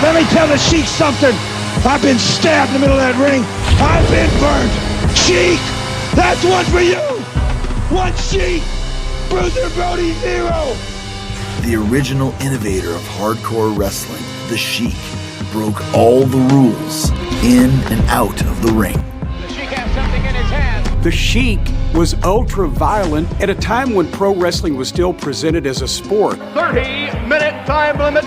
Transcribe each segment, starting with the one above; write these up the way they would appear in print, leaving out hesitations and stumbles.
Let me tell the Sheik something. I've been stabbed in the middle of that ring. I've been burnt. Sheik, that's one for you. One Sheik. Bruiser Brody 0. The original innovator of hardcore wrestling, the Sheik, broke all the rules in and out of the ring. The Sheik has something in his hand. The Sheik was ultra-violent at a time when pro wrestling was still presented as a sport. 30-minute time limit.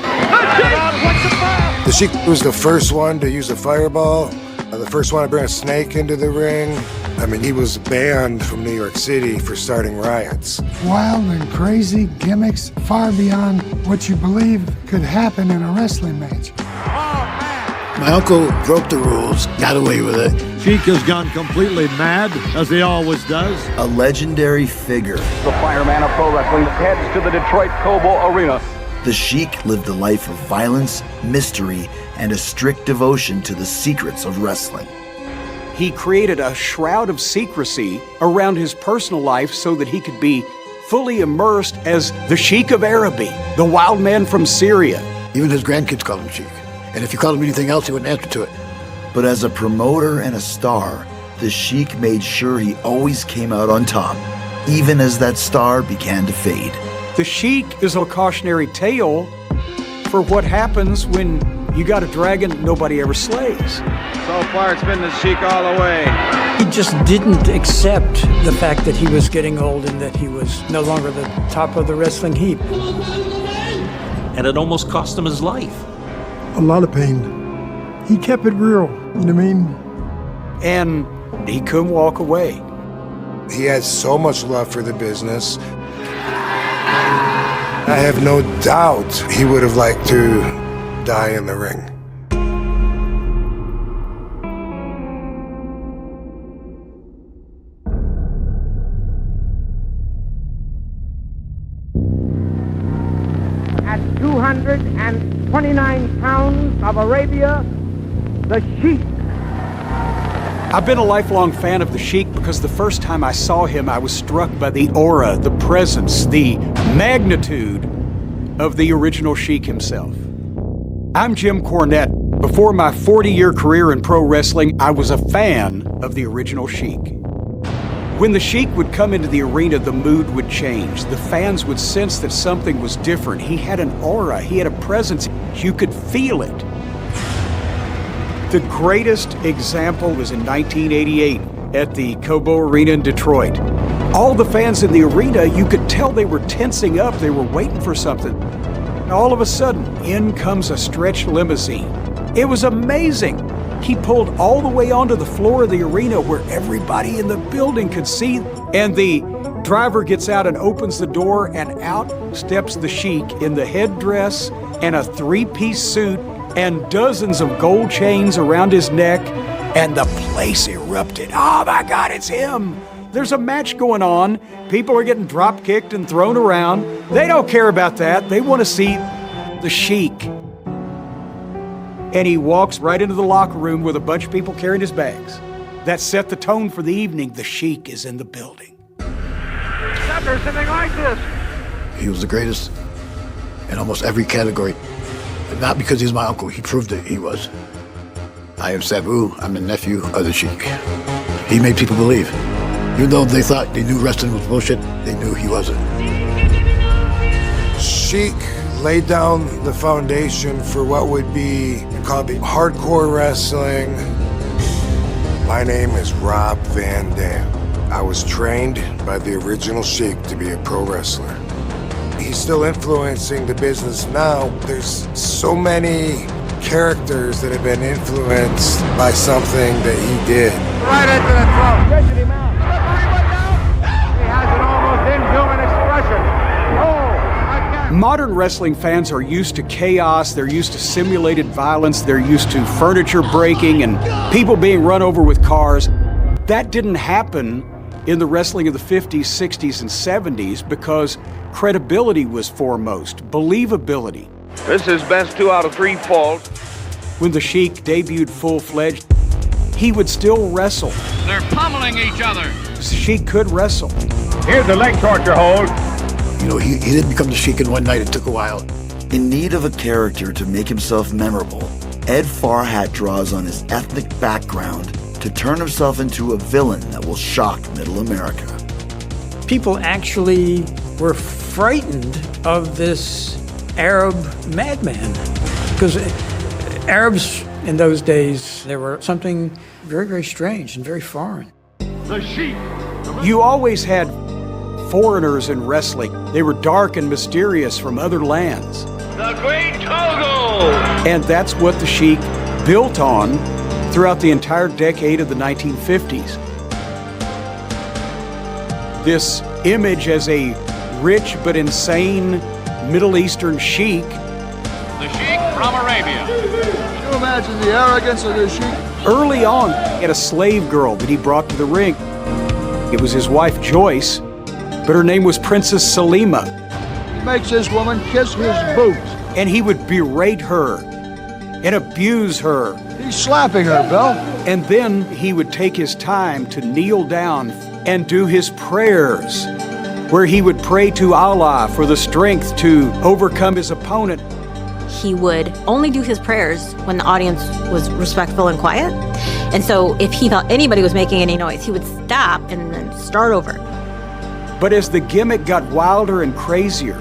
The Sheik was the first one to use a fireball, the first one to bring a snake into the ring. I mean, he was banned from New York City for starting riots. Wild and crazy gimmicks far beyond what you believe could happen in a wrestling match. My uncle broke the rules, got away with it. Sheik has gone completely mad, as he always does. A legendary figure. The fireman of pro wrestling heads to the Detroit Cobo Arena. The Sheik lived a life of violence, mystery, and a strict devotion to the secrets of wrestling. He created a shroud of secrecy around his personal life so that he could be fully immersed as the Sheik of Araby, the wild man from Syria. Even his grandkids called him Sheik. And if you called him anything else, he wouldn't answer to it. But as a promoter and a star, the Sheik made sure he always came out on top, even as that star began to fade. The Sheik is a cautionary tale for what happens when you got a dragon nobody ever slays. So far, it's been the Sheik all the way. He just didn't accept the fact that he was getting old and that he was no longer the top of the wrestling heap. And it almost cost him his life. A lot of pain. He kept it real, you know what I mean? And he couldn't walk away. He had so much love for the business. I have no doubt he would have liked to die in the ring. At 229 pounds of Arabia, the Sheik. I've been a lifelong fan of the Sheik because the first time I saw him, I was struck by the aura, the presence, the magnitude of the original Sheik himself. I'm Jim Cornette. Before my 40-year career in pro wrestling, I was a fan of the original Sheik. When the Sheik would come into the arena, the mood would change. The fans would sense that something was different. He had an aura, he had a presence. You could feel it. The greatest example was in 1988 at the Cobo Arena in Detroit. All the fans in the arena, you could tell they were tensing up. They were waiting for something. All of a sudden, in comes a stretched limousine. It was amazing. He pulled all the way onto the floor of the arena where everybody in the building could see. And the driver gets out and opens the door, and out steps the Sheik in the headdress and a three-piece suit and dozens of gold chains around his neck, and the place erupted. Oh my God, it's him! There's a match going on. People are getting drop-kicked and thrown around. They don't care about that. They want to see the Sheik. And he walks right into the locker room with a bunch of people carrying his bags. That set the tone for the evening. The Sheik is in the building. Never something like this. He was the greatest in almost every category. Not because he's my uncle, he proved it, he was. I am Sabu, I'm the nephew of the Sheik. He made people believe. Even though they thought they knew wrestling was bullshit, they knew he wasn't. Sheik laid down the foundation for what would be called the hardcore wrestling. My name is Rob Van Dam. I was trained by the original Sheik to be a pro wrestler. He's still influencing the business now. There's so many characters that have been influenced by something that he did. Right into the throat. Stretching him out. He has an almost inhuman expression. Modern wrestling fans are used to chaos, they're used to simulated violence, they're used to furniture breaking and people being run over with cars. That didn't happen in the wrestling of the 50s, 60s, and 70s because credibility was foremost, believability. This is best 2 out of 3 falls. When the Sheik debuted full-fledged, he would still wrestle. They're pummeling each other. The Sheik could wrestle. Here's the leg torture hold. You know, he didn't become the Sheik in one night, it took a while. In need of a character to make himself memorable, Ed Farhat draws on his ethnic background to turn himself into a villain that will shock Middle America. People actually were frightened of this Arab madman because Arabs in those days, they were something very, very strange and very foreign. The Sheik. You always had foreigners in wrestling. They were dark and mysterious from other lands. The Great Togo. And that's what the Sheik built on throughout the entire decade of the 1950s. This image as a rich but insane Middle Eastern Sheik. The Sheik from Arabia. Can you imagine the arrogance of the Sheik? Early on, he had a slave girl that he brought to the ring. It was his wife, Joyce, but her name was Princess Salima. He makes this woman kiss his boots. And he would berate her and abuse her. He's slapping her, Bill. And then he would take his time to kneel down and do his prayers, where he would pray to Allah for the strength to overcome his opponent. He would only do his prayers when the audience was respectful and quiet. And so if he thought anybody was making any noise, he would stop and then start over. But as the gimmick got wilder and crazier,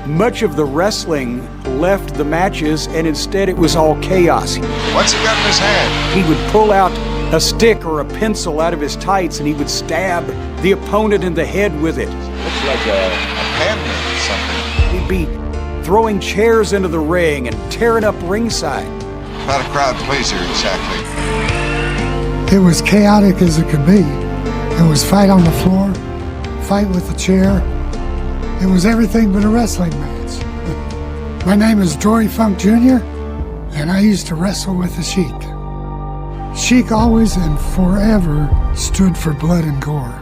much of the wrestling left the matches, and instead it was all chaos. What's he got in his hand? He would pull out a stick or a pencil out of his tights and he would stab the opponent in the head with it. Looks like a pen or something. He'd be throwing chairs into the ring and tearing up ringside. Not a crowd pleaser, exactly. It was chaotic as it could be. It was fight on the floor, fight with the chair. It was everything but a wrestling match. My name is Dory Funk Jr., and I used to wrestle with the Sheik. Sheik always and forever stood for blood and gore.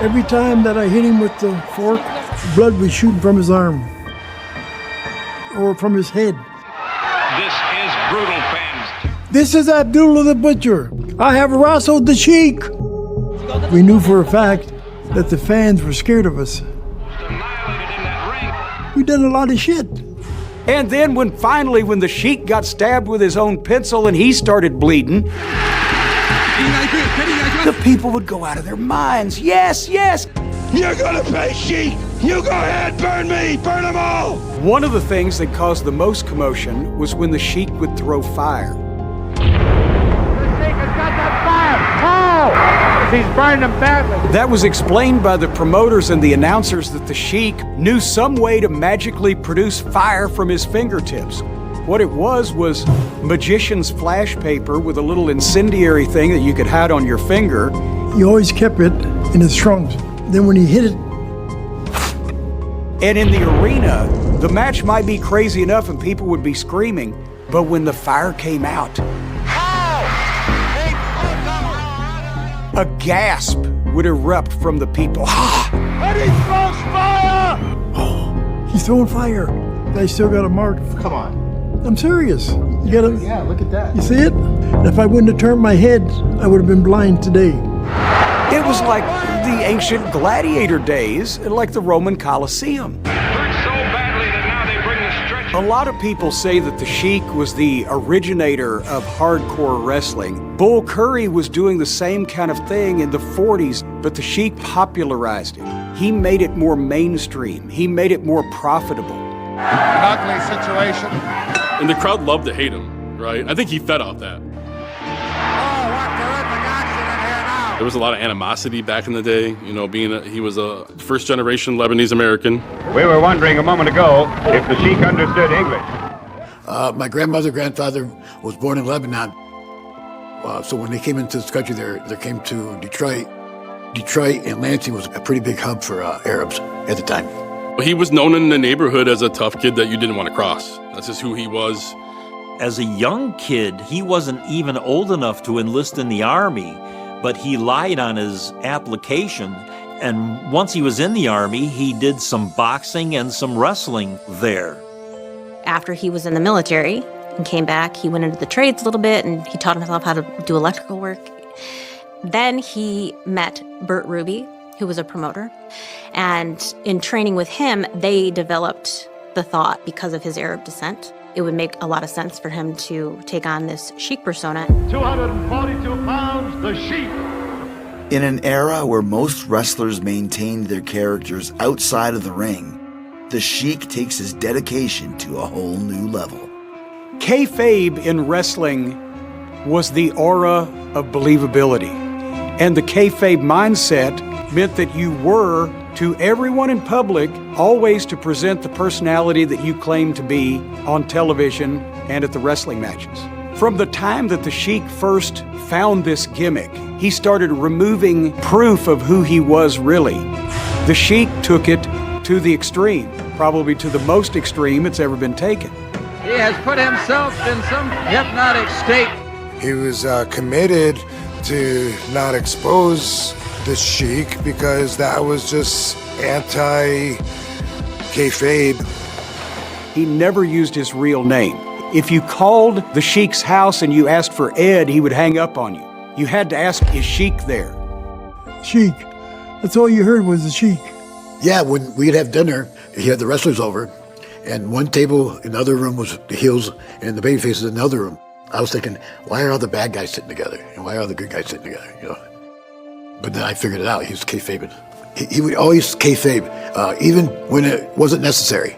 Every time that I hit him with the fork, blood was shooting from his arm or from his head. This is brutal, fans. This is Abdullah the Butcher. I have wrestled the Sheik. We knew for a fact that the fans were scared of us. We done a lot of shit. And then when the Sheik got stabbed with his own pencil and he started bleeding, the people would go out of their minds. Yes, yes. You're gonna pay, Sheik. You go ahead, burn me, burn them all. One of the things that caused the most commotion was when the Sheik would throw fire. He's burned them badly. That was explained by the promoters and the announcers that the Sheik knew some way to magically produce fire from his fingertips. What it was magician's flash paper with a little incendiary thing that you could hide on your finger. He always kept it in his trunks. Then when he hit it... And in the arena, the match might be crazy enough and people would be screaming, but when the fire came out, a gasp would erupt from the people. And he throws fire! Oh, he's throwing fire. They still got a mark. Come on. I'm serious. You got to... Yeah, look at that. You see it? And if I wouldn't have turned my head, I would have been blind today. It was like the ancient gladiator days, like the Roman Colosseum. A lot of people say that the Sheik was the originator of hardcore wrestling. Bull Curry was doing the same kind of thing in the 40s, but the Sheik popularized it. He made it more mainstream. He made it more profitable. An ugly situation. And the crowd loved to hate him, right? I think he fed off that. There was a lot of animosity back in the day, you know, he was a first-generation Lebanese American. We were wondering a moment ago if the Sheik understood English. My grandfather was born in Lebanon. So when they came into this country, they came to Detroit. Detroit and Lansing was a pretty big hub for Arabs at the time. He was known in the neighborhood as a tough kid that you didn't want to cross. That's just who he was. As a young kid, he wasn't even old enough to enlist in the Army, but he lied on his application. And once he was in the Army, he did some boxing and some wrestling there. After he was in the military and came back, he went into the trades a little bit and he taught himself how to do electrical work. Then he met Bert Ruby, who was a promoter. And in training with him, they developed the thought, because of his Arab descent, it would make a lot of sense for him to take on this Sheik persona. 242 pounds, the Sheik. In an era where most wrestlers maintained their characters outside of the ring, the Sheik takes his dedication to a whole new level. Kayfabe in wrestling was the aura of believability. And the kayfabe mindset meant that you were, to everyone in public, always to present the personality that you claimed to be on television and at the wrestling matches. From the time that the Sheik first found this gimmick, he started removing proof of who he was really. The Sheik took it to the extreme, probably to the most extreme it's ever been taken. He has put himself in some hypnotic state. He was committed to not expose the Sheik because that was just anti-kayfabe. He never used his real name. If you called the Sheik's house and you asked for Ed, he would hang up on you. You had to ask, is Sheik there? Sheik. That's all you heard was the Sheik. Yeah, when we'd have dinner, he had the wrestlers over, and one table in the other room was the heels, and the baby faces in the other room. I was thinking, why are all the bad guys sitting together? And why are all the good guys sitting together? You know? But then I figured it out. He was kayfabing. He would always kayfabe, even when it wasn't necessary.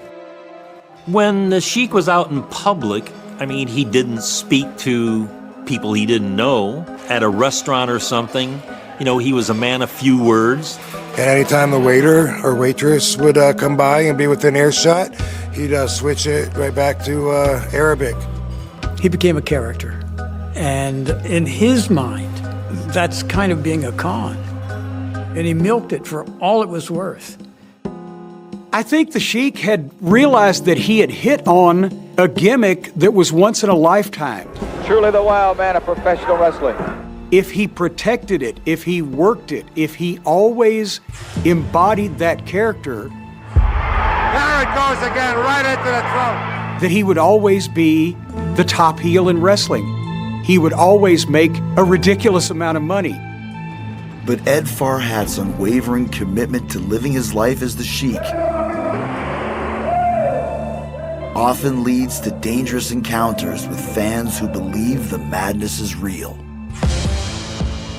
When the Sheik was out in public, I mean, he didn't speak to people he didn't know at a restaurant or something. You know, he was a man of few words. And anytime the waiter or waitress would come by and be within earshot, he'd switch it right back to Arabic. He became a character. And in his mind, that's kind of being a con. And he milked it for all it was worth. I think the Sheik had realized that he had hit on a gimmick that was once in a lifetime. Truly the wild man of professional wrestling. If he protected it, if he worked it, if he always embodied that character, There it goes again, right into the throat. that he would always be the top heel in wrestling. He would always make a ridiculous amount of money. But Ed Farhat's unwavering commitment to living his life as the Sheik often leads to dangerous encounters with fans who believe the madness is real.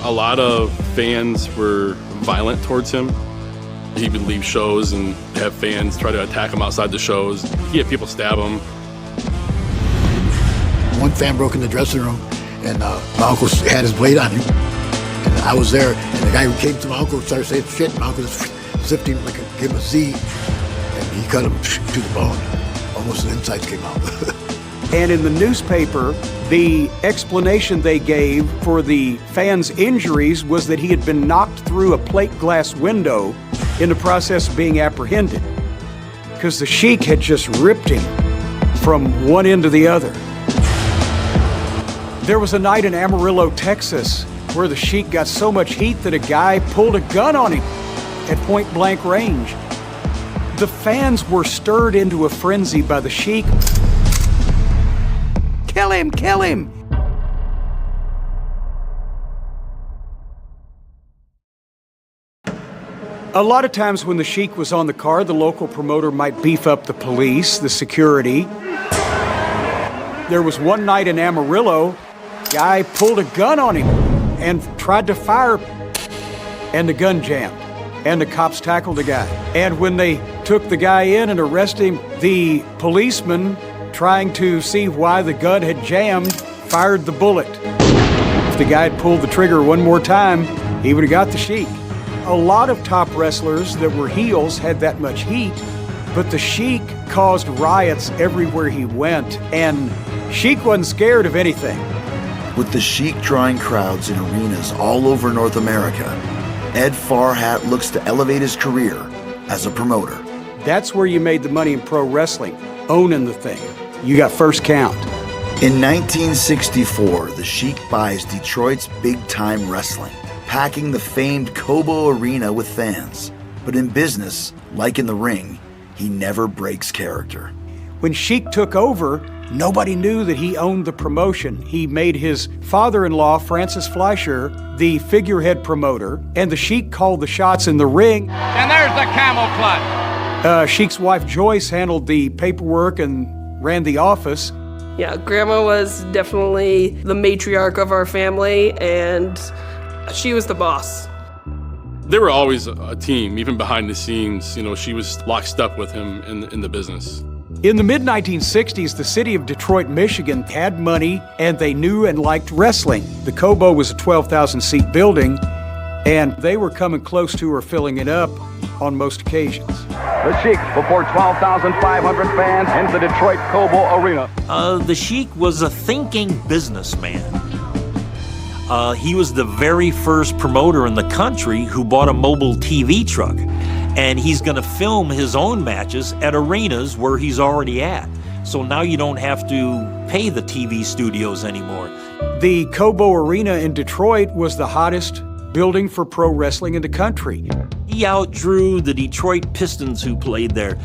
A lot of fans were violent towards him. He would leave shows and have fans try to attack him outside the shows. He had people stab him. One fan broke in the dressing room, and my uncle had his blade on him. And I was there, and the guy who came to my uncle started saying shit. My uncle was sifting him, give him a Z, and he cut him to the bone. Almost the insides came out. And in the newspaper, the explanation they gave for the fan's injuries was that he had been knocked through a plate glass window in the process of being apprehended, because the Sheik had just ripped him from one end to the other. There was a night in Amarillo, Texas, where the Sheik got so much heat that a guy pulled a gun on him at point blank range. The fans were stirred into a frenzy by the Sheik. Kill him, kill him! A lot of times when the Sheik was on the card, the local promoter might beef up the police, the security. There was one night in Amarillo, guy pulled a gun on him and tried to fire, and the gun jammed, and the cops tackled the guy. And when they took the guy in and arrested him, the policeman, trying to see why the gun had jammed, fired the bullet. If the guy had pulled the trigger one more time, he would have got the Sheik. A lot of top wrestlers that were heels had that much heat, but the Sheik caused riots everywhere he went, and Sheik wasn't scared of anything. With the Sheik drawing crowds in arenas all over North America, Ed Farhat looks to elevate his career as a promoter. That's where you made the money in pro wrestling, owning the thing. You got first count. In 1964, the Sheik buys Detroit's Big Time Wrestling, packing the famed Cobo Arena with fans. But in business, like in the ring, he never breaks character. When Sheik took over, nobody knew that he owned the promotion. He made his father-in-law, Francis Fleischer, the figurehead promoter, and the Sheik called the shots in the ring. And there's the camel clutch. Sheik's wife Joyce handled the paperwork and ran the office. Yeah, Grandma was definitely the matriarch of our family, and she was the boss. They were always a team, even behind the scenes. You know, she was lockstep with him in the business. In the mid-1960s, the city of Detroit, Michigan had money, and they knew and liked wrestling. The Cobo was a 12,000-seat building, and they were coming close to or filling it up on most occasions. The Sheik before 12,500 fans in the Detroit Cobo Arena. The Sheik was a thinking businessman. He was the very first promoter in the country who bought a mobile TV truck. And he's going to film his own matches at arenas where he's already at. So now you don't have to pay the TV studios anymore. The Cobo Arena in Detroit was the hottest building for pro wrestling in the country. He outdrew the Detroit Pistons who played there,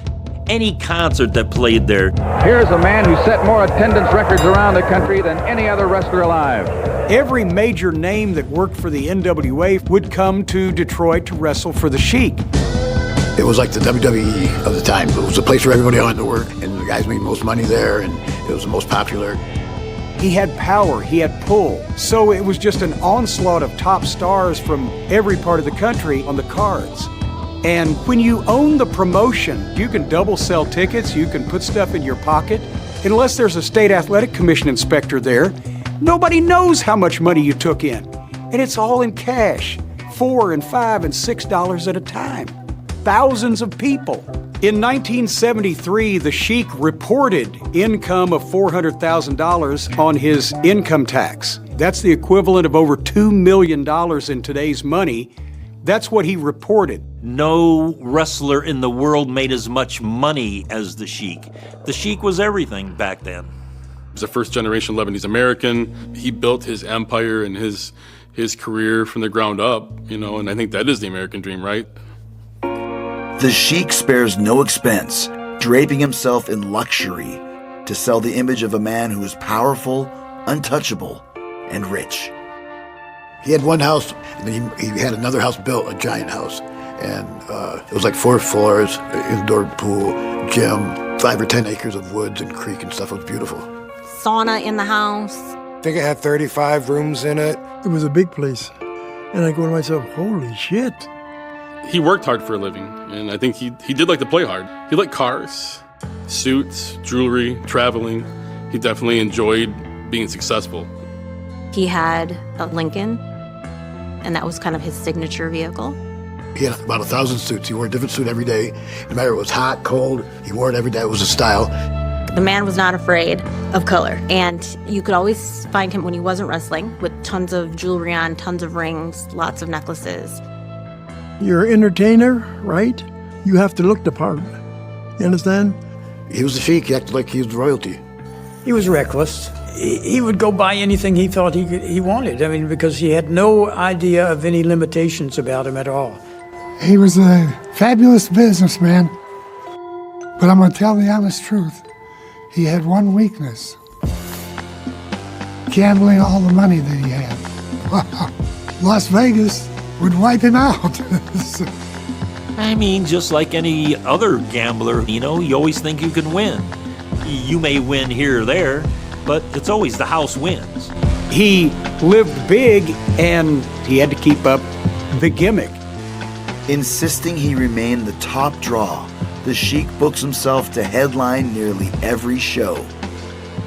any concert that played there. Here's a man who set more attendance records around the country than any other wrestler alive. Every major name that worked for the NWA would come to Detroit to wrestle for the Sheik. It was like the WWE of the time. It was a place where everybody wanted to work, and the guys made the most money there, and it was the most popular. He had power, he had pull. So it was just an onslaught of top stars from every part of the country on the cards. And when you own the promotion, you can double sell tickets, you can put stuff in your pocket. Unless there's a state athletic commission inspector there, nobody knows how much money you took in. And it's all in cash, $4 and $5 and $6 at a time. Thousands of people. In 1973, the Sheik reported income of $400,000 on his income tax. That's the equivalent of over $2 million in today's money. That's what he reported. No wrestler in the world made as much money as the Sheik. The Sheik was everything back then. He was a first-generation Lebanese American. He built his empire and his career from the ground up, you know, and I think that is the American dream, right? The Sheik spares no expense, draping himself in luxury to sell the image of a man who is powerful, untouchable, and rich. He had one house, and then he had another house built, a giant house. And it was like 4 floors, indoor pool, gym, 5 or 10 acres of woods and creek and stuff. It was beautiful. Sauna in the house. I think it had 35 rooms in it. It was a big place. And I go to myself, holy shit. He worked hard for a living, and I think he did like to play hard. He liked cars, suits, jewelry, traveling. He definitely enjoyed being successful. He had a Lincoln, and that was kind of his signature vehicle. He had about 1,000 suits. He wore a different suit every day. No matter if it was hot, cold, he wore it every day. It was a style. The man was not afraid of color, and you could always find him when he wasn't wrestling with tons of jewelry on, tons of rings, lots of necklaces. You're an entertainer, right? You have to look the part. You understand? He was the Sheik. He acted like he was royalty. He was reckless. He would go buy anything he thought he wanted. I mean, because he had no idea of any limitations about him at all. He was a fabulous businessman, but I'm going to tell the honest truth. He had one weakness. Gambling all the money that he had. Las Vegas would wipe him out. I mean, just like any other gambler, you know, you always think you can win. You may win here or there, but it's always the house wins. He lived big, and he had to keep up the gimmick. Insisting he remain the top draw, the Sheik books himself to headline nearly every show.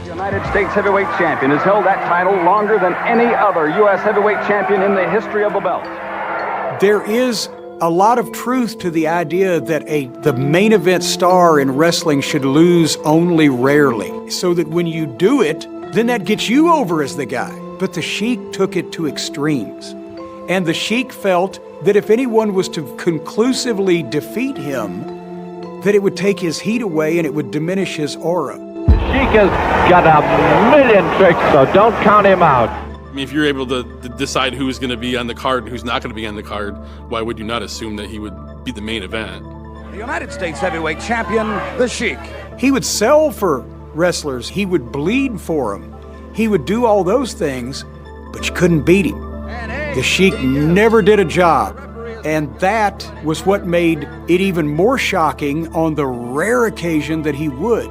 The United States heavyweight champion has held that title longer than any other U.S. heavyweight champion in the history of the belt. There is a lot of truth to the idea that the main event star in wrestling should lose only rarely, so that when you do it, then that gets you over as the guy. But the Sheik took it to extremes. And the Sheik felt that if anyone was to conclusively defeat him, that it would take his heat away and it would diminish his aura. Sheik has got a million tricks, so don't count him out. I mean, if you're able to decide who's going to be on the card and who's not going to be on the card, why would you not assume that he would be the main event? The United States heavyweight champion, the Sheik. He would sell for wrestlers. He would bleed for them. He would do all those things, but you couldn't beat him. The Sheik never did a job And that was what made it even more shocking on the rare occasion that he would.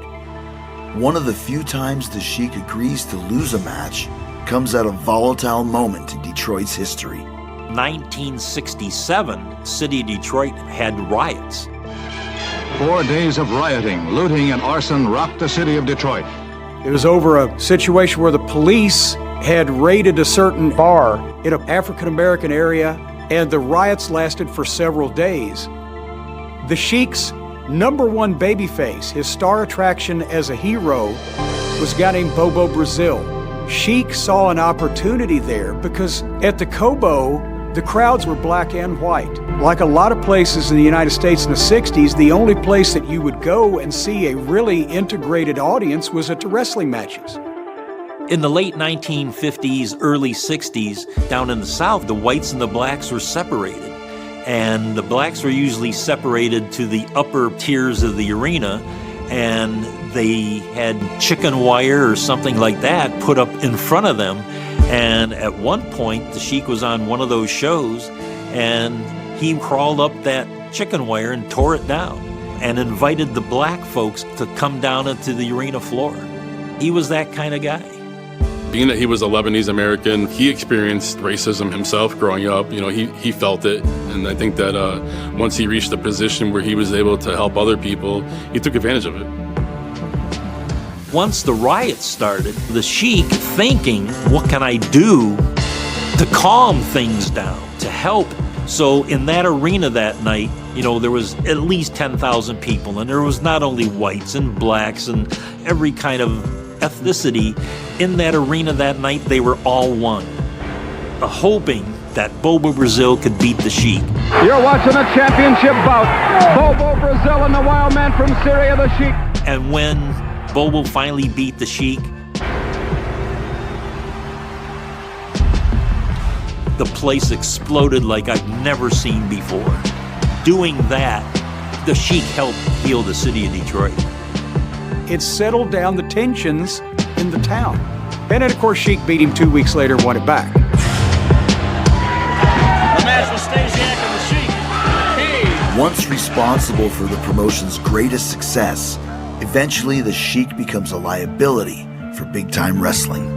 One of the few times the Sheik agrees to lose a match comes at a volatile moment in Detroit's history. 1967, city of Detroit had riots. 4 days of rioting, looting, and arson rocked the city of Detroit. It was over a situation where the police had raided a certain bar in an African-American area, and the riots lasted for several days. The Sheik's #1 babyface, his star attraction as a hero, was a guy named Bobo Brazil. Sheik saw an opportunity there because at the Cobo, the crowds were black and white. Like a lot of places in the United States in the 60s, the only place that you would go and see a really integrated audience was at the wrestling matches. In the late 1950s, early 60s, down in the South, the whites and the blacks were separated. And the blacks were usually separated to the upper tiers of the arena, and they had chicken wire or something like that put up in front of them. And at one point, the Sheik was on one of those shows, and he crawled up that chicken wire and tore it down and invited the black folks to come down into the arena floor. He was that kind of guy. Being that he was a Lebanese American, he experienced racism himself growing up. You know, he felt it. And I think that once he reached a position where he was able to help other people, he took advantage of it. Once the riots started, the Sheik thinking, what can I do to calm things down, to help? So in that arena that night, you know, there was at least 10,000 people, and there was not only whites and blacks and every kind of ethnicity in that arena that night. They were all one, hoping that Bobo Brazil could beat the Sheik. You're watching a championship bout. Bobo Brazil and the wild man from Syria, the Sheik. And when Bobo finally beat the Sheik, the place exploded like I've never seen before. Doing that, the Sheik helped heal the city of Detroit. It settled down the tensions in the town. And then, of course, Sheik beat him 2 weeks later and won it back. The match was Stasiak and the Sheik. Hey. Once responsible for the promotion's greatest success, eventually the Sheik becomes a liability for big-time wrestling.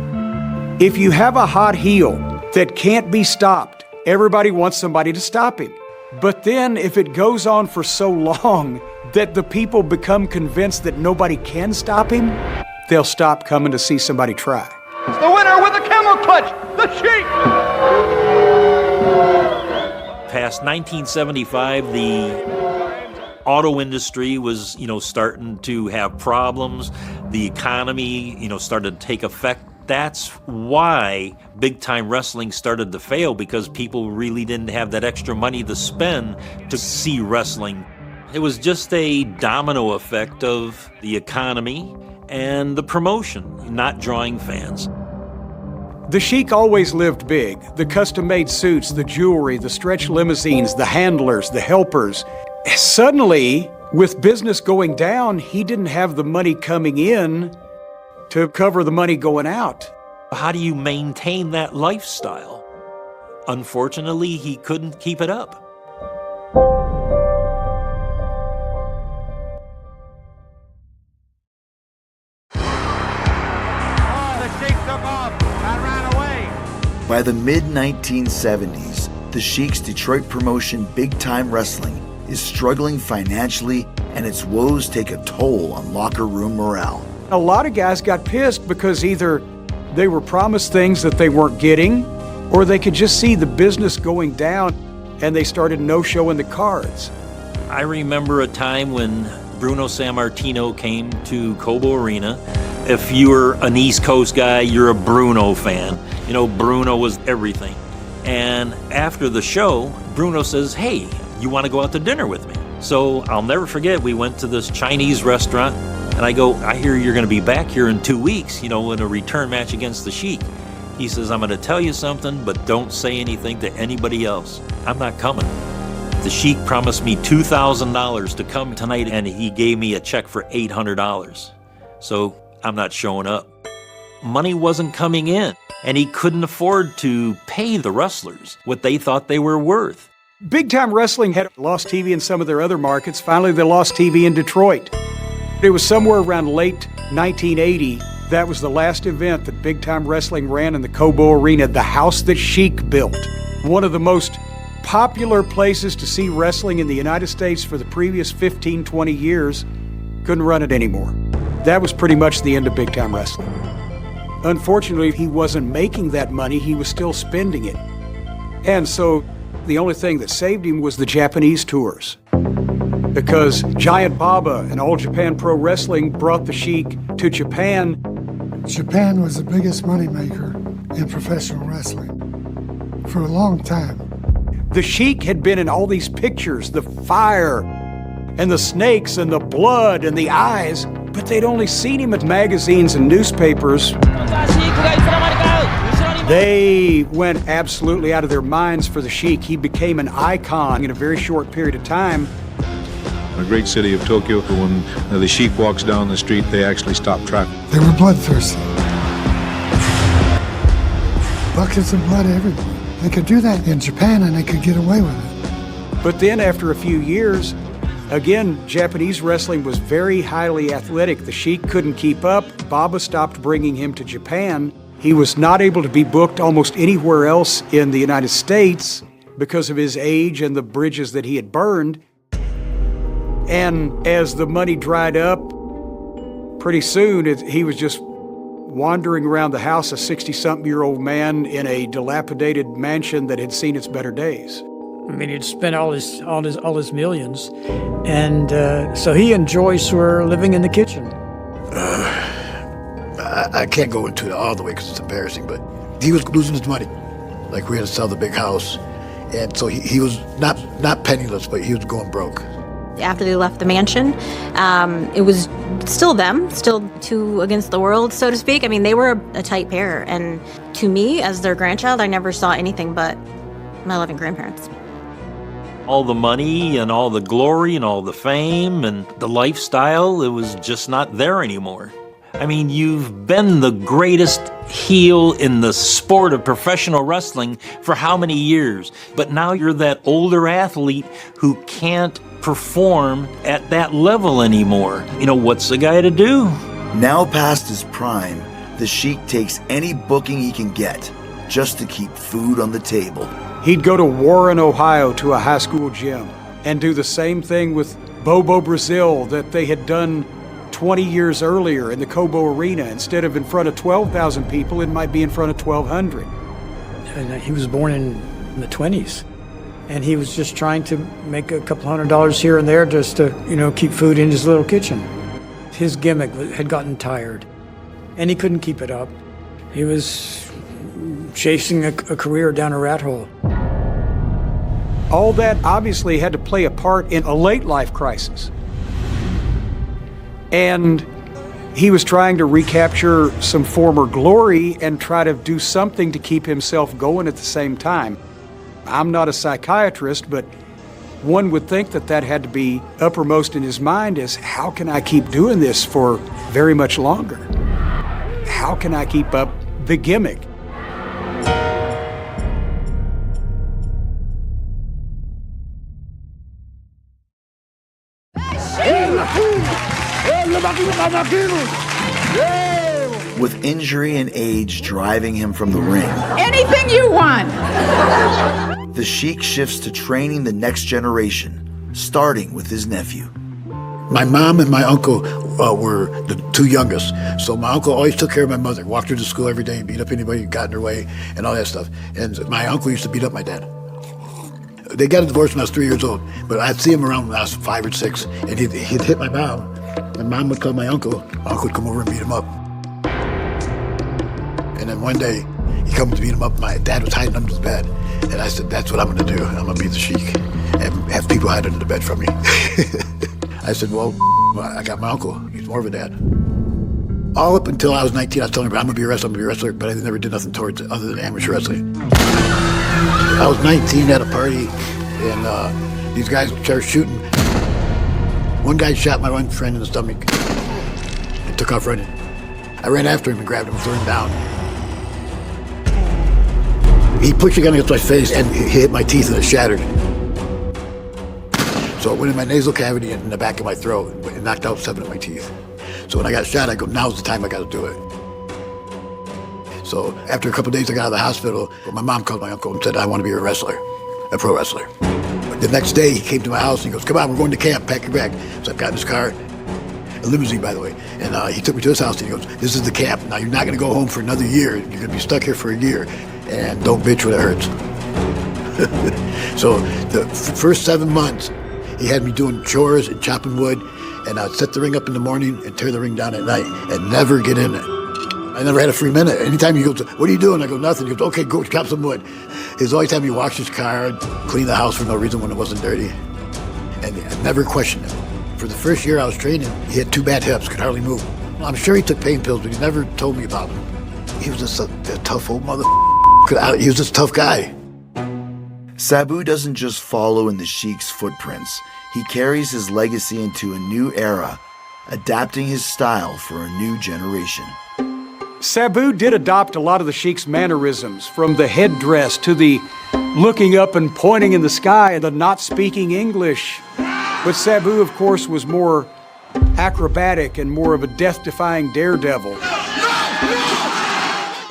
If you have a hot heel that can't be stopped, everybody wants somebody to stop him. But then if it goes on for so long that the people become convinced that nobody can stop him, they'll stop coming to see somebody try. The winner with a camel clutch, the Sheik! Past 1975, the auto industry was, starting to have problems. The economy, started to take effect. That's why big-time wrestling started to fail, because people really didn't have that extra money to spend to see wrestling. It was just a domino effect of the economy and the promotion not drawing fans. The Sheik always lived big. The custom-made suits, the jewelry, the stretch limousines, the handlers, the helpers. Suddenly, with business going down, he didn't have the money coming in to cover the money going out. How do you maintain that lifestyle? Unfortunately, he couldn't keep it up. By the mid-1970s, the Sheik's Detroit promotion Big Time Wrestling is struggling financially, and its woes take a toll on locker room morale. A lot of guys got pissed because either they were promised things that they weren't getting, or they could just see the business going down, and they started no-showing the cards. I remember a time when Bruno Sammartino came to Cobo Arena. If you were an East Coast guy, you're a Bruno fan. Bruno was everything. And after the show, Bruno says, hey, you want to go out to dinner with me? So I'll never forget, we went to this Chinese restaurant, and I go, I hear you're going to be back here in 2 weeks, in a return match against the Sheik. He says, I'm going to tell you something, but don't say anything to anybody else. I'm not coming. The Sheik promised me $2,000 to come tonight, and he gave me a check for $800. So I'm not showing up. Money wasn't coming in, and he couldn't afford to pay the wrestlers what they thought they were worth. Big Time Wrestling had lost TV in some of their other markets. Finally, they lost TV in Detroit. It was somewhere around late 1980. That was the last event that Big Time Wrestling ran in the Cobo Arena, the house that Sheik built. One of the most popular places to see wrestling in the United States for the previous 15, 20 years. Couldn't run it anymore. That was pretty much the end of Big Time Wrestling. Unfortunately, he wasn't making that money, he was still spending it. And so the only thing that saved him was the Japanese tours. Because Giant Baba and All Japan Pro Wrestling brought the Sheik to Japan. Japan was the biggest moneymaker in professional wrestling for a long time. The Sheik had been in all these pictures, the fire and the snakes and the blood and the eyes, but they'd only seen him in magazines and newspapers. They went absolutely out of their minds for the Sheik. He became an icon in a very short period of time. In the great city of Tokyo, when the Sheik walks down the street, they actually stop traffic. They were bloodthirsty. Buckets of blood everywhere. They could do that in Japan and they could get away with it. But then after a few years, again, Japanese wrestling was very highly athletic. The Sheik couldn't keep up. Baba stopped bringing him to Japan. He was not able to be booked almost anywhere else in the United States because of his age and the bridges that he had burned. And as the money dried up, pretty soon he was just wandering around the house, a 60-something-year-old man in a dilapidated mansion that had seen its better days. I mean, he'd spent all his millions, and so he enjoys sort of living in the kitchen. I can't go into it all the way because it's embarrassing, but he was losing his money. Like, we had to sell the big house, and so he was not penniless, but he was going broke. After they left the mansion, it was still them, still two against the world, so to speak. I mean, they were a tight pair, and to me, as their grandchild, I never saw anything but my loving grandparents. All the money and all the glory and all the fame and the lifestyle, it was just not there anymore. I mean, you've been the greatest heel in the sport of professional wrestling for how many years? But now you're that older athlete who can't perform at that level anymore. You know, what's the guy to do? Now past his prime, the Sheik takes any booking he can get just to keep food on the table. He'd go to Warren, Ohio to a high school gym and do the same thing with Bobo Brazil that they had done 20 years earlier in the Cobo Arena. Instead of in front of 12,000 people, it might be in front of 1,200. And he was born in the 20s. And he was just trying to make a couple $100 here and there just to, keep food in his little kitchen. His gimmick had gotten tired, and he couldn't keep it up. He was chasing a career down a rat hole. All that obviously had to play a part in a late life crisis. And he was trying to recapture some former glory and try to do something to keep himself going at the same time. I'm not a psychiatrist, but one would think that had to be uppermost in his mind is, how can I keep doing this for very much longer? How can I keep up the gimmick? With injury and age driving him from the ring, anything you want! The Sheik shifts to training the next generation, starting with his nephew. My mom and my uncle were the two youngest, so my uncle always took care of my mother, walked her to school every day, beat up anybody who got in her way, and all that stuff. And my uncle used to beat up my dad. They got a divorce when I was 3 years old, but I'd see him around when I was 5 or 6, and he'd hit my mom. My mom would call my uncle would come over and beat him up. And then one day, he comes to beat him up, my dad was hiding under the bed. And I said, that's what I'm gonna do. I'm gonna beat the Sheik and have people hide under the bed from me. I said, well, I got my uncle. He's more of a dad. All up until I was 19, I was telling everybody, I'm gonna be a wrestler, but I never did nothing towards it other than amateur wrestling. I was 19 at a party, and these guys started shooting. One guy shot my one friend in the stomach and took off running. I ran after him and grabbed him and threw him down. He pushed a gun against my face and he hit my teeth and it shattered. So it went in my nasal cavity and in the back of my throat. It knocked out 7 of my teeth. So when I got shot, I go, now's the time I got to do it. So after a couple of days I got out of the hospital, my mom called my uncle and said, I want to be a wrestler, a pro wrestler. The next day he came to my house and he goes, come on, we're going to camp, pack your bag. So I got in his car, a limousine by the way, and he took me to his house and he goes, this is the camp. Now you're not going to go home for another year. You're going to be stuck here for a year and don't bitch when it hurts. So the first 7 months, he had me doing chores and chopping wood, and I'd set the ring up in the morning and tear the ring down at night and never get in it. I never had a free minute. Anytime he goes, what are you doing? I go, nothing. He goes, okay, go chop some wood. He's always had me wash his car, clean the house for no reason when it wasn't dirty. And I never questioned him. For the first year I was training, he had 2 bad hips, could hardly move. I'm sure he took pain pills, but he never told me about them. He was just a tough old mother. He was just a tough guy. Sabu doesn't just follow in the Sheik's footprints. He carries his legacy into a new era, adapting his style for a new generation. Sabu did adopt a lot of the Sheik's mannerisms, from the headdress to the looking up and pointing in the sky and the not speaking English. But Sabu, of course, was more acrobatic and more of a death-defying daredevil.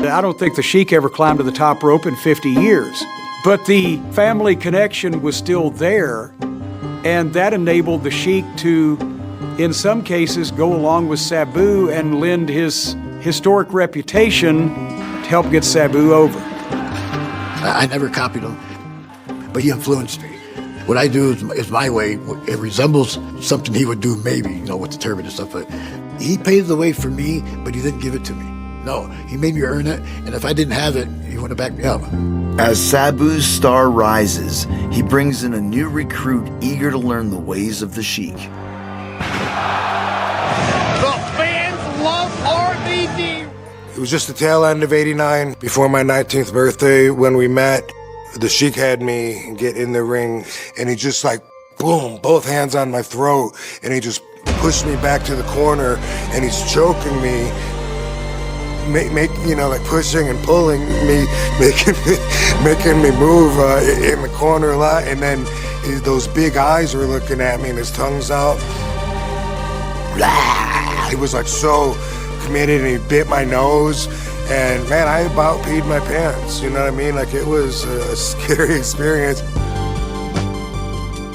I don't think the Sheik ever climbed to the top rope in 50 years. But the family connection was still there, and that enabled the Sheik to, in some cases, go along with Sabu and lend his historic reputation to help get Sabu over. I never copied him, but he influenced me. What I do is my way. It resembles something he would do maybe, with the turban and stuff, but he paved the way for me, but he didn't give it to me. No, he made me earn it, and if I didn't have it, he wouldn't have backed me up. As Sabu's star rises, he brings in a new recruit eager to learn the ways of the Sheik. The fans love RVD. It was just the tail end of '89, before my 19th birthday when we met. The Sheik had me get in the ring, and he just boom, both hands on my throat, and he just pushed me back to the corner, and he's choking me. Pushing and pulling me, making me move in the corner a lot, and then those big eyes were looking at me, and his tongue's out. He was so committed, and he bit my nose, and man, I about peed my pants. You know what I mean? It was a scary experience.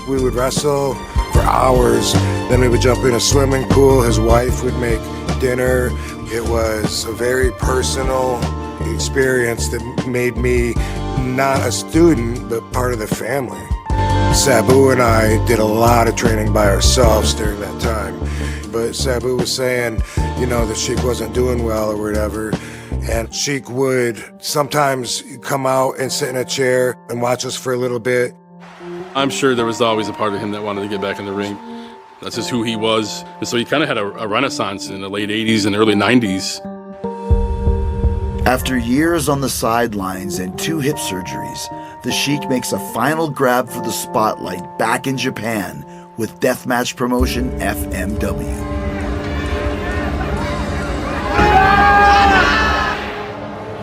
We would wrestle for hours, then we would jump in a swimming pool. His wife would make dinner. It was a very personal experience that made me not a student, but part of the family. Sabu and I did a lot of training by ourselves during that time. But Sabu was saying, the Sheik wasn't doing well or whatever. And Sheik would sometimes come out and sit in a chair and watch us for a little bit. I'm sure there was always a part of him that wanted to get back in the ring. That's just who he was. And so he kind of had a renaissance in the late 80s and early 90s. After years on the sidelines and 2 hip surgeries, the Sheik makes a final grab for the spotlight back in Japan with deathmatch promotion FMW.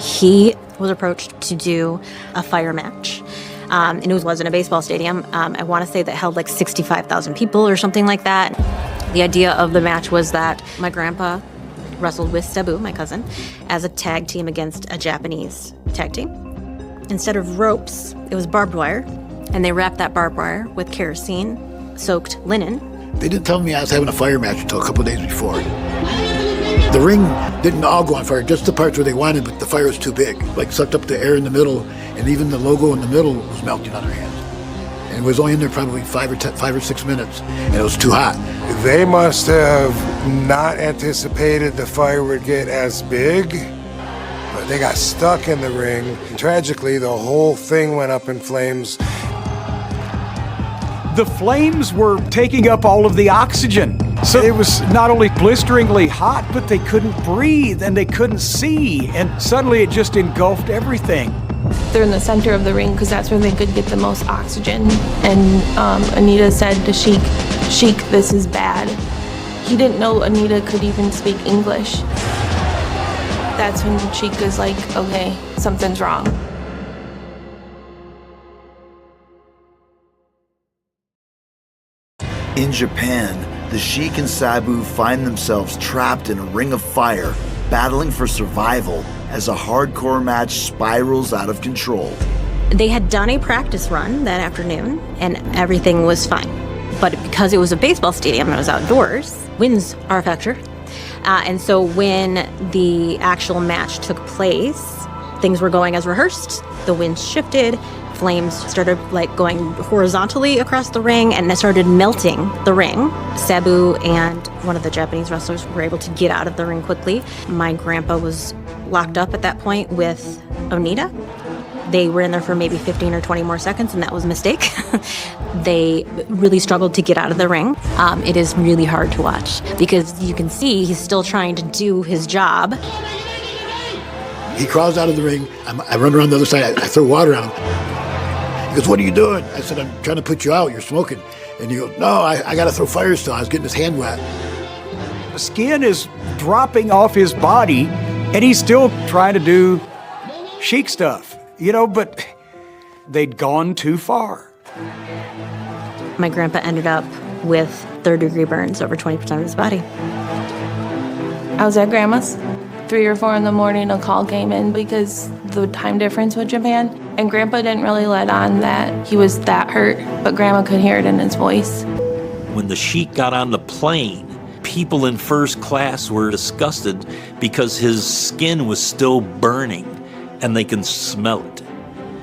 He was approached to do a fire match. And it was in a baseball stadium. I want to say that held 65,000 people or something like that. The idea of the match was that my grandpa wrestled with Sabu, my cousin, as a tag team against a Japanese tag team. Instead of ropes, it was barbed wire, and they wrapped that barbed wire with kerosene-soaked linen. They didn't tell me I was having a fire match until a couple of days before. The ring didn't all go on fire, just the parts where they wanted, but the fire was too big. Sucked up the air in the middle, and even the logo in the middle was melting on our hands. And it was only in there probably 5 or 6 minutes, and it was too hot. They must have not anticipated the fire would get as big, but they got stuck in the ring. And tragically, the whole thing went up in flames. The flames were taking up all of the oxygen. So it was not only blisteringly hot, but they couldn't breathe and they couldn't see. And suddenly it just engulfed everything. They're in the center of the ring because that's where they could get the most oxygen. And Anita said to Sheik, "Sheik, this is bad." He didn't know Anita could even speak English. That's when Sheik was like, okay, something's wrong. In Japan, the Sheik and Sabu find themselves trapped in a ring of fire, battling for survival as a hardcore match spirals out of control. They had done a practice run that afternoon, and everything was fine. But because it was a baseball stadium and it was outdoors, winds are a factor. And so when the actual match took place, things were going as rehearsed. The winds shifted, flames started going horizontally across the ring, and it started melting the ring. Sabu and one of the Japanese wrestlers were able to get out of the ring quickly. My grandpa was locked up at that point with Onita. They were in there for maybe 15 or 20 more seconds, and that was a mistake. They really struggled to get out of the ring. It is really hard to watch because you can see he's still trying to do his job. He crawls out of the ring. I run around the other side. I throw water on him. He goes, "What are you doing?" I said, "I'm trying to put you out. You're smoking." And he goes, "No, I got to throw fire still. I was getting his hand wet." The skin is dropping off his body, and he's still trying to do Sheik stuff, but they'd gone too far. My grandpa ended up with third-degree burns over 20% of his body. I was at Grandma's. 3 or 4 in the morning, a call came in because the time difference with Japan, and Grandpa didn't really let on that he was that hurt, but Grandma could hear it in his voice. When the Sheik got on the plane, people in first class were disgusted because his skin was still burning, and they can smell it.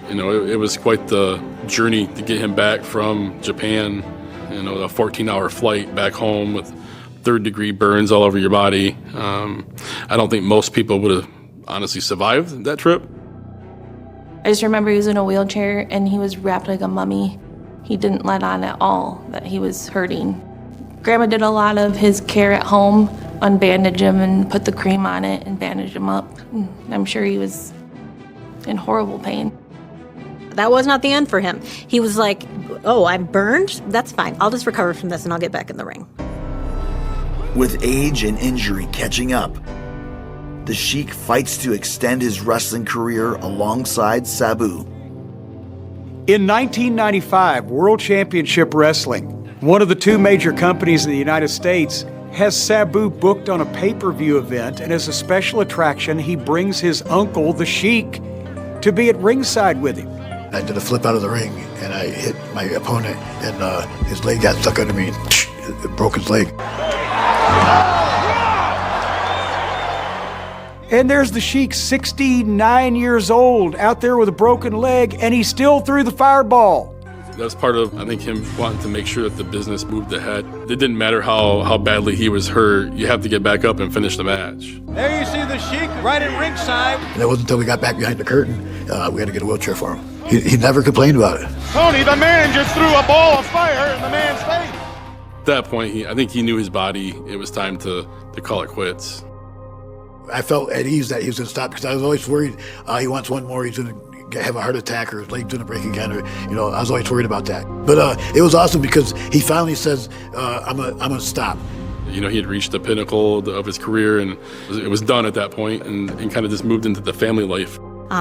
It was quite the journey to get him back from Japan, a 14-hour flight back home with third-degree burns all over your body. I don't think most people would have honestly survived that trip. I just remember he was in a wheelchair and he was wrapped like a mummy. He didn't let on at all that he was hurting. Grandma did a lot of his care at home, unbandage him and put the cream on it and bandage him up. I'm sure he was in horrible pain. That was not the end for him. He was like, "Oh, I'm burned? That's fine. I'll just recover from this and I'll get back in the ring." With age and injury catching up, the Sheik fights to extend his wrestling career alongside Sabu. In 1995, World Championship Wrestling, one of the 2 major companies in the United States, has Sabu booked on a pay-per-view event, and as a special attraction, he brings his uncle, the Sheik, to be at ringside with him. I did a flip out of the ring, and I hit my opponent, and his leg got stuck under me, and it broke his leg. And there's the Sheik, 69 years old, out there with a broken leg, and he still threw the fireball. That's part of, I think, him wanting to make sure that the business moved ahead. It didn't matter how badly he was hurt. You have to get back up and finish the match. There you see the Sheik right at ringside. And it wasn't until we got back behind the curtain, we had to get a wheelchair for him. He never complained about it. Tony, the man just threw a ball of fire in the man's face. At that point, I think he knew his body. It was time to call it quits. I felt at ease that he was going to stop because I was always worried he wants one more, he's going to have a heart attack or his leg's going to break again, or I was always worried about that. But it was awesome because he finally says, I'm gonna stop. He had reached the pinnacle of his career, and it was done at that point, and kind of just moved into the family life.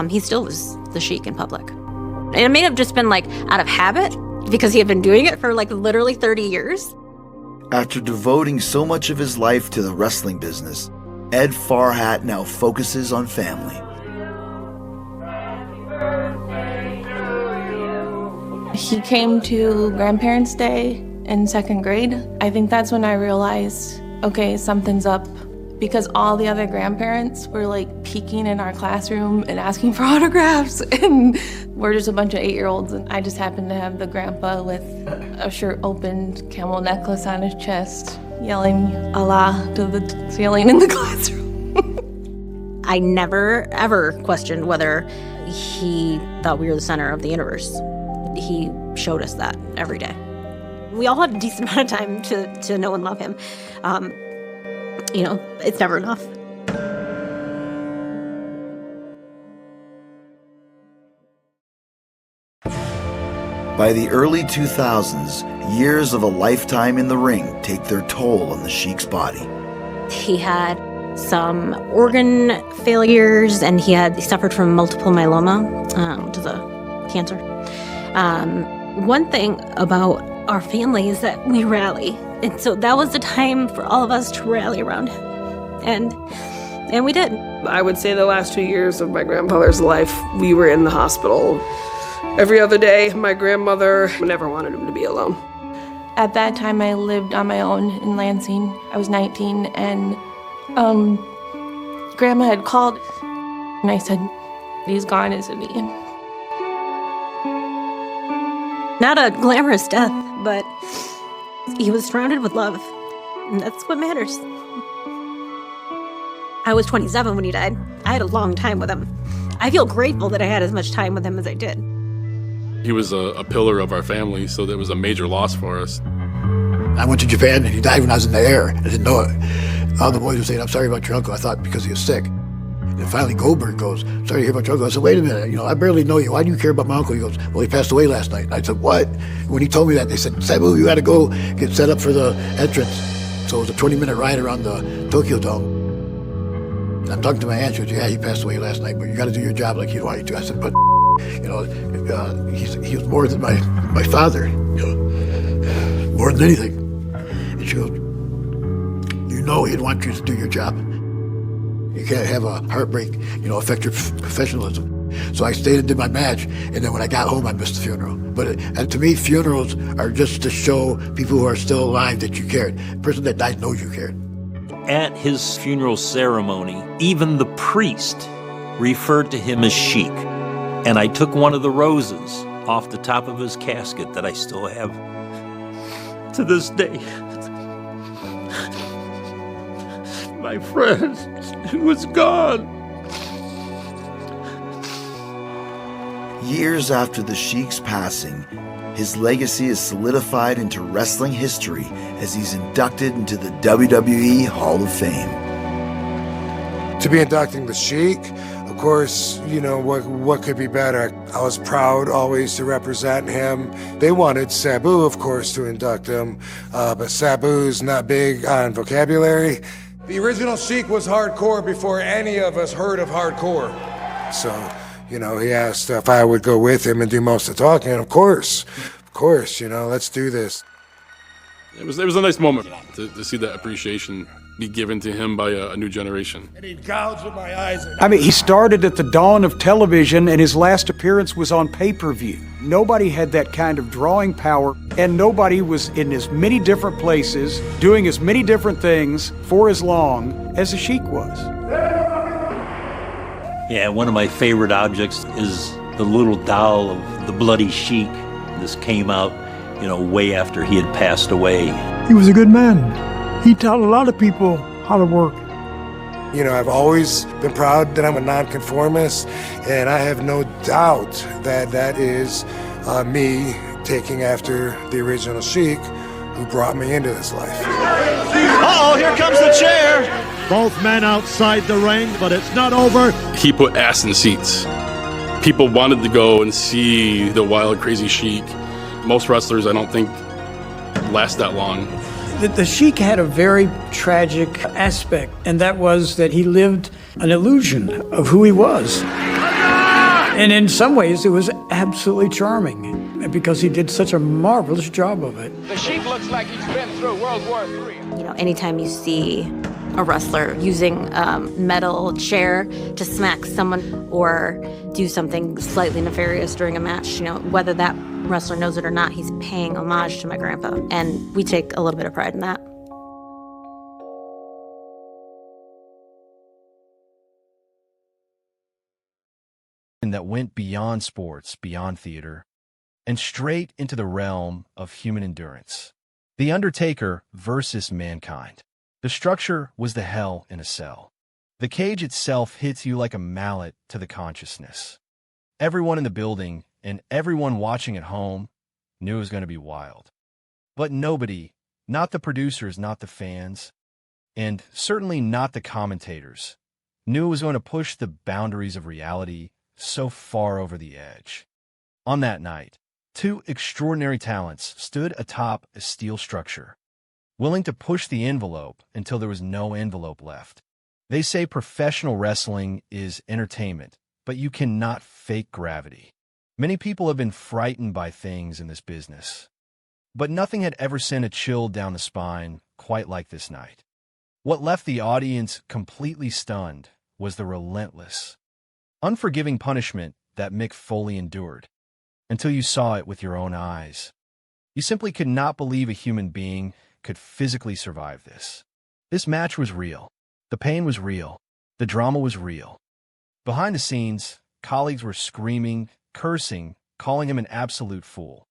He still was the Sheik in public. And it may have just been out of habit because he had been doing it for literally 30 years. After devoting so much of his life to the wrestling business, Ed Farhat now focuses on family. He came to Grandparents' Day in 2nd grade. I think that's when I realized, okay, something's up, because all the other grandparents were peeking in our classroom and asking for autographs, and we're just a bunch of 8-year-olds, and I just happened to have the grandpa with a shirt opened, camel necklace on his chest, yelling Allah to the ceiling in the classroom. I never, ever questioned whether he thought we were the center of the universe. He showed us that every day. We all had a decent amount of time to know and love him. It's never enough. By the early 2000s, years of a lifetime in the ring take their toll on the Sheik's body. He had some organ failures, and he suffered from multiple myeloma, which is a cancer. One thing about our family is that we rally. And so that was the time for all of us to rally around him. And we did. I would say the last 2 years of my grandfather's life, we were in the hospital every other day. My grandmother never wanted him to be alone. At that time, I lived on my own in Lansing. I was 19, and Grandma had called, and I said, he's gone, isn't he? Not a glamorous death, but he was surrounded with love, and that's what matters. I was 27 when he died. I had a long time with him. I feel grateful that I had as much time with him as I did. He was a pillar of our family, so that was a major loss for us. I went to Japan and he died when I was in the air. I didn't know it. All the boys were saying, I'm sorry about your uncle. I thought because he was sick. And finally Goldberg goes, sorry to hear about your uncle. I said, wait a minute, I barely know you. Why do you care about my uncle? He goes, well, he passed away last night. And I said, what? When he told me that, they said, Sabu, you got to go get set up for the entrance. So it was a 20-minute ride around the Tokyo Dome. And I'm talking to my aunt, she goes, yeah, he passed away last night, but you got to do your job like he'd want you to. I said, but, he was more than my father, more than anything. And she goes, he'd want you to do your job. You can't have a heartbreak, affect your professionalism. So I stayed and did my match, and then when I got home, I missed the funeral. But to me, funerals are just to show people who are still alive that you cared. The person that died knows you cared. At his funeral ceremony, even the priest referred to him as Sheik. And I took one of the roses off the top of his casket that I still have to this day. My friend who was gone. Years after the Sheik's passing, his legacy is solidified into wrestling history as he's inducted into the WWE Hall of Fame. To be inducting the Sheik, of course, what could be better? I was proud always to represent him. They wanted Sabu, of course, to induct him, but Sabu's not big on vocabulary. The original Sheik was hardcore before any of us heard of hardcore. So, he asked if I would go with him and do most of the talking. Of course, let's do this. It was a nice moment to see that appreciation be given to him by a new generation. And he'd gouge with my eyes. He started at the dawn of television, and his last appearance was on pay-per-view. Nobody had that kind of drawing power, and nobody was in as many different places, doing as many different things for as long as the Sheik was. Yeah, one of my favorite objects is the little doll of the Bloody Sheik. This came out, way after he had passed away. He was a good man. He taught a lot of people how to work. I've always been proud that I'm a nonconformist, and I have no doubt that is me taking after the original Sheik who brought me into this life. Uh-oh, here comes the chair. Both men outside the ring, but it's not over. He put ass in seats. People wanted to go and see the wild, crazy Sheik. Most wrestlers, I don't think, last that long. The Sheik had a very tragic aspect, and that was that he lived an illusion of who he was. And in some ways, it was absolutely charming because he did such a marvelous job of it. The Sheik looks like he's been through World War III. Anytime you see a wrestler using a metal chair to smack someone or do something slightly nefarious during a match, whether that wrestler knows it or not, he's paying homage to my grandpa. And we take a little bit of pride in that. That went beyond sports, beyond theater, and straight into the realm of human endurance. The Undertaker versus Mankind. The structure was the hell in a cell. The cage itself hits you like a mallet to the consciousness. Everyone in the building and everyone watching at home knew it was going to be wild. But nobody, not the producers, not the fans, and certainly not the commentators, knew it was going to push the boundaries of reality so far over the edge. On that night, two extraordinary talents stood atop a steel structure, willing to push the envelope until there was no envelope left. They say professional wrestling is entertainment, but you cannot fake gravity. Many people have been frightened by things in this business. But nothing had ever sent a chill down the spine quite like this night. What left the audience completely stunned was the relentless, unforgiving punishment that Mick Foley endured, until you saw it with your own eyes. You simply could not believe a human being could physically survive this. This match was real. The pain was real. The drama was real. Behind the scenes, colleagues were screaming, cursing, calling him an absolute fool,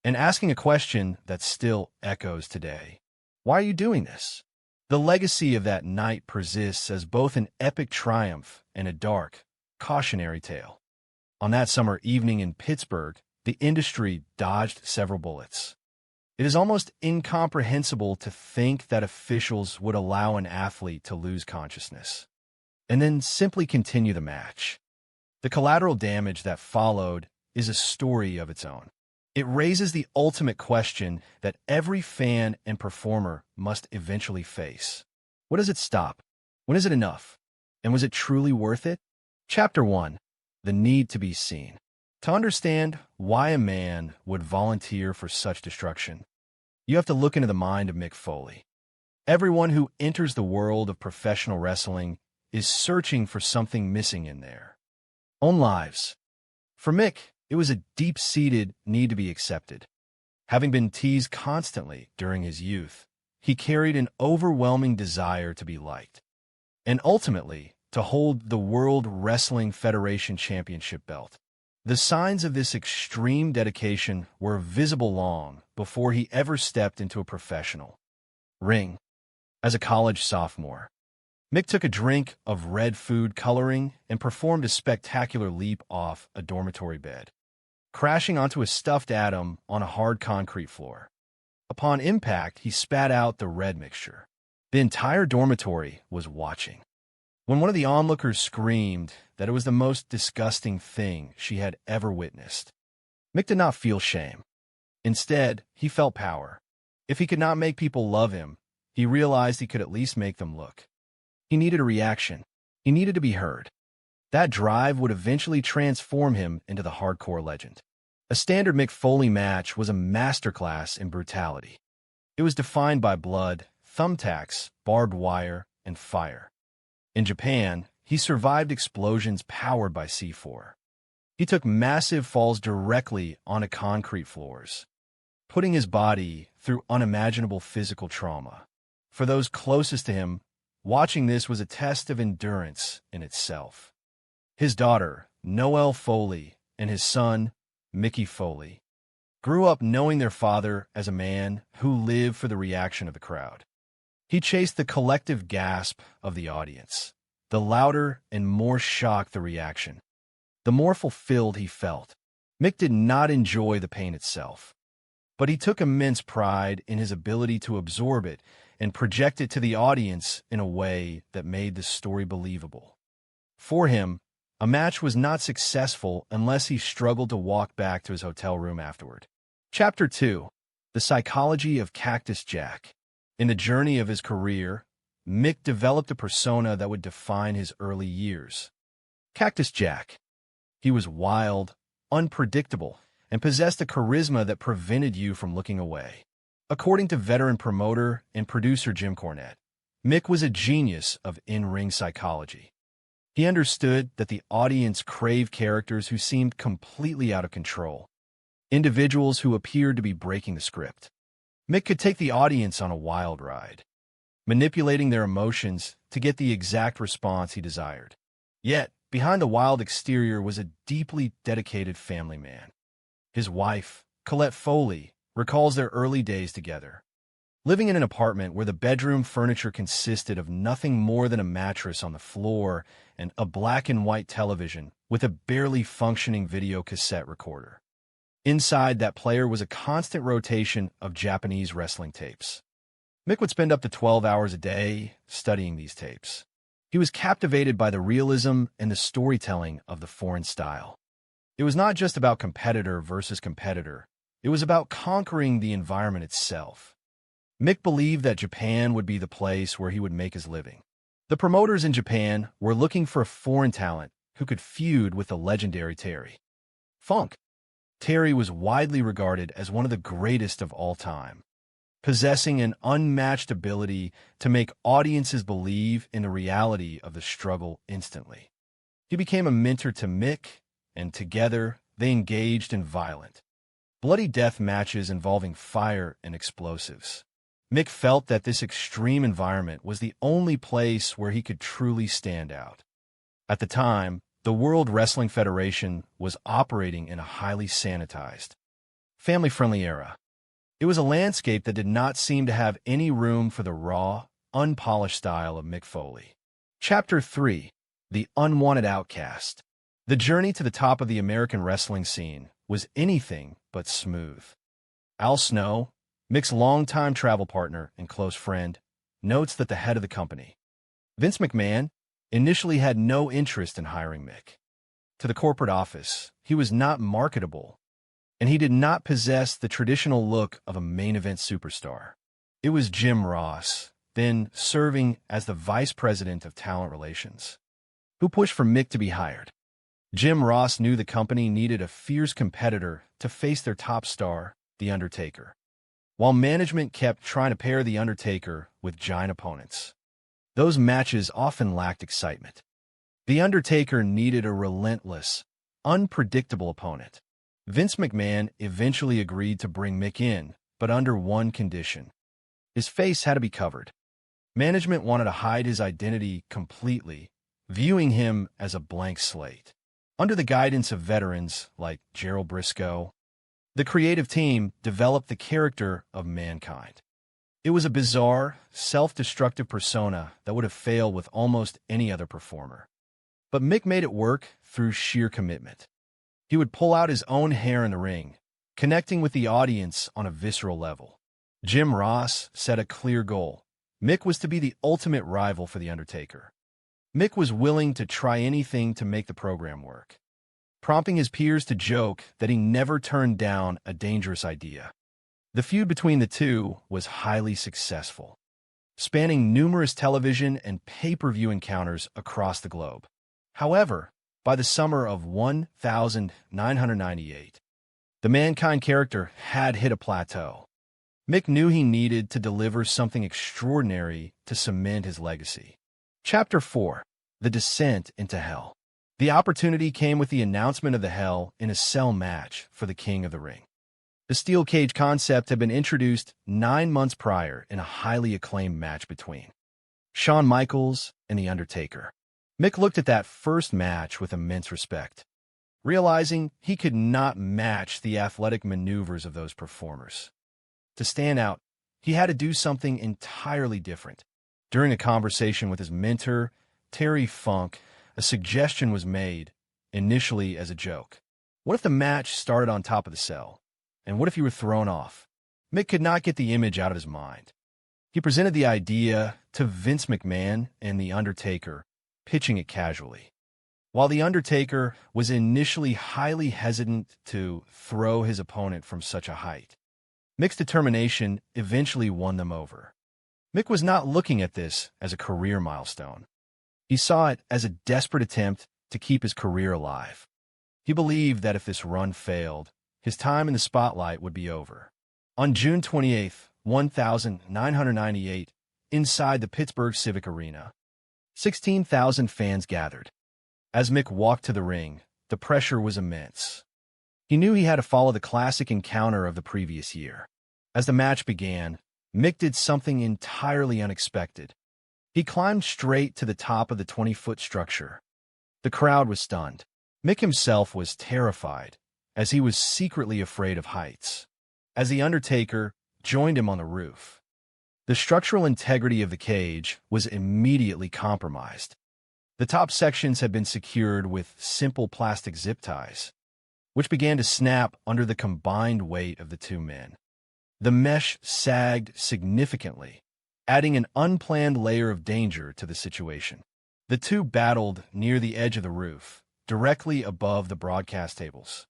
and asking a question that still echoes today. Why are you doing this? The legacy of that night persists as both an epic triumph and a dark, cautionary tale. On that summer evening in Pittsburgh, the industry dodged several bullets. It is almost incomprehensible to think that officials would allow an athlete to lose consciousness and then simply continue the match. The collateral damage that followed is a story of its own. It raises the ultimate question that every fan and performer must eventually face. What does it stop? When is it enough? And was it truly worth it? Chapter 1. The need to be seen. To understand why a man would volunteer for such destruction, you have to look into the mind of Mick Foley. Everyone who enters the world of professional wrestling is searching for something missing in their own lives. For Mick, it was a deep-seated need to be accepted. Having been teased constantly during his youth, he carried an overwhelming desire to be liked, and ultimately to hold the World Wrestling Federation Championship belt. The signs of this extreme dedication were visible long before he ever stepped into a professional ring. As a college sophomore, Mick took a drink of red food coloring and performed a spectacular leap off a dormitory bed, crashing onto a stuffed atom on a hard concrete floor. Upon impact, he spat out the red mixture. The entire dormitory was watching. When one of the onlookers screamed that it was the most disgusting thing she had ever witnessed, Mick did not feel shame. Instead, he felt power. If he could not make people love him, he realized he could at least make them look. He needed a reaction. He needed to be heard. That drive would eventually transform him into the hardcore legend. A standard Mick Foley match was a masterclass in brutality. It was defined by blood, thumbtacks, barbed wire, and fire. In Japan, he survived explosions powered by C4. He took massive falls directly onto concrete floors, putting his body through unimaginable physical trauma. For those closest to him, watching this was a test of endurance in itself. His daughter, Noelle Foley, and his son, Mickey Foley, grew up knowing their father as a man who lived for the reaction of the crowd. He chased the collective gasp of the audience. The louder and more shocked the reaction, the more fulfilled he felt. Mick did not enjoy the pain itself, but he took immense pride in his ability to absorb it and project it to the audience in a way that made the story believable. For him, a match was not successful unless he struggled to walk back to his hotel room afterward. Chapter 2. The Psychology of Cactus Jack. In the journey of his career, Mick developed a persona that would define his early years. Cactus Jack. He was wild, unpredictable, and possessed a charisma that prevented you from looking away. According to veteran promoter and producer Jim Cornette, Mick was a genius of in-ring psychology. He understood that the audience craved characters who seemed completely out of control, individuals who appeared to be breaking the script. Mick could take the audience on a wild ride, manipulating their emotions to get the exact response he desired. Yet, behind the wild exterior was a deeply dedicated family man. His wife, Colette Foley, recalls their early days together, living in an apartment where the bedroom furniture consisted of nothing more than a mattress on the floor and a black and white television with a barely functioning video cassette recorder. Inside that player was a constant rotation of Japanese wrestling tapes. Mick would spend up to 12 hours a day studying these tapes. He was captivated by the realism and the storytelling of the foreign style. It was not just about competitor versus competitor. It was about conquering the environment itself. Mick believed that Japan would be the place where he would make his living. The promoters in Japan were looking for a foreign talent who could feud with the legendary Terry Funk. Terry was widely regarded as one of the greatest of all time, possessing an unmatched ability to make audiences believe in the reality of the struggle instantly. He became a mentor to Mick, and together they engaged in violent, bloody death matches involving fire and explosives. Mick felt that this extreme environment was the only place where he could truly stand out. At the time, the World Wrestling Federation was operating in a highly sanitized, family-friendly era. It was a landscape that did not seem to have any room for the raw, unpolished style of Mick Foley. Chapter 3: The Unwanted Outcast. The journey to the top of the American wrestling scene was anything but smooth. Al Snow, Mick's longtime travel partner and close friend, notes that the head of the company, Vince McMahon, initially had no interest in hiring Mick. To the corporate office, he was not marketable, and he did not possess the traditional look of a main event superstar. It was Jim Ross, then serving as the vice president of talent relations, who pushed for Mick to be hired. Jim Ross knew the company needed a fierce competitor to face their top star, The Undertaker, while management kept trying to pair The Undertaker with giant opponents. Those matches often lacked excitement. The Undertaker needed a relentless, unpredictable opponent. Vince McMahon eventually agreed to bring Mick in, but under one condition. His face had to be covered. Management wanted to hide his identity completely, viewing him as a blank slate. Under the guidance of veterans like Gerald Briscoe, the creative team developed the character of Mankind. It was a bizarre, self-destructive persona that would have failed with almost any other performer. But Mick made it work through sheer commitment. He would pull out his own hair in the ring, connecting with the audience on a visceral level. Jim Ross set a clear goal. Mick was to be the ultimate rival for The Undertaker. Mick was willing to try anything to make the program work, prompting his peers to joke that he never turned down a dangerous idea. The feud between the two was highly successful, spanning numerous television and pay-per-view encounters across the globe. However, by the summer of 1998, the Mankind character had hit a plateau. Mick knew he needed to deliver something extraordinary to cement his legacy. Chapter 4: The Descent into Hell. The opportunity came with the announcement of the Hell in a Cell match for the King of the Ring. The steel cage concept had been introduced 9 months prior in a highly acclaimed match between Shawn Michaels and The Undertaker. Mick looked at that first match with immense respect, realizing he could not match the athletic maneuvers of those performers. To stand out, he had to do something entirely different. During a conversation with his mentor, Terry Funk, a suggestion was made, initially as a joke. What if the match started on top of the cell? And what if he were thrown off? Mick could not get the image out of his mind. He presented the idea to Vince McMahon and The Undertaker, pitching it casually. While The Undertaker was initially highly hesitant to throw his opponent from such a height, Mick's determination eventually won them over. Mick was not looking at this as a career milestone. He saw it as a desperate attempt to keep his career alive. He believed that if this run failed, his time in the spotlight would be over. On June 28, 1998, inside the Pittsburgh Civic Arena, 16,000 fans gathered. As Mick walked to the ring, the pressure was immense. He knew he had to follow the classic encounter of the previous year. As the match began, Mick did something entirely unexpected. He climbed straight to the top of the 20-foot structure. The crowd was stunned. Mick himself was terrified, as he was secretly afraid of heights. As The Undertaker joined him on the roof, the structural integrity of the cage was immediately compromised. The top sections had been secured with simple plastic zip ties, which began to snap under the combined weight of the two men. The mesh sagged significantly, adding an unplanned layer of danger to the situation. The two battled near the edge of the roof, directly above the broadcast tables.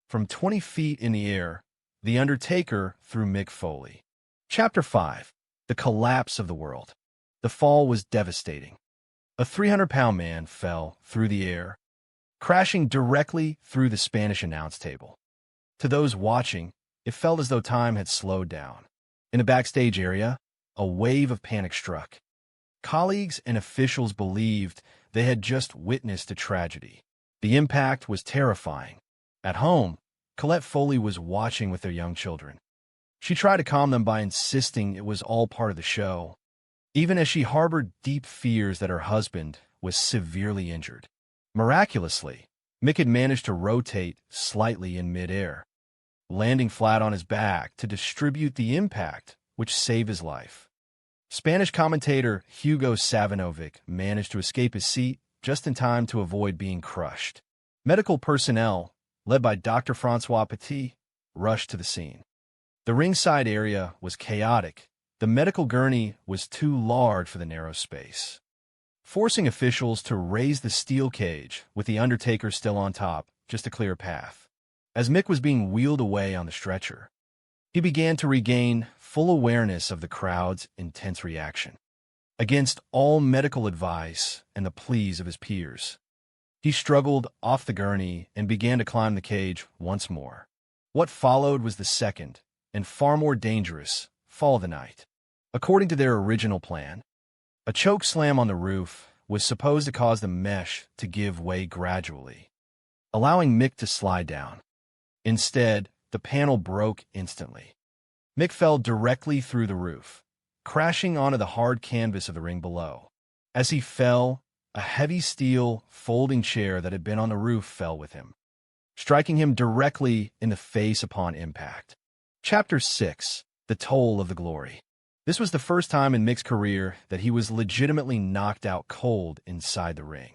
From 20 feet in the air, The Undertaker threw Mick Foley. Chapter 5: The Collapse of the World. The fall was devastating. A 300-pound man fell through the air, crashing directly through the Spanish announce table. To those watching, it felt as though time had slowed down. In the backstage area, a wave of panic struck. Colleagues and officials believed they had just witnessed a tragedy. The impact was terrifying. At home, Colette Foley was watching with their young children. She tried to calm them by insisting it was all part of the show, even as she harbored deep fears that her husband was severely injured. Miraculously, Mick had managed to rotate slightly in midair, landing flat on his back to distribute the impact, which saved his life. Spanish commentator Hugo Savinovic managed to escape his seat just in time to avoid being crushed. Medical personnel, led by Dr. Francois Petit, rushed to the scene. The ringside area was chaotic. The medical gurney was too large for the narrow space, forcing officials to raise the steel cage with the Undertaker still on top just to clear a path. As Mick was being wheeled away on the stretcher, he began to regain full awareness of the crowd's intense reaction. Against all medical advice and the pleas of his peers, he struggled off the gurney and began to climb the cage once more. What followed was the second, and far more dangerous, fall of the night. According to their original plan, a choke slam on the roof was supposed to cause the mesh to give way gradually, allowing Mick to slide down. Instead, the panel broke instantly. Mick fell directly through the roof, crashing onto the hard canvas of the ring below. As he fell, a heavy steel folding chair that had been on the roof fell with him, striking him directly in the face upon impact. Chapter 6: The Toll of the Glory. This was the first time in Mick's career that he was legitimately knocked out cold inside the ring.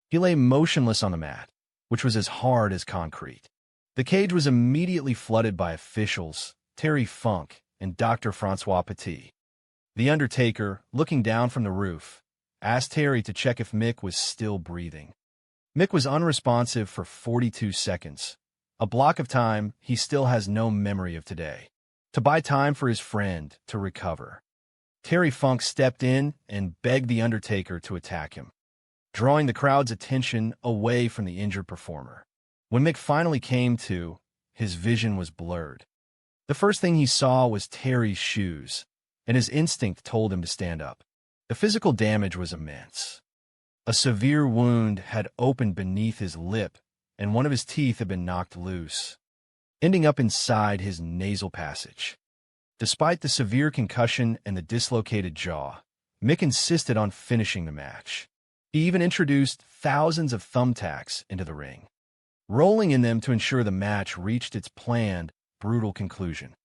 He lay motionless on the mat, which was as hard as concrete. The cage was immediately flooded by officials, Terry Funk and Dr. Francois Petit. The Undertaker, looking down from the roof, asked Terry to check if Mick was still breathing. Mick was unresponsive for 42 seconds, a block of time he still has no memory of today, to buy time for his friend to recover. Terry Funk stepped in and begged The Undertaker to attack him, drawing the crowd's attention away from the injured performer. When Mick finally came to, his vision was blurred. The first thing he saw was Terry's shoes, and his instinct told him to stand up. The physical damage was immense. A severe wound had opened beneath his lip, and one of his teeth had been knocked loose, ending up inside his nasal passage. Despite the severe concussion and the dislocated jaw, Mick insisted on finishing the match. He even introduced thousands of thumbtacks into the ring, rolling in them to ensure the match reached its planned, brutal conclusion.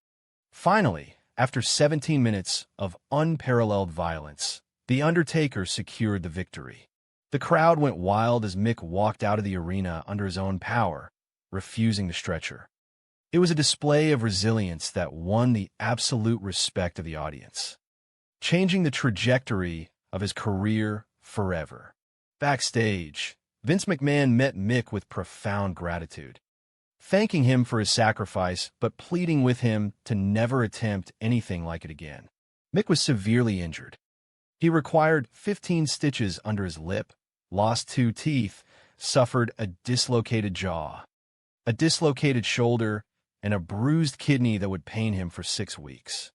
Finally, after 17 minutes of unparalleled violence, The Undertaker secured the victory. The crowd went wild as Mick walked out of the arena under his own power, refusing the stretcher. It was a display of resilience that won the absolute respect of the audience, changing the trajectory of his career forever. Backstage, Vince McMahon met Mick with profound gratitude, thanking him for his sacrifice but pleading with him to never attempt anything like it again. Mick was severely injured. He required 15 stitches under his lip, lost 2 teeth, suffered a dislocated jaw, a dislocated shoulder, and a bruised kidney that would pain him for 6 weeks.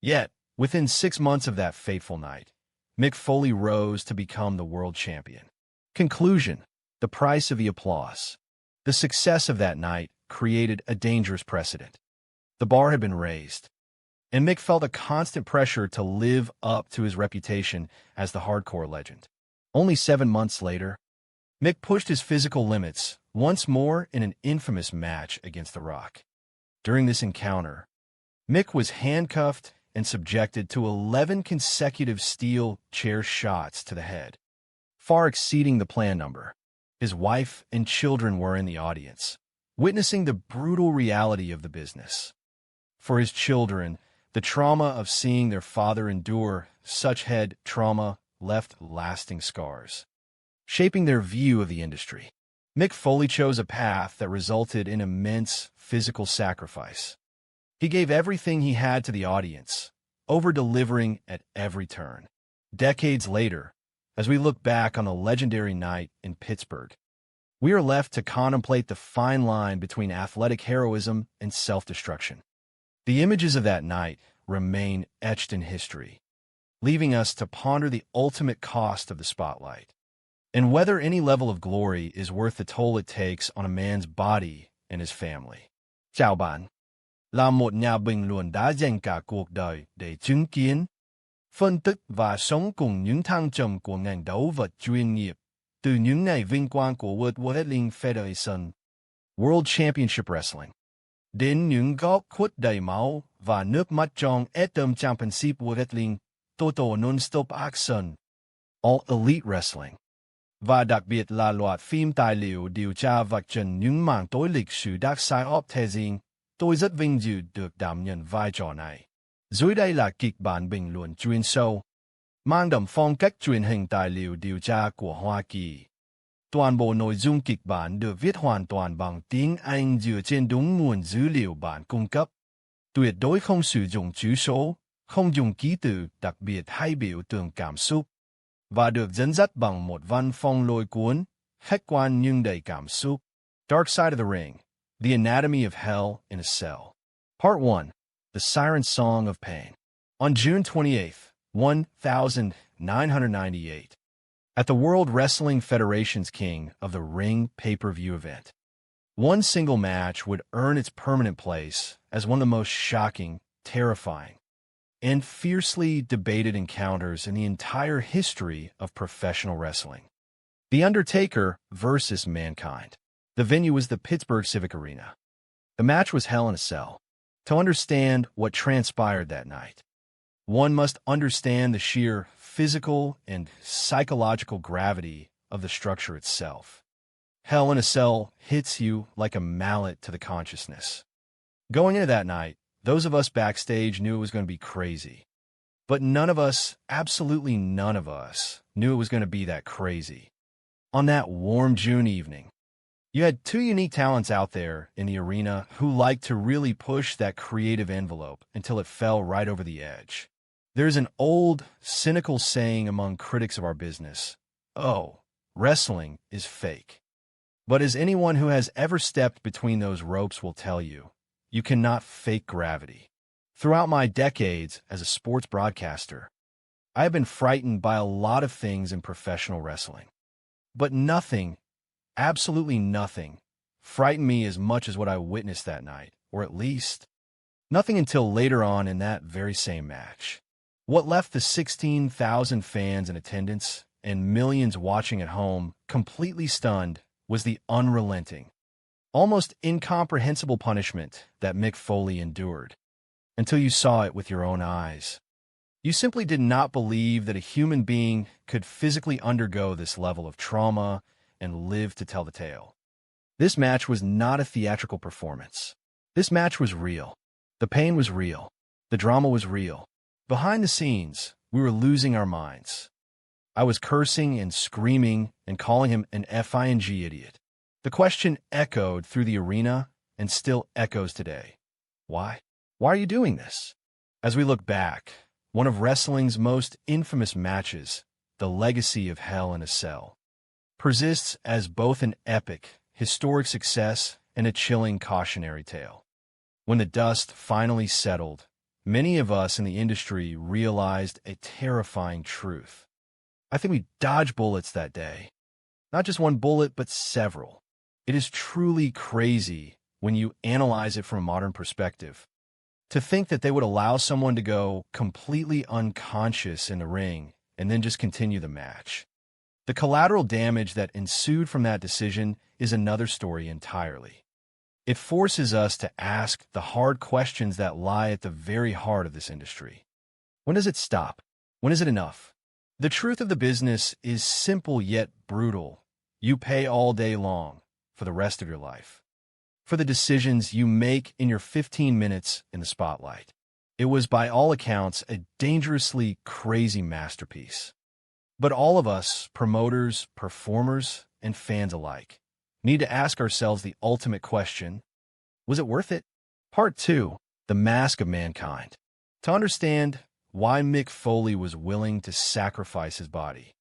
Yet, within 6 months of that fateful night, Mick Foley rose to become the world champion. Conclusion: the price of the applause. The success of that night created a dangerous precedent. The bar had been raised, and Mick felt a constant pressure to live up to his reputation as the hardcore legend. Only 7 months later, Mick pushed his physical limits once more in an infamous match against The Rock. During this encounter, Mick was handcuffed and subjected to 11 consecutive steel chair shots to the head, far exceeding the plan number. His wife and children were in the audience, witnessing the brutal reality of the business. For his children, the trauma of seeing their father endure such head trauma left lasting scars, shaping their view of the industry. Mick Foley chose a path that resulted in immense physical sacrifice. He gave everything he had to the audience, over-delivering at every turn. Decades later, as we look back on the legendary night in Pittsburgh, we are left to contemplate the fine line between athletic heroism and self-destruction. The images of that night remain etched in history, leaving us to ponder the ultimate cost of the spotlight, and whether any level of glory is worth the toll it takes on a man's body and his family. Chào bạn. Là một nhà bình luận đã dành cả cuộc đời để chứng kiến, phân tích và sống cùng những thăng trầm của ngành đấu vật chuyên nghiệp, từ những ngày vinh quang của World Wrestling Federation, World Championship Wrestling, đến những góc khuất đầy máu và nước mắt trong Atom Championship Wrestling, Total Non-Stop Action, All Elite Wrestling, và đặc biệt là loạt phim tài liệu điều tra vạch trần những mảng tối lịch sử Dark Side of the Ring. Tôi rất vinh dự được đảm nhận vai trò này. Dưới đây là kịch bản bình luận chuyên sâu, mang đậm phong cách truyền hình tài liệu điều tra của Hoa Kỳ. Toàn bộ nội dung kịch bản được viết hoàn toàn bằng tiếng Anh dựa trên đúng nguồn dữ liệu bản cung cấp. Tuyệt đối không sử dụng chữ số, không dùng ký tự đặc biệt hay biểu tượng cảm xúc, và được dẫn dắt bằng một văn phong lôi cuốn, khách quan nhưng đầy cảm xúc. Dark Side of the Ring, The Anatomy of Hell in a Cell. Part 1, The Siren Song of Pain. On June 28th, 1998, at the World Wrestling Federation's King of the Ring pay-per-view event, one single match would earn its permanent place as one of the most shocking, terrifying, and fiercely debated encounters in the entire history of professional wrestling. The Undertaker versus Mankind. The venue was the Pittsburgh Civic Arena. The match was Hell in a Cell. To understand what transpired that night, one must understand the sheer physical and psychological gravity of the structure itself. Hell in a Cell hits you like a mallet to the consciousness. Going into that night, those of us backstage knew it was going to be crazy. But none of us, absolutely none of us, knew it was going to be that crazy. On that warm June evening, you had two unique talents out there in the arena who liked to really push that creative envelope until it fell right over the edge. There's an old, cynical saying among critics of our business, "Oh, wrestling is fake." But as anyone who has ever stepped between those ropes will tell you, you cannot fake gravity. Throughout my decades as a sports broadcaster, I have been frightened by a lot of things in professional wrestling. But nothing, absolutely nothing, frightened me as much as what I witnessed that night, or at least, nothing until later on in that very same match. What left the 16,000 fans in attendance and millions watching at home completely stunned was the unrelenting, almost incomprehensible punishment that Mick Foley endured, until you saw it with your own eyes. You simply did not believe that a human being could physically undergo this level of trauma and live to tell the tale. This match was not a theatrical performance. This match was real. The pain was real. The drama was real. Behind the scenes, we were losing our minds. I was cursing and screaming and calling him an FING idiot. The question echoed through the arena and still echoes today. Why? Why are you doing this? As we look back, one of wrestling's most infamous matches, the legacy of Hell in a Cell, persists as both an epic, historic success and a chilling cautionary tale. When the dust finally settled, many of us in the industry realized a terrifying truth. I think we dodged bullets that day. Not just one bullet, but several. It is truly crazy when you analyze it from a modern perspective. To think that they would allow someone to go completely unconscious in the ring and then just continue the match. The collateral damage that ensued from that decision is another story entirely. It forces us to ask the hard questions that lie at the very heart of this industry. When does it stop? When is it enough? The truth of the business is simple yet brutal. You pay all day long for the rest of your life, for the decisions you make in your 15 minutes in the spotlight. It was by all accounts a dangerously crazy masterpiece. But all of us, promoters, performers, and fans alike, need to ask ourselves the ultimate question: was it worth it? Part 2, The Mask of Mankind. To understand why Mick Foley was willing to sacrifice his body,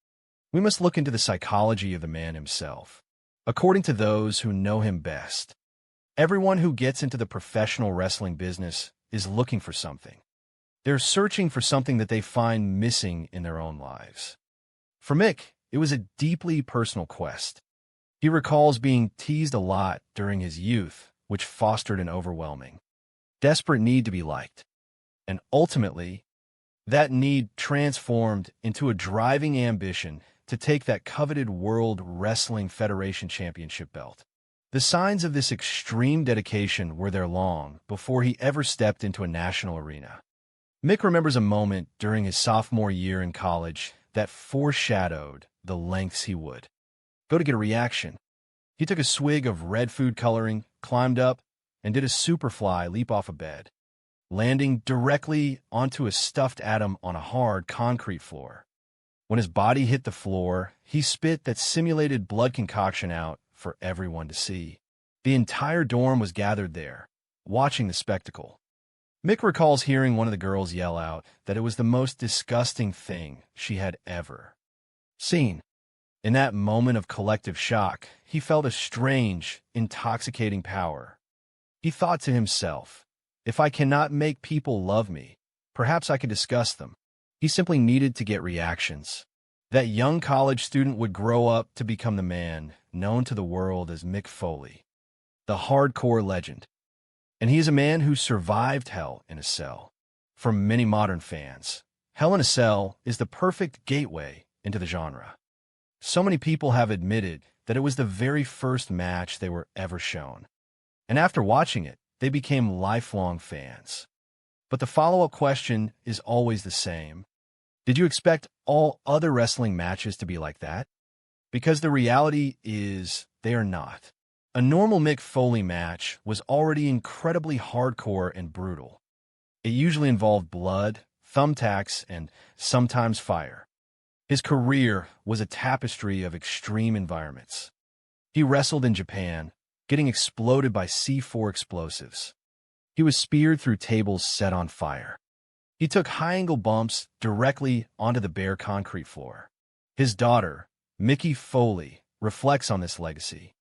we must look into the psychology of the man himself. according to those who know him best. Everyone who gets into the professional wrestling business is looking for something. They're searching for something that they find missing in their own lives. For Mick, it was a deeply personal quest. He recalls being teased a lot during his youth, which fostered an overwhelming, desperate need to be liked. And ultimately, that need transformed into a driving ambition to take that coveted World Wrestling Federation Championship belt. The signs of this extreme dedication were there long before he ever stepped into a national arena. Mick remembers a moment during his sophomore year in college that foreshadowed the lengths he would go to get a reaction. He took a swig of red food coloring, climbed up, and did a superfly leap off a bed, landing directly onto a stuffed atom on a hard concrete floor. When his body hit the floor, he spit that simulated blood concoction out for everyone to see. The entire dorm was gathered there, watching the spectacle. Mick recalls hearing one of the girls yell out that it was the most disgusting thing she had ever seen. In that moment of collective shock, he felt a strange, intoxicating power. He thought to himself, if I cannot make people love me, perhaps I can disgust them. He simply needed to get reactions. That young college student would grow up to become the man known to the world as Mick Foley, the hardcore legend. And he is a man who survived Hell in a Cell. For many modern fans, Hell in a Cell is the perfect gateway into the genre. So many people have admitted that it was the very first match they were ever shown. And after watching it, they became lifelong fans. But the follow-up question is always the same. Did you expect all other wrestling matches to be like that? Because the reality is they are not. A normal Mick Foley match was already incredibly hardcore and brutal. It usually involved blood, thumbtacks, and sometimes fire. His career was a tapestry of extreme environments. He wrestled in Japan, getting exploded by C4 explosives. He was speared through tables set on fire. He took high-angle bumps directly onto the bare concrete floor. His daughter, Mickey Foley, reflects on this legacy,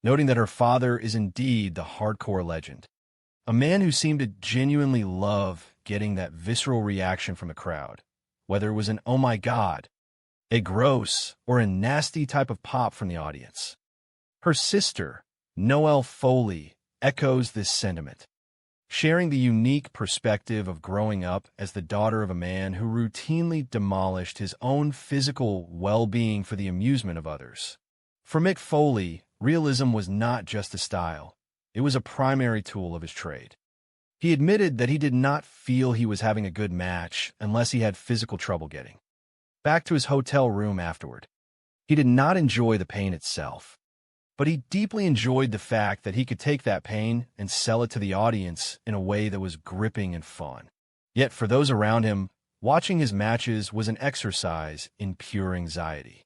noting that her father is indeed the hardcore legend, a man who seemed to genuinely love getting that visceral reaction from the crowd, whether it was an "oh my god," a gross, or a nasty type of pop from the audience. Her sister, Noelle Foley, echoes this sentiment, sharing the unique perspective of growing up as the daughter of a man who routinely demolished his own physical well-being for the amusement of others. For Mick Foley, realism was not just a style, it was a primary tool of his trade. He admitted that he did not feel he was having a good match unless he had physical trouble getting back to his hotel room afterward. He did not enjoy the pain itself, but he deeply enjoyed the fact that he could take that pain and sell it to the audience in a way that was gripping and fun. Yet for those around him, watching his matches was an exercise in pure anxiety.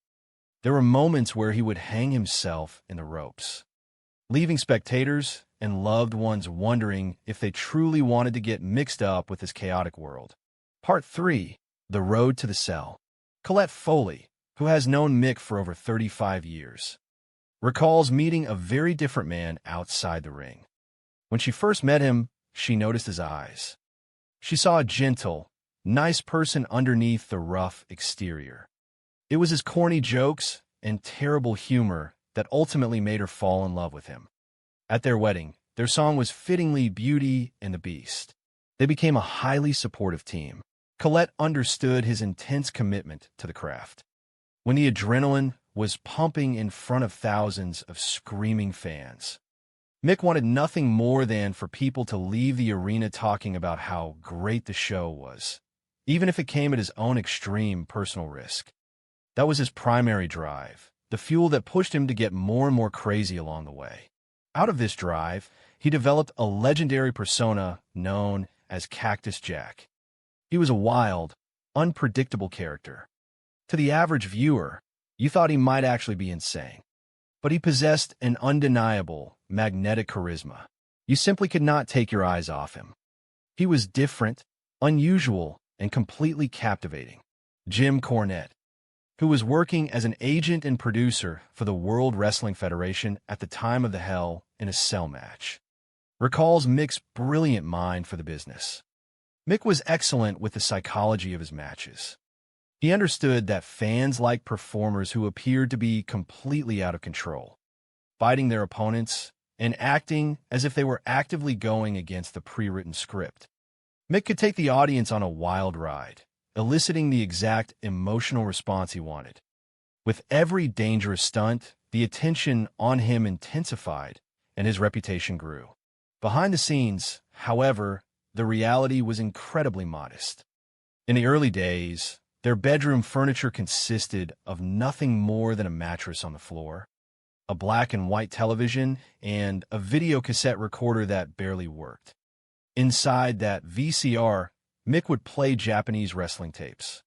There were moments where he would hang himself in the ropes, leaving spectators and loved ones wondering if they truly wanted to get mixed up with his chaotic world. Part 3. The Road to the Cell. Colette Foley, who has known Mick for over 35 years, recalls meeting a very different man outside the ring. When she first met him, she noticed his eyes. She saw a gentle, nice person underneath the rough exterior. It was his corny jokes and terrible humor that ultimately made her fall in love with him. At their wedding, their song was fittingly Beauty and the Beast. They became a highly supportive team. Colette understood his intense commitment to the craft. When the adrenaline was pumping in front of thousands of screaming fans, Mick wanted nothing more than for people to leave the arena talking about how great the show was, even if it came at his own extreme personal risk. That was his primary drive, the fuel that pushed him to get more and more crazy along the way. Out of this drive, he developed a legendary persona known as Cactus Jack. He was a wild, unpredictable character. To the average viewer, you thought he might actually be insane. But he possessed an undeniable, magnetic charisma. You simply could not take your eyes off him. He was different, unusual, and completely captivating. Jim Cornette. who was working as an agent and producer for the World Wrestling Federation at the time of the Hell in a Cell match, recalls Mick's brilliant mind for the business. Mick was excellent with the psychology of his matches. He understood that fans liked performers who appeared to be completely out of control, fighting their opponents and acting as if they were actively going against the pre-written script. Mick could take the audience on a wild ride, eliciting the exact emotional response he wanted. With every dangerous stunt, the attention on him intensified and his reputation grew. Behind the scenes, however, the reality was incredibly modest. In the early days, their bedroom furniture consisted of nothing more than a mattress on the floor, a black and white television, and a video cassette recorder that barely worked. Inside that VCR, Mick would play Japanese wrestling tapes,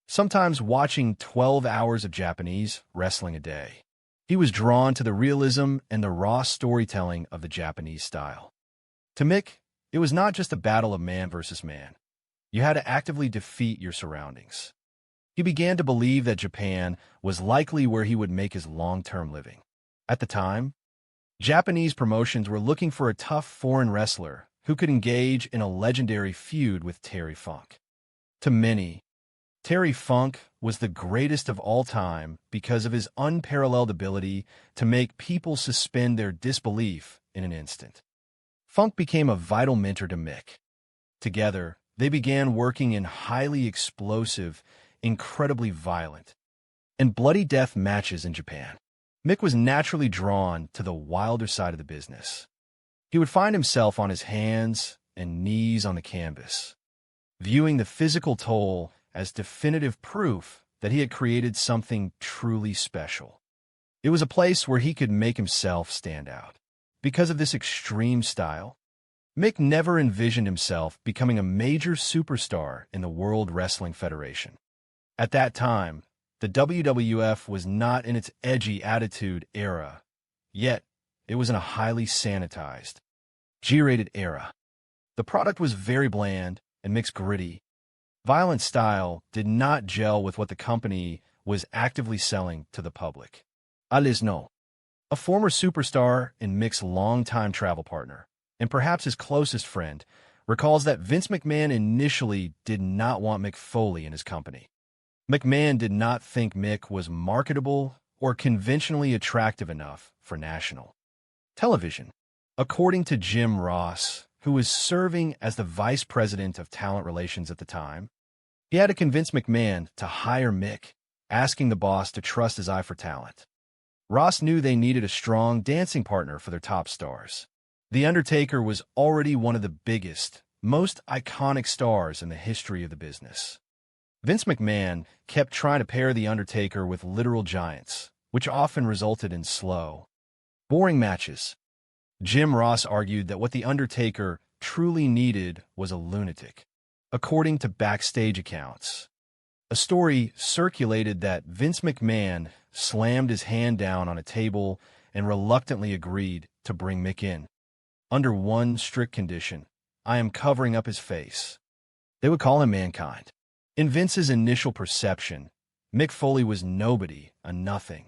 sometimes watching 12 hours of Japanese wrestling a day. He was drawn to the realism and the raw storytelling of the Japanese style. To Mick, it was not just a battle of man versus man. You had to actively defeat your surroundings. He began to believe that Japan was likely where he would make his long-term living. At the time, Japanese promotions were looking for a tough foreign wrestler who could engage in a legendary feud with Terry Funk. To many, Terry Funk was the greatest of all time because of his unparalleled ability to make people suspend their disbelief in an instant. Funk became a vital mentor to Mick. Together, they began working in highly explosive, incredibly violent, and bloody death matches in Japan. Mick was naturally drawn to the wilder side of the business. He would find himself on his hands and knees on the canvas, viewing the physical toll as definitive proof that he had created something truly special. It was a place where he could make himself stand out. Because of this extreme style, Mick never envisioned himself becoming a major superstar in the World Wrestling Federation. At that time, the WWF was not in its edgy attitude era, yet it was in a highly sanitized, G-rated era. The product was very bland and Mick's gritty, violent style did not gel with what the company was actively selling to the public. Alice No, a former superstar and Mick's longtime travel partner, and perhaps his closest friend, recalls that Vince McMahon initially did not want Mick Foley in his company. McMahon did not think Mick was marketable or conventionally attractive enough for national television. According to Jim Ross, who was serving as the vice president of talent relations at the time, he had to convince McMahon to hire Mick, asking the boss to trust his eye for talent. Ross knew they needed a strong dancing partner for their top stars. The Undertaker was already one of the biggest, most iconic stars in the history of the business. Vince McMahon kept trying to pair The Undertaker with literal giants, which often resulted in slow, boring matches. Jim Ross argued that what The Undertaker truly needed was a lunatic. According to backstage accounts, a story circulated that Vince McMahon slammed his hand down on a table and reluctantly agreed to bring Mick in. Under one strict condition, I am covering up his face. They would call him Mankind. In Vince's initial perception, Mick Foley was nobody, a nothing.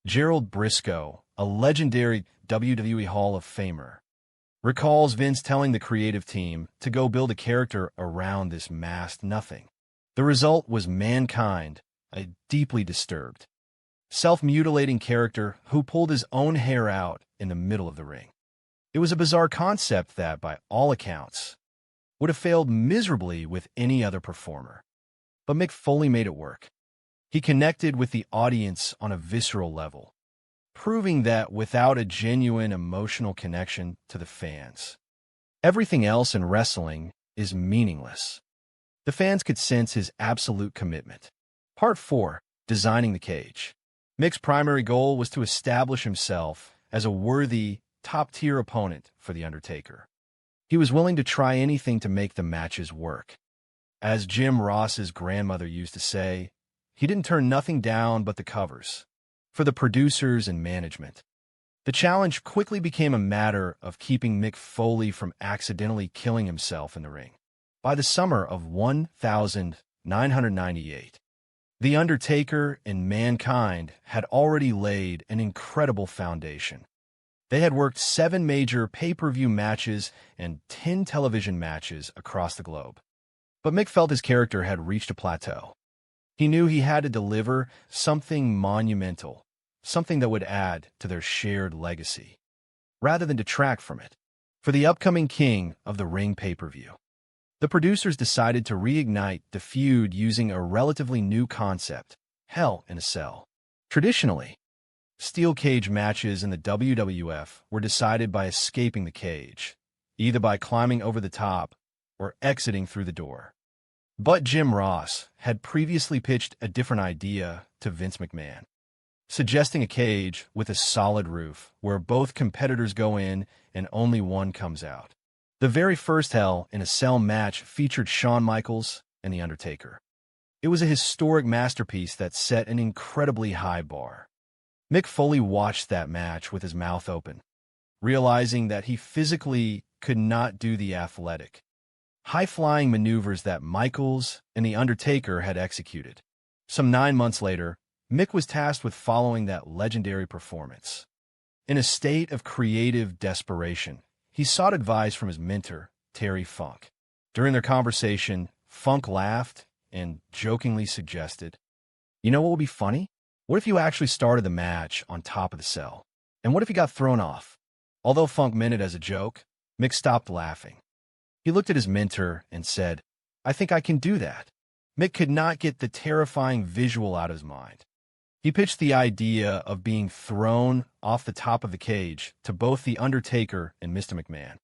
Gerald Briscoe, a legendary WWE Hall of Famer, recalls Vince telling the creative team to go build a character around this masked nothing. The result was Mankind, a deeply disturbed, self-mutilating character who pulled his own hair out in the middle of the ring. It was a bizarre concept that, by all accounts, would have failed miserably with any other performer. But Mick Foley made it work. He connected with the audience on a visceral level, proving that without a genuine emotional connection to the fans, everything else in wrestling is meaningless. The fans could sense his absolute commitment. Part 4. Designing the Cage. Mick's primary goal was to establish himself as a worthy, top-tier opponent for The Undertaker. He was willing to try anything to make the matches work. As Jim Ross's grandmother used to say, he didn't turn nothing down but the covers. For the producers and management, the challenge quickly became a matter of keeping Mick Foley from accidentally killing himself in the ring. By the summer of 1998, The Undertaker and Mankind had already laid an incredible foundation. They had worked 7 major pay-per-view matches and 10 television matches across the globe. But Mick felt his character had reached a plateau. He knew he had to deliver something monumental, something that would add to their shared legacy, rather than detract from it. For the upcoming King of the Ring pay-per-view, the producers decided to reignite the feud using a relatively new concept, Hell in a Cell. Traditionally, steel cage matches in the WWF were decided by escaping the cage, either by climbing over the top or exiting through the door. But Jim Ross had previously pitched a different idea to Vince McMahon, suggesting a cage with a solid roof where both competitors go in and only one comes out. The very first Hell in a Cell match featured Shawn Michaels and The Undertaker. It was a historic masterpiece that set an incredibly high bar. Mick Foley watched that match with his mouth open, realizing that he physically could not do the athletic, high-flying maneuvers that Michaels and The Undertaker had executed. Some 9 months later, Mick was tasked with following that legendary performance. In a state of creative desperation, he sought advice from his mentor, Terry Funk. During their conversation, Funk laughed and jokingly suggested, "You know what would be funny? What if you actually started the match on top of the cell? And what if you got thrown off?" Although Funk meant it as a joke, Mick stopped laughing. He looked at his mentor and said, "I think I can do that." Mick could not get the terrifying visual out of his mind. He pitched the idea of being thrown off the top of the cage to both The Undertaker and Mr. McMahon,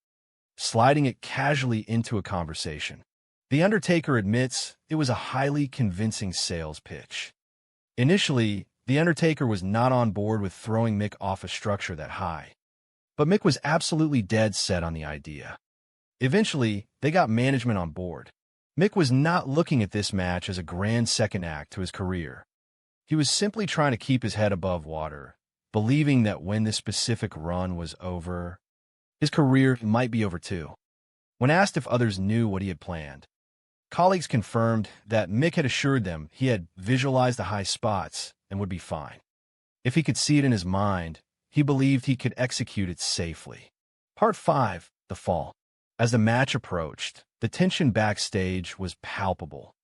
sliding it casually into a conversation. The Undertaker admits it was a highly convincing sales pitch. Initially, The Undertaker was not on board with throwing Mick off a structure that high, but Mick was absolutely dead set on the idea. Eventually, they got management on board. Mick was not looking at this match as a grand second act to his career. He was simply trying to keep his head above water, believing that when this specific run was over, his career might be over too. When asked if others knew what he had planned, colleagues confirmed that Mick had assured them he had visualized the high spots and would be fine. If he could see it in his mind, he believed he could execute it safely. Part 5, The Fall. As the match approached, the tension backstage was palpable.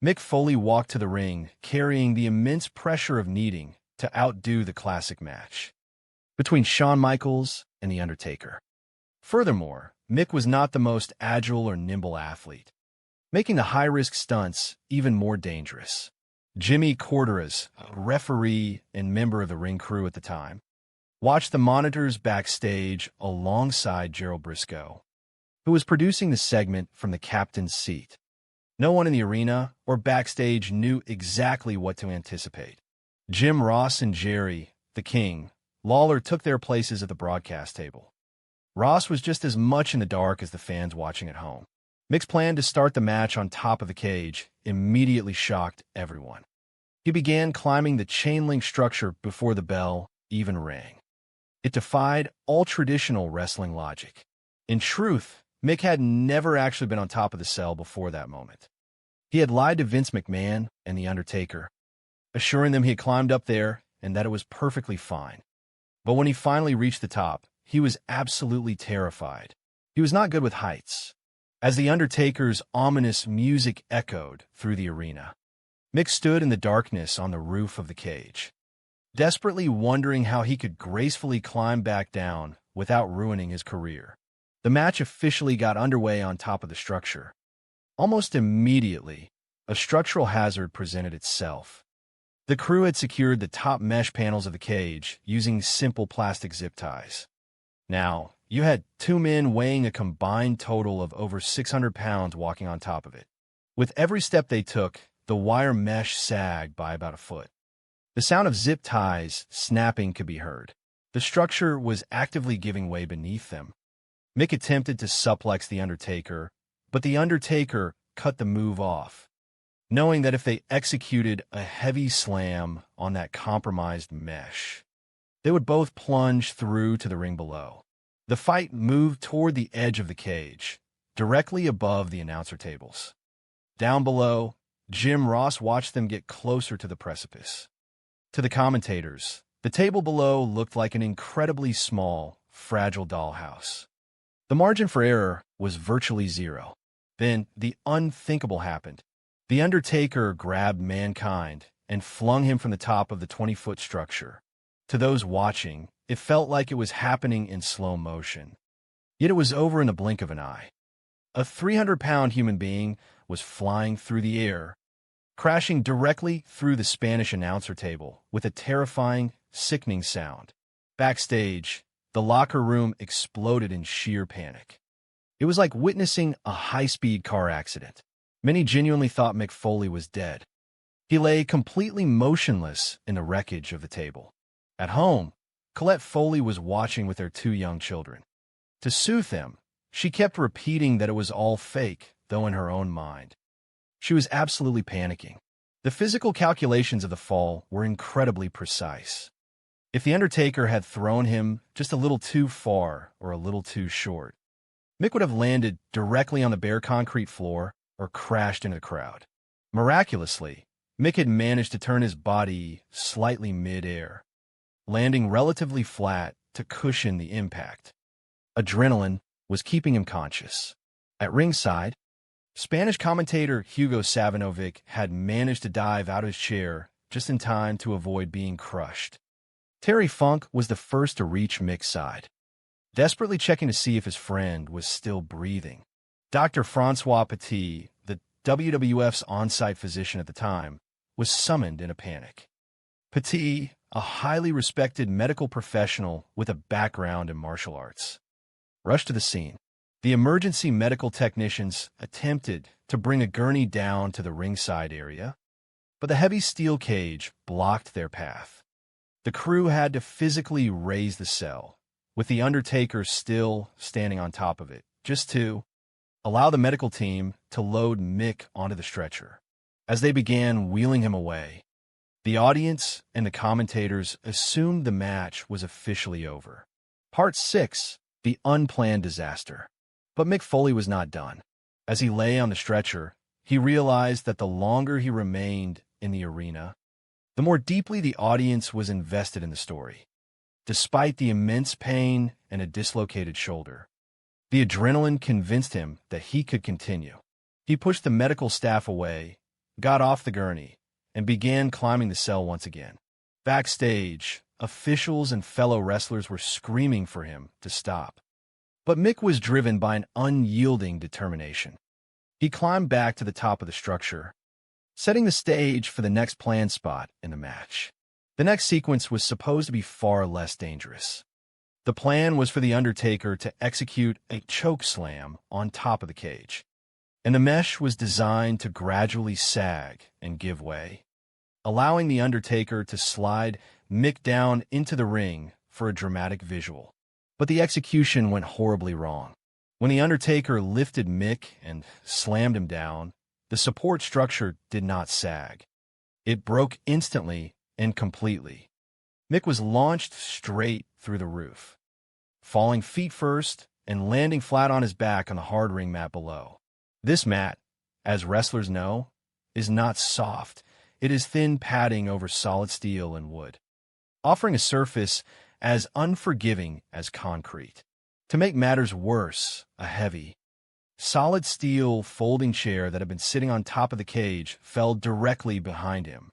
Mick Foley walked to the ring, carrying the immense pressure of needing to outdo the classic match between Shawn Michaels and The Undertaker. Furthermore, Mick was not the most agile or nimble athlete, making the high-risk stunts even more dangerous. Jimmy Corderas, a referee and member of the ring crew at the time, watched the monitors backstage alongside Gerald Briscoe, who was producing the segment from the captain's seat. No one in the arena or backstage knew exactly what to anticipate. Jim Ross and Jerry, the King, Lawler took their places at the broadcast table. Ross was just as much in the dark as the fans watching at home. Mick's plan to start the match on top of the cage immediately shocked everyone. He began climbing the chain-link structure before the bell even rang. It defied all traditional wrestling logic. In truth, Mick had never actually been on top of the cell before that moment. He had lied to Vince McMahon and The Undertaker, assuring them he had climbed up there and that it was perfectly fine. But when he finally reached the top, he was absolutely terrified. He was not good with heights. As The Undertaker's ominous music echoed through the arena, Mick stood in the darkness on the roof of the cage, desperately wondering how he could gracefully climb back down without ruining his career. The match officially got underway on top of the structure. Almost immediately, a structural hazard presented itself. The crew had secured the top mesh panels of the cage using simple plastic zip ties. Now, you had 2 men weighing a combined total of over 600 pounds walking on top of it. With every step they took, the wire mesh sagged by about a foot. The sound of zip ties snapping could be heard. The structure was actively giving way beneath them. Mick attempted to suplex The Undertaker, but The Undertaker cut the move off, knowing that if they executed a heavy slam on that compromised mesh, they would both plunge through to the ring below. The fight moved toward the edge of the cage, directly above the announcer tables. Down below, Jim Ross watched them get closer to the precipice. To the commentators, the table below looked like an incredibly small, fragile dollhouse. The margin for error was virtually zero. Then, the unthinkable happened. The Undertaker grabbed Mankind and flung him from the top of the 20-foot structure. To those watching, it felt like it was happening in slow motion. Yet it was over in the blink of an eye. A 300-pound human being was flying through the air, crashing directly through the Spanish announcer table with a terrifying, sickening sound. Backstage, the locker room exploded in sheer panic. It was like witnessing a high-speed car accident. Many genuinely thought Mick Foley was dead. He lay completely motionless in the wreckage of the table. At home, Colette Foley was watching with her 2 young children. To soothe them, she kept repeating that it was all fake, though in her own mind. She was absolutely panicking. The physical calculations of the fall were incredibly precise. If The Undertaker had thrown him just a little too far or a little too short, Mick would have landed directly on the bare concrete floor or crashed into the crowd. Miraculously, Mick had managed to turn his body slightly mid-air, landing relatively flat to cushion the impact. Adrenaline was keeping him conscious. At ringside, Spanish commentator Hugo Savinovic had managed to dive out of his chair just in time to avoid being crushed. Terry Funk was the first to reach Mick's side, desperately checking to see if his friend was still breathing. Dr. Francois Petit, the WWF's on-site physician at the time, was summoned in a panic. Petit, a highly respected medical professional with a background in martial arts, rushed to the scene. The emergency medical technicians attempted to bring a gurney down to the ringside area, but the heavy steel cage blocked their path. The crew had to physically raise the cell, with the Undertaker still standing on top of it, just to allow the medical team to load Mick onto the stretcher. As they began wheeling him away, the audience and the commentators assumed the match was officially over. Part 6, The Unplanned Disaster. But Mick Foley was not done. As he lay on the stretcher, he realized that the longer he remained in the arena, the more deeply the audience was invested in the story. Despite the immense pain and a dislocated shoulder, the adrenaline convinced him that he could continue. He pushed the medical staff away, got off the gurney, and began climbing the cell once again. Backstage, officials and fellow wrestlers were screaming for him to stop. But Mick was driven by an unyielding determination. He climbed back to the top of the structure, setting the stage for the next planned spot in the match. The next sequence was supposed to be far less dangerous. The plan was for The Undertaker to execute a choke slam on top of the cage, and the mesh was designed to gradually sag and give way, allowing The Undertaker to slide Mick down into the ring for a dramatic visual. But the execution went horribly wrong. When The Undertaker lifted Mick and slammed him down, the support structure did not sag. It broke instantly and completely. Mick was launched straight through the roof, falling feet first and landing flat on his back on the hard ring mat below. This mat, as wrestlers know, is not soft. It is thin padding over solid steel and wood, offering a surface as unforgiving as concrete. To make matters worse, a heavy, solid steel folding chair that had been sitting on top of the cage fell directly behind him,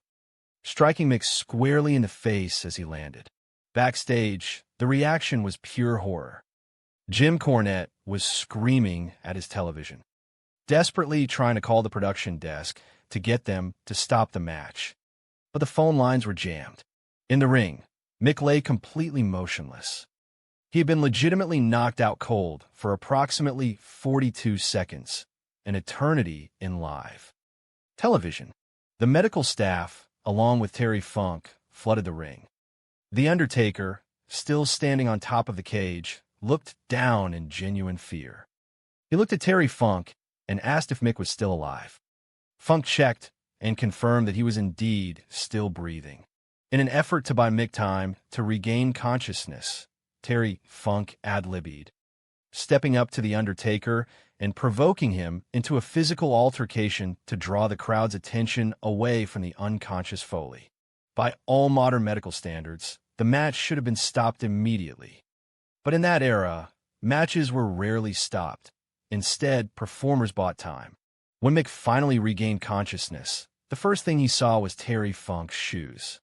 striking Mick squarely in the face as he landed. Backstage, the reaction was pure horror. Jim Cornette was screaming at his television, desperately trying to call the production desk to get them to stop the match. But the phone lines were jammed. In the ring, Mick lay completely motionless. He had been legitimately knocked out cold for approximately 42 seconds, an eternity in live television. The medical staff, along with Terry Funk, flooded the ring. The Undertaker, still standing on top of the cage, looked down in genuine fear. He looked at Terry Funk and asked if Mick was still alive. Funk checked and confirmed that he was indeed still breathing. In an effort to buy Mick time to regain consciousness, Terry Funk ad-libbed, stepping up to The Undertaker and provoking him into a physical altercation to draw the crowd's attention away from the unconscious Foley. By all modern medical standards, the match should have been stopped immediately. But in that era, matches were rarely stopped. Instead, performers bought time. When Mick finally regained consciousness, the first thing he saw was Terry Funk's shoes.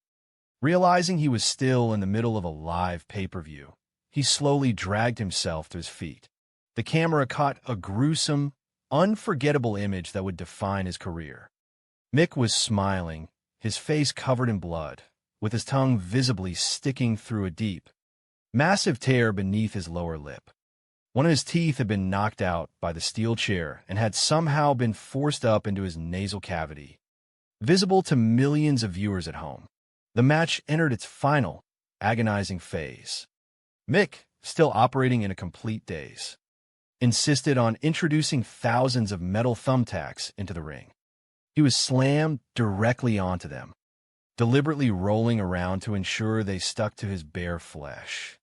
Realizing he was still in the middle of a live pay-per-view, he slowly dragged himself to his feet. The camera caught a gruesome, unforgettable image that would define his career. Mick was smiling, his face covered in blood, with his tongue visibly sticking through a deep, massive tear beneath his lower lip. One of his teeth had been knocked out by the steel chair and had somehow been forced up into his nasal cavity, visible to millions of viewers at home. The match entered its final, agonizing phase. Mick, still operating in a complete daze, insisted on introducing thousands of metal thumbtacks into the ring. He was slammed directly onto them, deliberately rolling around to ensure they stuck to his bare flesh,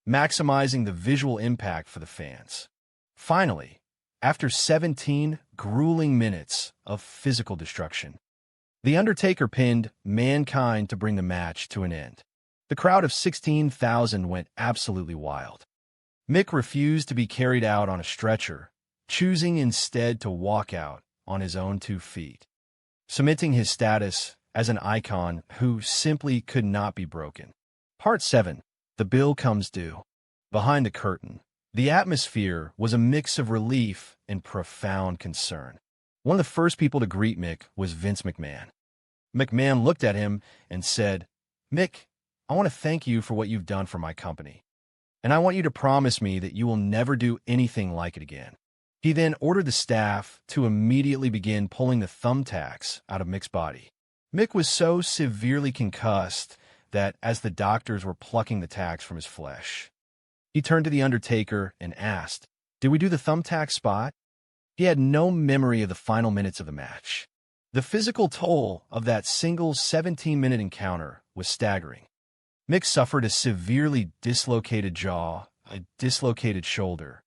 maximizing the visual impact for the fans. Finally, after 17 grueling minutes of physical destruction, The Undertaker pinned Mankind to bring the match to an end. The crowd of 16,000 went absolutely wild. Mick refused to be carried out on a stretcher, choosing instead to walk out on his own 2 feet, cementing his status as an icon who simply could not be broken. Part 7. The bill comes due. Behind the curtain, the atmosphere was a mix of relief and profound concern. One of the first people to greet Mick was Vince McMahon. McMahon looked at him and said, "Mick, I want to thank you for what you've done for my company, and I want you to promise me that you will never do anything like it again." He then ordered the staff to immediately begin pulling the thumbtacks out of Mick's body. Mick was so severely concussed that as the doctors were plucking the tacks from his flesh, he turned to The Undertaker and asked, "Did we do the thumbtack spot?" He had no memory of the final minutes of the match. The physical toll of that single 17-minute encounter was staggering. Mick suffered a severely dislocated jaw, a dislocated shoulder,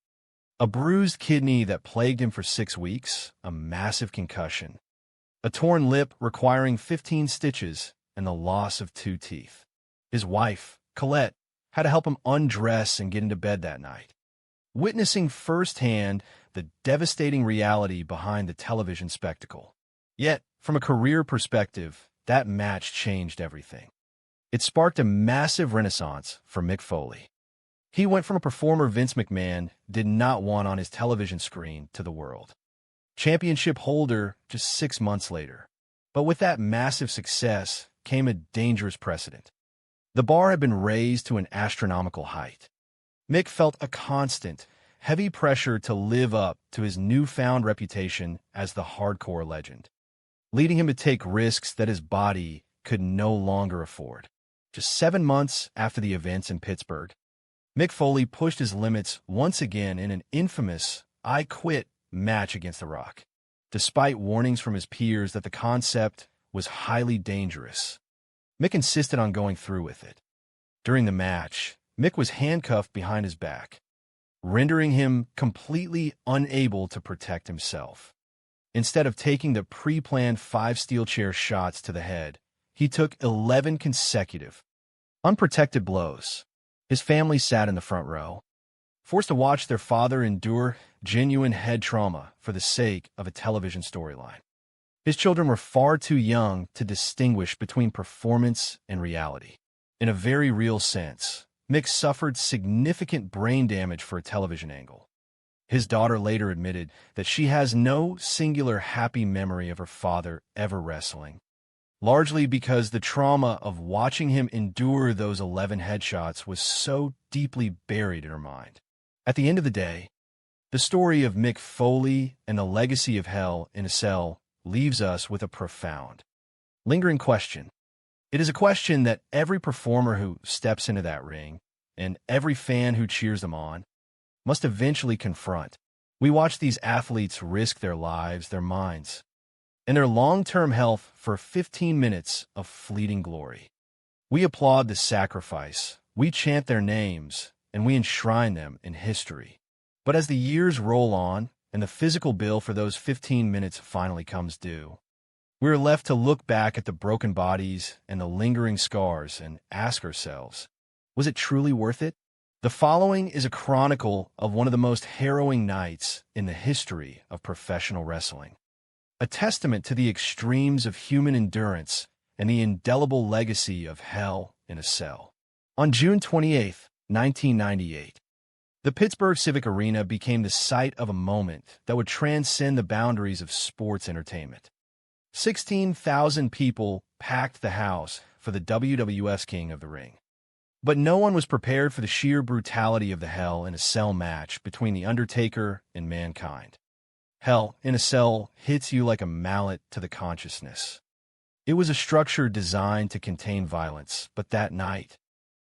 a bruised kidney that plagued him for 6 weeks, a massive concussion, a torn lip requiring 15 stitches, and the loss of 2 teeth. His wife, Colette, had to help him undress and get into bed that night, witnessing firsthand the devastating reality behind the television spectacle. Yet, from a career perspective, that match changed everything. It sparked a massive renaissance for Mick Foley. He went from a performer Vince McMahon did not want on his television screen to the world championship holder just 6 months later. But with that massive success came a dangerous precedent. The bar had been raised to an astronomical height. Mick felt a constant, heavy pressure to live up to his newfound reputation as the hardcore legend, leading him to take risks that his body could no longer afford. Just 7 months after the events in Pittsburgh, Mick Foley pushed his limits once again in an infamous "I Quit" match against The Rock, despite warnings from his peers that the concept was highly dangerous. Mick insisted on going through with it. During the match, Mick was handcuffed behind his back, rendering him completely unable to protect himself. Instead of taking the pre-planned 5 steel chair shots to the head, he took 11 consecutive, unprotected blows. His family sat in the front row, forced to watch their father endure genuine head trauma for the sake of a television storyline. His children were far too young to distinguish between performance and reality. In a very real sense, Mick suffered significant brain damage for a television angle. His daughter later admitted that she has no singular happy memory of her father ever wrestling, largely because the trauma of watching him endure those 11 headshots was so deeply buried in her mind. At the end of the day, the story of Mick Foley and the legacy of Hell in a Cell leaves us with a profound, lingering question. It is a question that every performer who steps into that ring, and every fan who cheers them on, must eventually confront. We watch these athletes risk their lives, their minds, and their long-term health for 15 minutes of fleeting glory. We applaud the sacrifice, we chant their names, and we enshrine them in history. But as the years roll on, and the physical bill for those 15 minutes finally comes due. We are left to look back at the broken bodies and the lingering scars and ask ourselves, was it truly worth it? The following is a chronicle of one of the most harrowing nights in the history of professional wrestling, a testament to the extremes of human endurance and the indelible legacy of hell in a cell. On June 28, 1998, the Pittsburgh Civic Arena became the site of a moment that would transcend the boundaries of sports entertainment. 16,000 people packed the house for the WWF's King of the Ring. But no one was prepared for the sheer brutality of the Hell in a Cell match between The Undertaker and Mankind. Hell in a Cell hits you like a mallet to the consciousness. It was a structure designed to contain violence, but that night,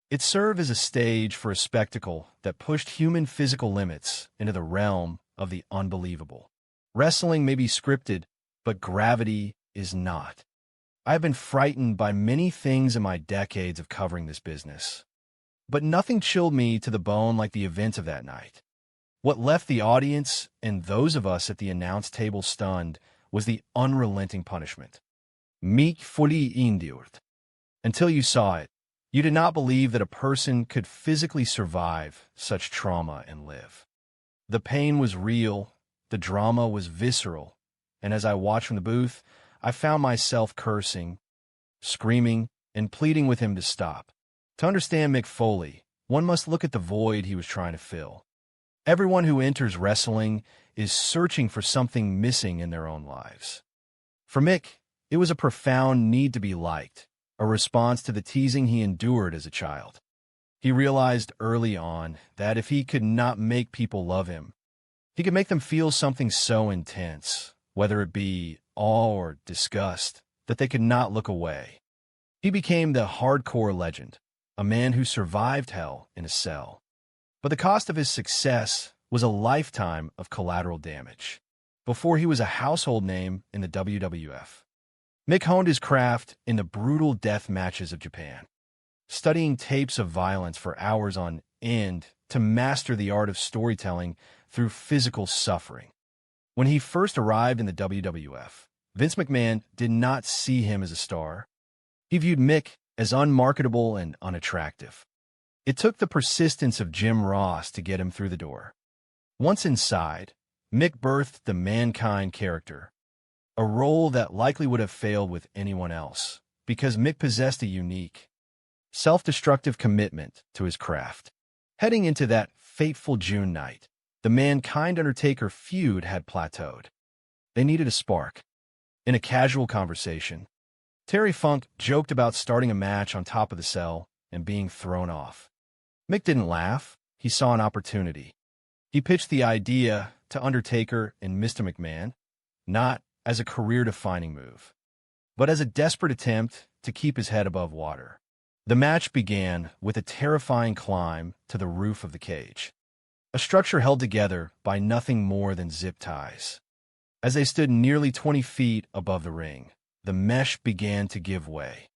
it served as a stage for a spectacle that pushed human physical limits into the realm of the unbelievable. Wrestling may be scripted, but gravity is not. I have been frightened by many things in my decades of covering this business, but nothing chilled me to the bone like the events of that night. What left the audience and those of us at the announce table stunned was the unrelenting punishment. Meek fully endured. Until you saw it, you did not believe that a person could physically survive such trauma and live. The pain was real, the drama was visceral, and as I watched from the booth, I found myself cursing, screaming, and pleading with him to stop. To understand Mick Foley, one must look at the void he was trying to fill. Everyone who enters wrestling is searching for something missing in their own lives. For Mick, it was a profound need to be liked, a response to the teasing he endured as a child. He realized early on that if he could not make people love him, he could make them feel something so intense, whether it be awe or disgust, that they could not look away. He became the hardcore legend, a man who survived hell in a cell. But the cost of his success was a lifetime of collateral damage. Before he was a household name in the WWF, Mick honed his craft in the brutal death matches of Japan, studying tapes of violence for hours on end to master the art of storytelling through physical suffering. When he first arrived in the WWF, Vince McMahon did not see him as a star. He viewed Mick as unmarketable and unattractive. It took the persistence of Jim Ross to get him through the door. Once inside, Mick birthed the Mankind character, a role that likely would have failed with anyone else, because Mick possessed a unique, self-destructive commitment to his craft. Heading into that fateful June night, the Mankind-Undertaker feud had plateaued. They needed a spark. In a casual conversation, Terry Funk joked about starting a match on top of the cell and being thrown off. Mick didn't laugh. He saw an opportunity. He pitched the idea to Undertaker and Mr. McMahon, not as a career-defining move, but as a desperate attempt to keep his head above water. The match began with a terrifying climb to the roof of the cage, a structure held together by nothing more than zip ties. As they stood nearly 20 feet above the ring, the mesh began to give way.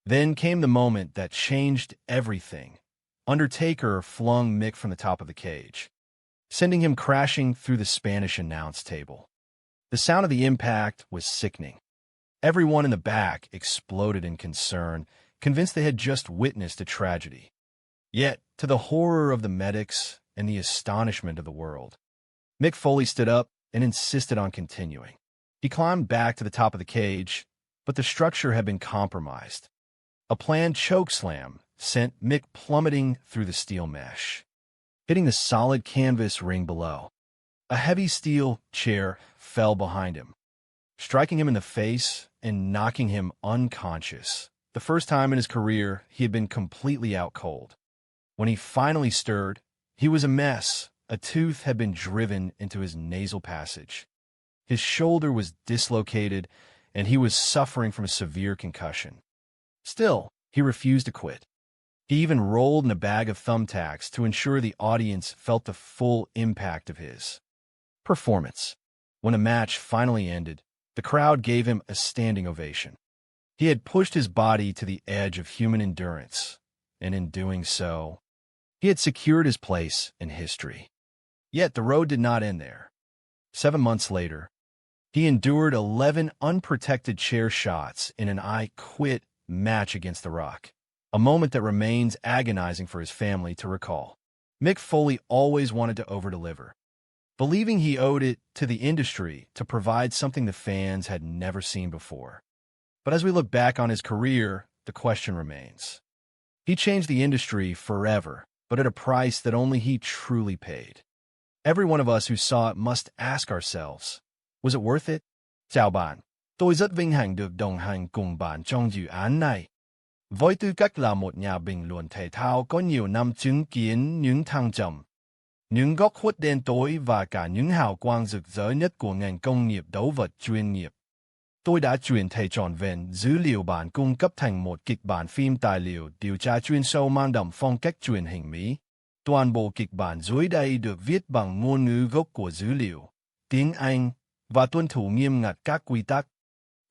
Then came the moment that changed everything. Undertaker flung Mick from the top of the cage, sending him crashing through the Spanish announce table. The sound of the impact was sickening. Everyone in the back exploded in concern, convinced they had just witnessed a tragedy. Yet, to the horror of the medics and the astonishment of the world, Mick Foley stood up and insisted on continuing. He climbed back to the top of the cage, but the structure had been compromised. A planned chokeslam sent Mick plummeting through the steel mesh, hitting the solid canvas ring below. A heavy steel chair fell behind him, striking him in the face and knocking him unconscious. The first time in his career he had been completely out cold. When he finally stirred, he was a mess. A tooth had been driven into his nasal passage. His shoulder was dislocated, and he was suffering from a severe concussion. Still, he refused to quit. He even rolled in a bag of thumbtacks to ensure the audience felt the full impact of his performance. When the match finally ended, the crowd gave him a standing ovation. He had pushed his body to the edge of human endurance, and in doing so, he had secured his place in history. Yet the road did not end there. 7 months later, he endured 11 unprotected chair shots in an I Quit match against The Rock, a moment that remains agonizing for his family to recall. Mick Foley always wanted to overdeliver, believing he owed it to the industry to provide something the fans had never seen before. But as we look back on his career, the question remains. He changed the industry forever, but at a price that only he truly paid. Every one of us who saw it must ask ourselves, was it worth it? Chào bạn, tôi rất vinh hạnh được đồng hành cùng bạn trong dự án này. Với tư cách là một nhà bình luận thể thao có nhiều năm chứng kiến những thăng trầm, những góc khuất đen tối và cả những hào quang rực rỡ nhất của ngành công nghiệp đấu vật chuyên nghiệp, tôi đã truyền thể trọn vẹn dữ liệu bạn cung cấp thành một kịch bản phim tài liệu điều tra chuyên sâu mang đậm phong cách truyền hình Mỹ. Toàn bộ kịch bản dưới đây được viết bằng ngôn ngữ gốc của dữ liệu, tiếng Anh, và tuân thủ nghiêm ngặt các quy tắc.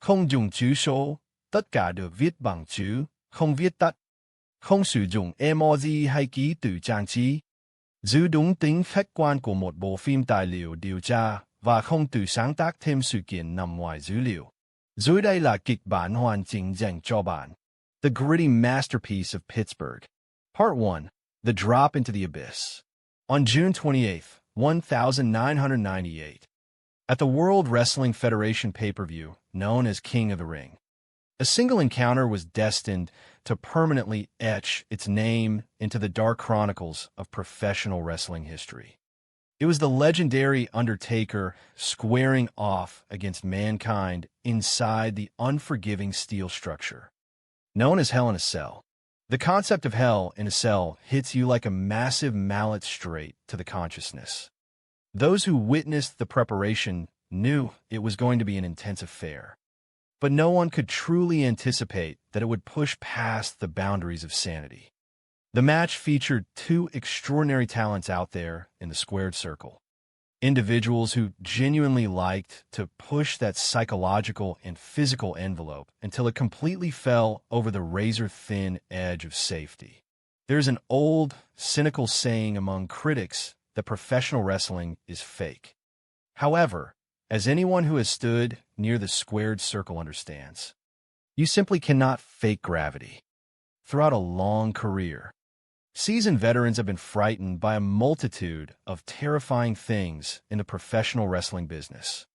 Không dùng chữ số, tất cả được viết bằng chữ, không viết tắt. Không sử dụng emoji hay ký tự trang trí. Giữ đúng tính khách quan của một bộ phim tài liệu điều tra và không tự sáng tác thêm sự kiện nằm ngoài dữ liệu. Dưới đây là kịch bản hoàn chỉnh dành cho bạn. The Gritty Masterpiece of Pittsburgh. Part 1. The Drop into the Abyss. On June 28, 1998, at the World Wrestling Federation pay-per-view, known as King of the Ring, a single encounter was destined to permanently etch its name into the dark chronicles of professional wrestling history. It was the legendary Undertaker squaring off against Mankind inside the unforgiving steel structure, known as Hell in a Cell. The concept of hell in a cell hits you like a massive mallet straight to the consciousness. Those who witnessed the preparation knew it was going to be an intense affair, but no one could truly anticipate that it would push past the boundaries of sanity. The match featured two extraordinary talents out there in the squared circle. Individuals who genuinely liked to push that psychological and physical envelope until it completely fell over the razor-thin edge of safety. There's an old, cynical saying among critics that professional wrestling is fake. However, as anyone who has stood near the squared circle understands, you simply cannot fake gravity. Throughout a long career, seasoned veterans have been frightened by a multitude of terrifying things in the professional wrestling business.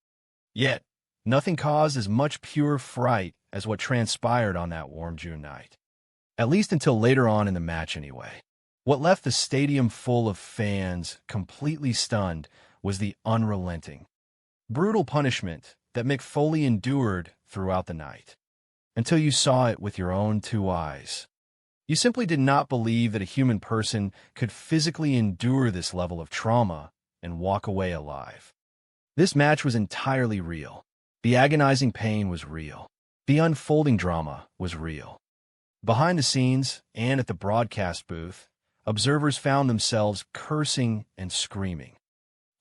Yet, nothing caused as much pure fright as what transpired on that warm June night. At least until later on in the match anyway. What left the stadium full of fans completely stunned was the unrelenting, brutal punishment that Mick Foley endured throughout the night. Until you saw it with your own two eyes. You simply did not believe that a human person could physically endure this level of trauma and walk away alive. This match was entirely real. The agonizing pain was real. The unfolding drama was real. Behind the scenes and at the broadcast booth, observers found themselves cursing and screaming,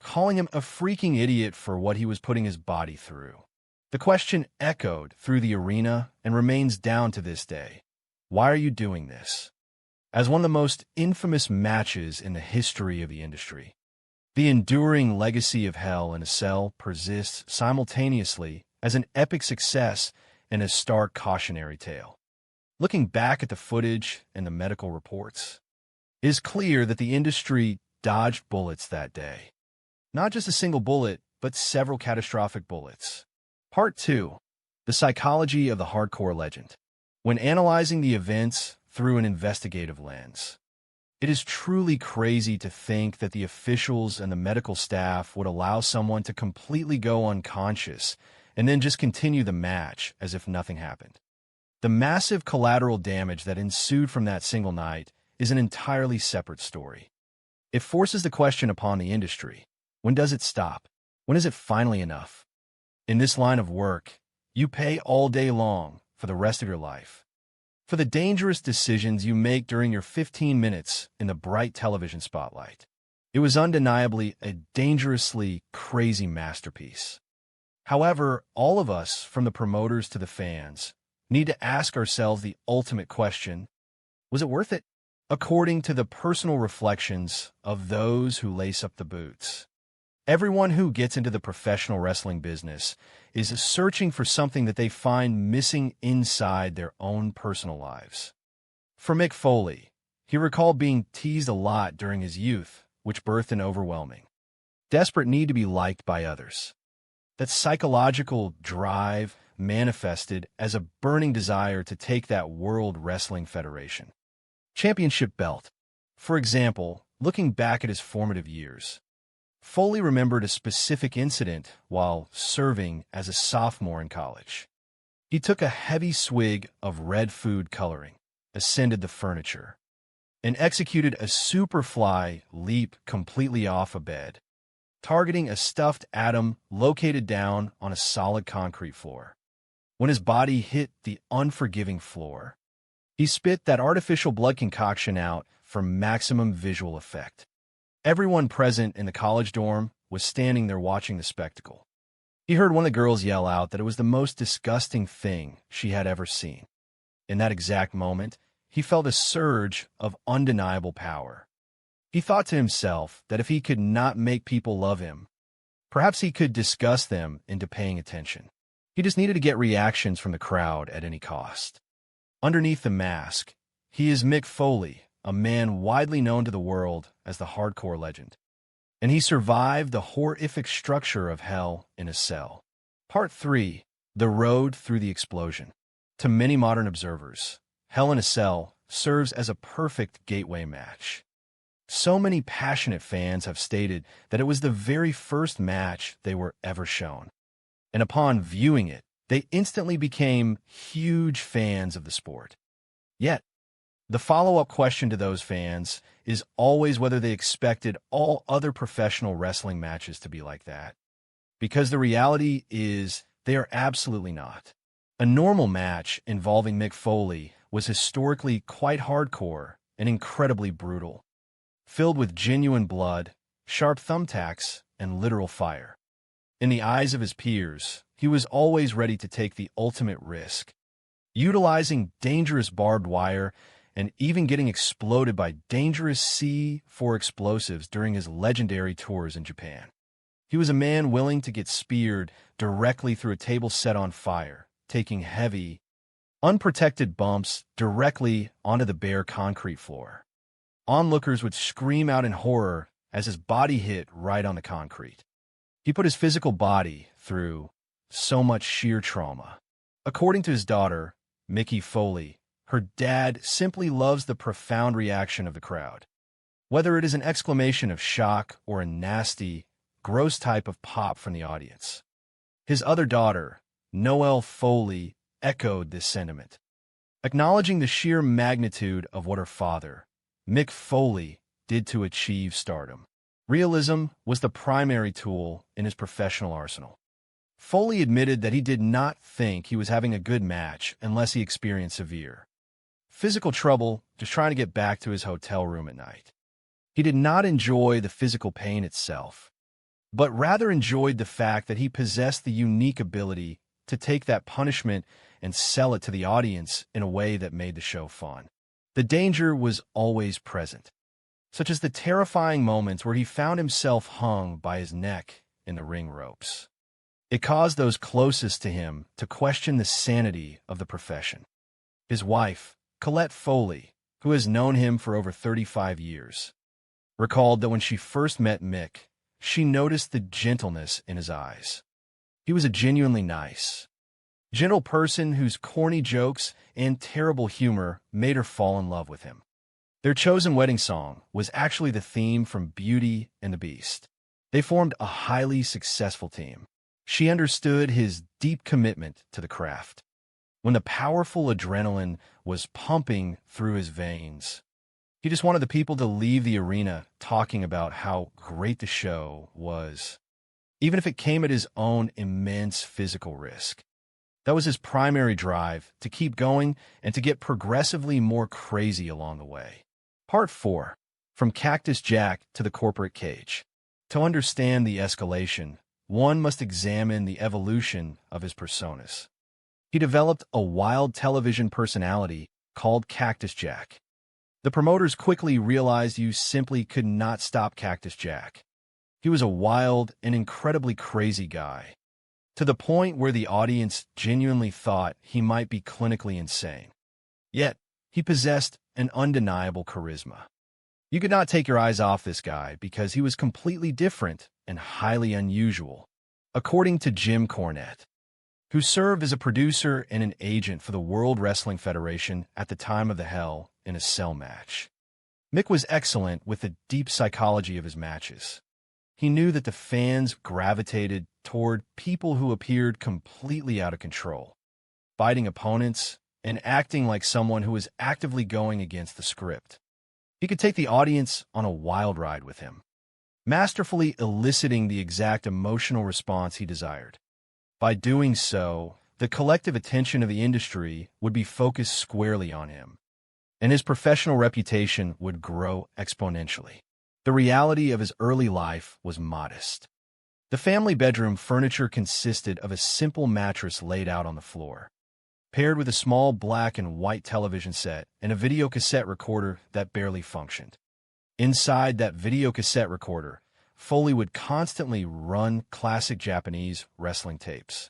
calling him a freaking idiot for what he was putting his body through. The question echoed through the arena and remains down to this day. Why are you doing this? As one of the most infamous matches in the history of the industry, the enduring legacy of Hell in a Cell persists simultaneously as an epic success and a stark cautionary tale. Looking back at the footage and the medical reports, it is clear that the industry dodged bullets that day. Not just a single bullet, but several catastrophic bullets. Part 2. The Psychology of the Hardcore Legend. When analyzing the events through an investigative lens, it is truly crazy to think that the officials and the medical staff would allow someone to completely go unconscious and then just continue the match as if nothing happened. The massive collateral damage that ensued from that single night is an entirely separate story. It forces the question upon the industry. When does it stop? When is it finally enough? In this line of work, you pay all day long for the rest of your life, for the dangerous decisions you make during your 15 minutes in the bright television spotlight. It was undeniably a dangerously crazy masterpiece. However, all of us, from the promoters to the fans, need to ask ourselves the ultimate question, was it worth it? According to the personal reflections of those who lace up the boots, Everyone who gets into the professional wrestling business is searching for something that they find missing inside their own personal lives. For Mick Foley, he recalled being teased a lot during his youth, which birthed an overwhelming, desperate need to be liked by others. That psychological drive manifested as a burning desire to take that World Wrestling Federation championship belt. For example, looking back at his formative years, Foley remembered a specific incident while serving as a sophomore in college. He took a heavy swig of red food coloring, ascended the furniture, and executed a superfly leap completely off a bed, targeting a stuffed atom located down on a solid concrete floor. When his body hit the unforgiving floor, he spit that artificial blood concoction out for maximum visual effect. Everyone present in the college dorm was standing there watching the spectacle. He heard one of the girls yell out that it was the most disgusting thing she had ever seen. In that exact moment, he felt a surge of undeniable power. He thought to himself that if he could not make people love him, perhaps he could disgust them into paying attention. He just needed to get reactions from the crowd at any cost. Underneath the mask, he is Mick Foley, a man widely known to the world as the hardcore legend. And he survived the horrific structure of hell in a cell. Part 3, The Road Through the Explosion. To many modern observers, Hell in a Cell serves as a perfect gateway match. So many passionate fans have stated that it was the very first match they were ever shown. And upon viewing it, they instantly became huge fans of the sport. Yet, the follow-up question to those fans is always whether they expected all other professional wrestling matches to be like that. Because the reality is, they are absolutely not. A normal match involving Mick Foley was historically quite hardcore and incredibly brutal, filled with genuine blood, sharp thumbtacks, and literal fire. In the eyes of his peers, he was always ready to take the ultimate risk, utilizing dangerous barbed wire and even getting exploded by dangerous C4 explosives during his legendary tours in Japan. He was a man willing to get speared directly through a table set on fire, taking heavy, unprotected bumps directly onto the bare concrete floor. Onlookers would scream out in horror as his body hit right on the concrete. He put his physical body through so much sheer trauma. According to his daughter, Mickey Foley, her dad simply loves the profound reaction of the crowd. Whether it is an exclamation of shock or a nasty, gross type of pop from the audience. His other daughter, Noelle Foley, echoed this sentiment. Acknowledging the sheer magnitude of what her father, Mick Foley, did to achieve stardom. Realism was the primary tool in his professional arsenal. Foley admitted that he did not think he was having a good match unless he experienced severe physical trouble just trying to get back to his hotel room at night. He did not enjoy the physical pain itself, but rather enjoyed the fact that he possessed the unique ability to take that punishment and sell it to the audience in a way that made the show fun. The danger was always present, such as the terrifying moments where he found himself hung by his neck in the ring ropes. It caused those closest to him to question the sanity of the profession. His wife, Colette Foley, who has known him for over 35 years, recalled that when she first met Mick, she noticed the gentleness in his eyes. He was a genuinely nice, gentle person whose corny jokes and terrible humor made her fall in love with him. Their chosen wedding song was actually the theme from Beauty and the Beast. They formed a highly successful team. She understood his deep commitment to the craft. When the powerful adrenaline was pumping through his veins, he just wanted the people to leave the arena talking about how great the show was, even if it came at his own immense physical risk. That was his primary drive, to keep going and to get progressively more crazy along the way. Part 4. From Cactus Jack to the Corporate Cage. To understand the escalation, one must examine the evolution of his personas. He developed a wild television personality called Cactus Jack. The promoters quickly realized you simply could not stop Cactus Jack. He was a wild and incredibly crazy guy, to the point where the audience genuinely thought he might be clinically insane. Yet, he possessed an undeniable charisma. You could not take your eyes off this guy because he was completely different and highly unusual, according to Jim Cornette, who served as a producer and an agent for the World Wrestling Federation at the time of the Hell in a Cell match. Mick was excellent with the deep psychology of his matches. He knew that the fans gravitated toward people who appeared completely out of control, fighting opponents and acting like someone who was actively going against the script. He could take the audience on a wild ride with him, masterfully eliciting the exact emotional response he desired. By doing so, the collective attention of the industry would be focused squarely on him, and his professional reputation would grow exponentially. The reality of his early life was modest. The family bedroom furniture consisted of a simple mattress laid out on the floor, paired with a small black and white television set and a video cassette recorder that barely functioned. Inside that video cassette recorder, Foley would constantly run classic Japanese wrestling tapes,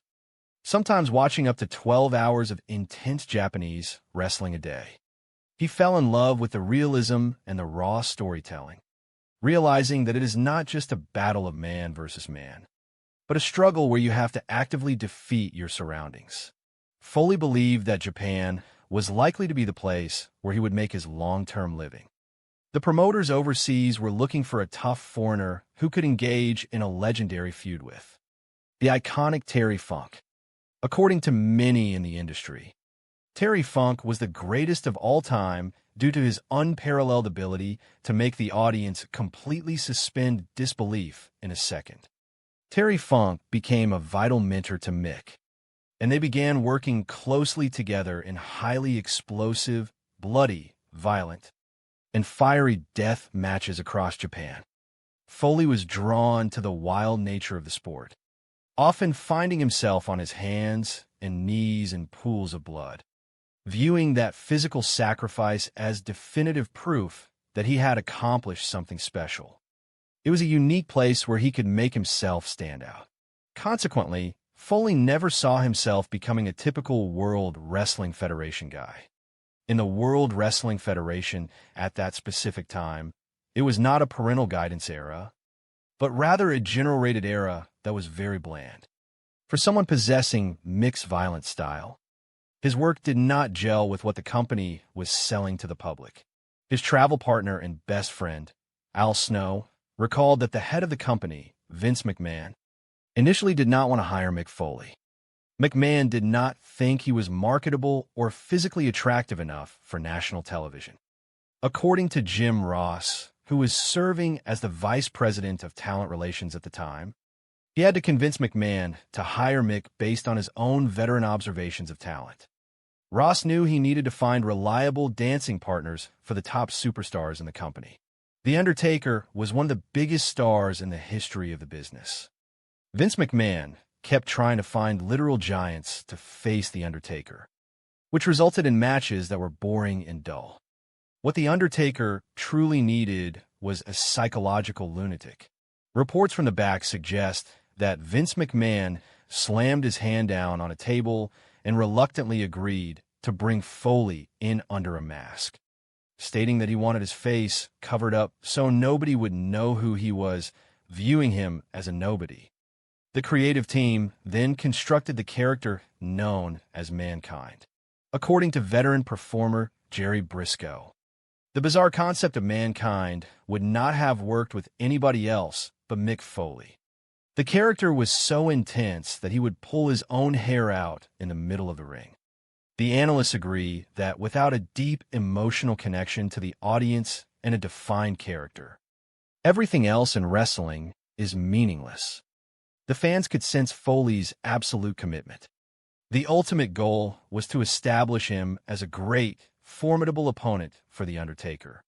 sometimes watching up to 12 hours of intense Japanese wrestling a day. He fell in love with the realism and the raw storytelling, realizing that it is not just a battle of man versus man, but a struggle where you have to actively defeat your surroundings. Foley believed that Japan was likely to be the place where he would make his long-term living. The promoters overseas were looking for a tough foreigner who could engage in a legendary feud with the iconic Terry Funk. According to many in the industry, Terry Funk was the greatest of all time due to his unparalleled ability to make the audience completely suspend disbelief in a second. Terry Funk became a vital mentor to Mick, and they began working closely together in highly explosive, bloody, violent, and fiery death matches across Japan. Foley was drawn to the wild nature of the sport, often finding himself on his hands and knees in pools of blood, viewing that physical sacrifice as definitive proof that he had accomplished something special. It was a unique place where he could make himself stand out. Consequently, Foley never saw himself becoming a typical World Wrestling Federation guy. In the World Wrestling Federation at that specific time, it was not a parental guidance era, but rather a general-rated era that was very bland. For someone possessing mixed violent style, his work did not gel with what the company was selling to the public. His travel partner and best friend, Al Snow, recalled that the head of the company, Vince McMahon, initially did not want to hire Mick Foley. McMahon did not think he was marketable or physically attractive enough for national television. According to Jim Ross, who was serving as the vice president of talent relations at the time, he had to convince McMahon to hire Mick based on his own veteran observations of talent. Ross knew he needed to find reliable dancing partners for the top superstars in the company. The Undertaker was one of the biggest stars in the history of the business. Vince McMahon kept trying to find literal giants to face The Undertaker, which resulted in matches that were boring and dull. What The Undertaker truly needed was a psychological lunatic. Reports from the back suggest that Vince McMahon slammed his hand down on a table and reluctantly agreed to bring Foley in under a mask, stating that he wanted his face covered up so nobody would know who he was, viewing him as a nobody. The creative team then constructed the character known as Mankind, according to veteran performer Jerry Briscoe. The bizarre concept of Mankind would not have worked with anybody else but Mick Foley. The character was so intense that he would pull his own hair out in the middle of the ring. The analysts agree that without a deep emotional connection to the audience and a defined character, everything else in wrestling is meaningless. The fans could sense Foley's absolute commitment. The ultimate goal was to establish him as a great, formidable opponent for The Undertaker,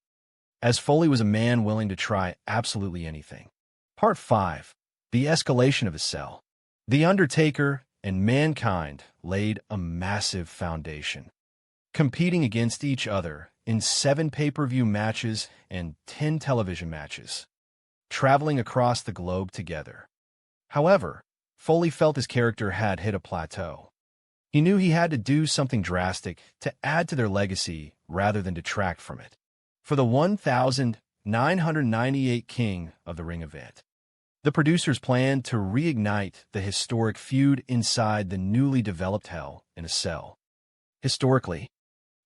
as Foley was a man willing to try absolutely anything. Part 5. The escalation of his cell. The Undertaker and Mankind laid a massive foundation, competing against each other in 7 pay-per-view matches and 10 television matches. traveling across the globe together. However, Foley felt his character had hit a plateau. He knew he had to do something drastic to add to their legacy rather than detract from it. For the 1998 King of the Ring event, the producers planned to reignite the historic feud inside the newly developed Hell in a Cell. Historically,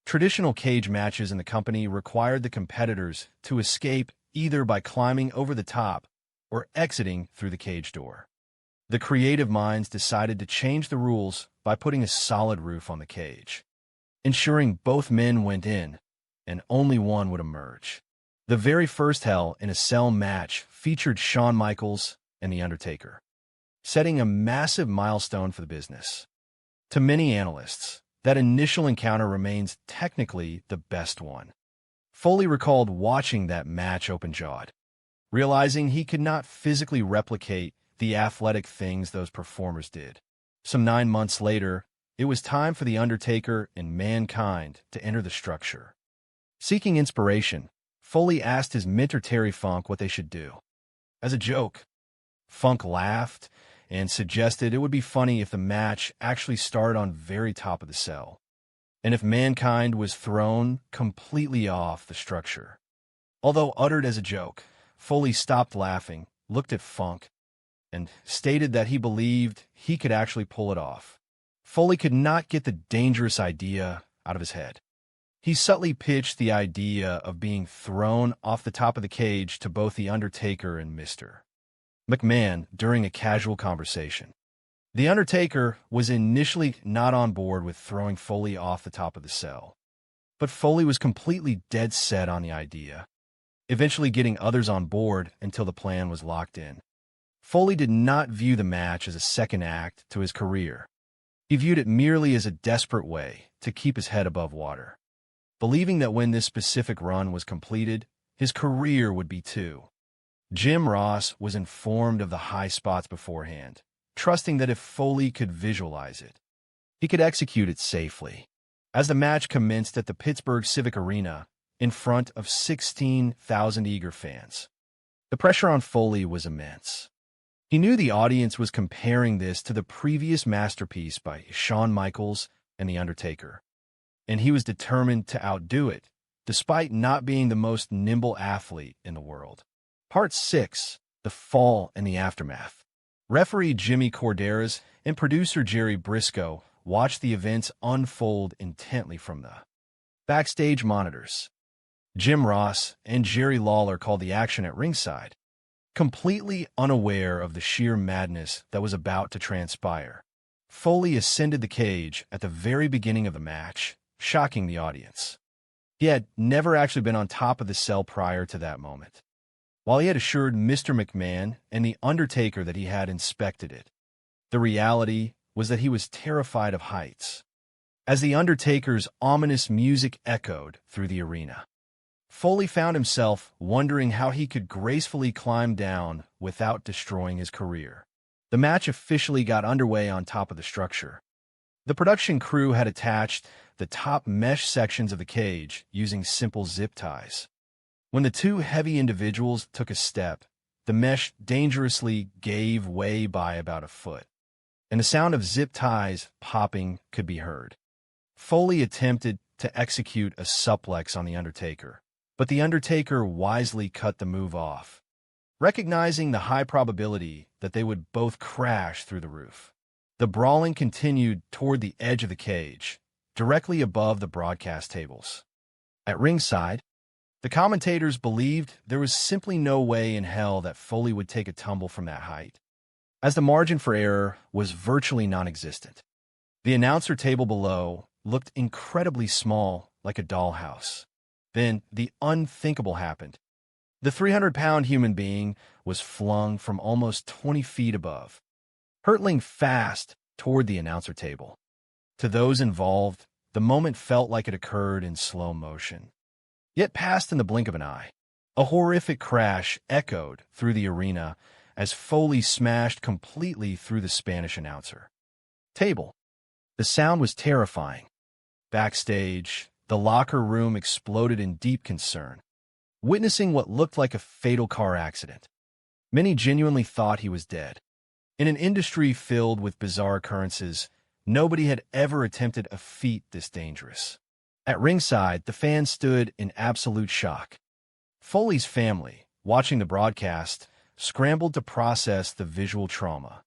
traditional cage matches in the company required the competitors to escape either by climbing over the top or exiting through the cage door. The creative minds decided to change the rules by putting a solid roof on the cage, ensuring both men went in and only one would emerge. The very first Hell in a Cell match featured Shawn Michaels and The Undertaker, setting a massive milestone for the business. To many analysts, that initial encounter remains technically the best one. Foley recalled watching that match open-jawed, realizing he could not physically replicate the athletic things those performers did. Some 9 months later, it was time for The Undertaker and Mankind to enter the structure. Seeking inspiration, Foley asked his mentor Terry Funk what they should do. As a joke, Funk laughed and suggested it would be funny if the match actually started on very top of the cell, and if Mankind was thrown completely off the structure. Although uttered as a joke, Foley stopped laughing, looked at Funk, and stated that he believed he could actually pull it off. Foley could not get the dangerous idea out of his head. He subtly pitched the idea of being thrown off the top of the cage to both The Undertaker and Mr. McMahon during a casual conversation. The Undertaker was initially not on board with throwing Foley off the top of the cell, but Foley was completely dead set on the idea, eventually getting others on board until the plan was locked in. Foley did not view the match as a second act to his career. He viewed it merely as a desperate way to keep his head above water, believing that when this specific run was completed, his career would be too. Jim Ross was informed of the high spots beforehand, trusting that if Foley could visualize it, he could execute it safely. As the match commenced at the Pittsburgh Civic Arena in front of 16,000 eager fans, the pressure on Foley was immense. He knew the audience was comparing this to the previous masterpiece by Shawn Michaels and The Undertaker, and he was determined to outdo it, despite not being the most nimble athlete in the world. Part 6, The Fall and the Aftermath. Referee Jimmy Corderas and producer Jerry Briscoe watched the events unfold intently from the backstage monitors. Jim Ross and Jerry Lawler called the action at ringside, completely unaware of the sheer madness that was about to transpire. Foley ascended the cage at the very beginning of the match, shocking the audience. He had never actually been on top of the cell prior to that moment. While he had assured Mr. McMahon and The Undertaker that he had inspected it, the reality was that he was terrified of heights. As The Undertaker's ominous music echoed through the arena, Foley found himself wondering how he could gracefully climb down without destroying his career. The match officially got underway on top of the structure. The production crew had attached the top mesh sections of the cage using simple zip ties. When the two heavy individuals took a step, the mesh dangerously gave way by about a foot, and the sound of zip ties popping could be heard. Foley attempted to execute a suplex on The Undertaker, but The Undertaker wisely cut the move off, recognizing the high probability that they would both crash through the roof. The brawling continued toward the edge of the cage, directly above the broadcast tables. At ringside, the commentators believed there was simply no way in hell that Foley would take a tumble from that height, as the margin for error was virtually non-existent. The announcer table below looked incredibly small, like a dollhouse. Then the unthinkable happened. The 300-pound human being was flung from almost 20 feet above, hurtling fast toward the announcer table. To those involved, the moment felt like it occurred in slow motion, yet passed in the blink of an eye. A horrific crash echoed through the arena as Foley smashed completely through the Spanish announcer table. The sound was terrifying. Backstage, the locker room exploded in deep concern, witnessing what looked like a fatal car accident. Many genuinely thought he was dead. In an industry filled with bizarre occurrences, nobody had ever attempted a feat this dangerous. At ringside, the fans stood in absolute shock. Foley's family, watching the broadcast, scrambled to process the visual trauma,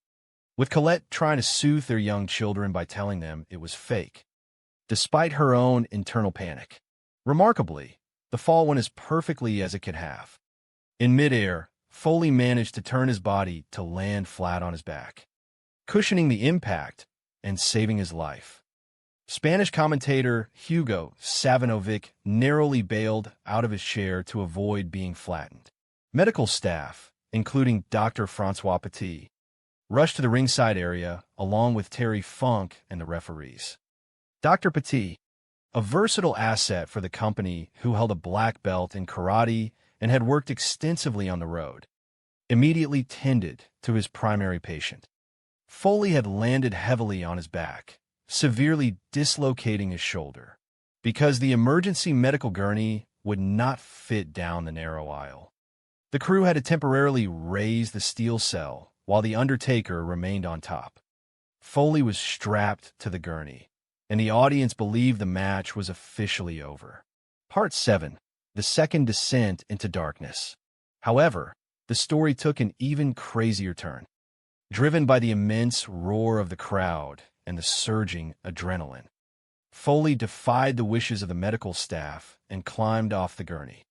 with Colette trying to soothe their young children by telling them it was fake, despite her own internal panic. Remarkably, the fall went as perfectly as it could have. In midair, Foley managed to turn his body to land flat on his back, cushioning the impact and saving his life. Spanish commentator Hugo Savinovic narrowly bailed out of his chair to avoid being flattened. Medical staff, including Dr. Francois Petit, rushed to the ringside area along with Terry Funk and the referees. Dr. Petit, a versatile asset for the company who held a black belt in karate and had worked extensively on the road, immediately tended to his primary patient. Foley had landed heavily on his back, severely dislocating his shoulder, because the emergency medical gurney would not fit down the narrow aisle. The crew had to temporarily raise the steel cell while the Undertaker remained on top. Foley was strapped to the gurney, and the audience believed the match was officially over. Part 7. The second descent into darkness. However, the story took an even crazier turn. Driven by the immense roar of the crowd and the surging adrenaline, Foley defied the wishes of the medical staff and climbed off the gurney.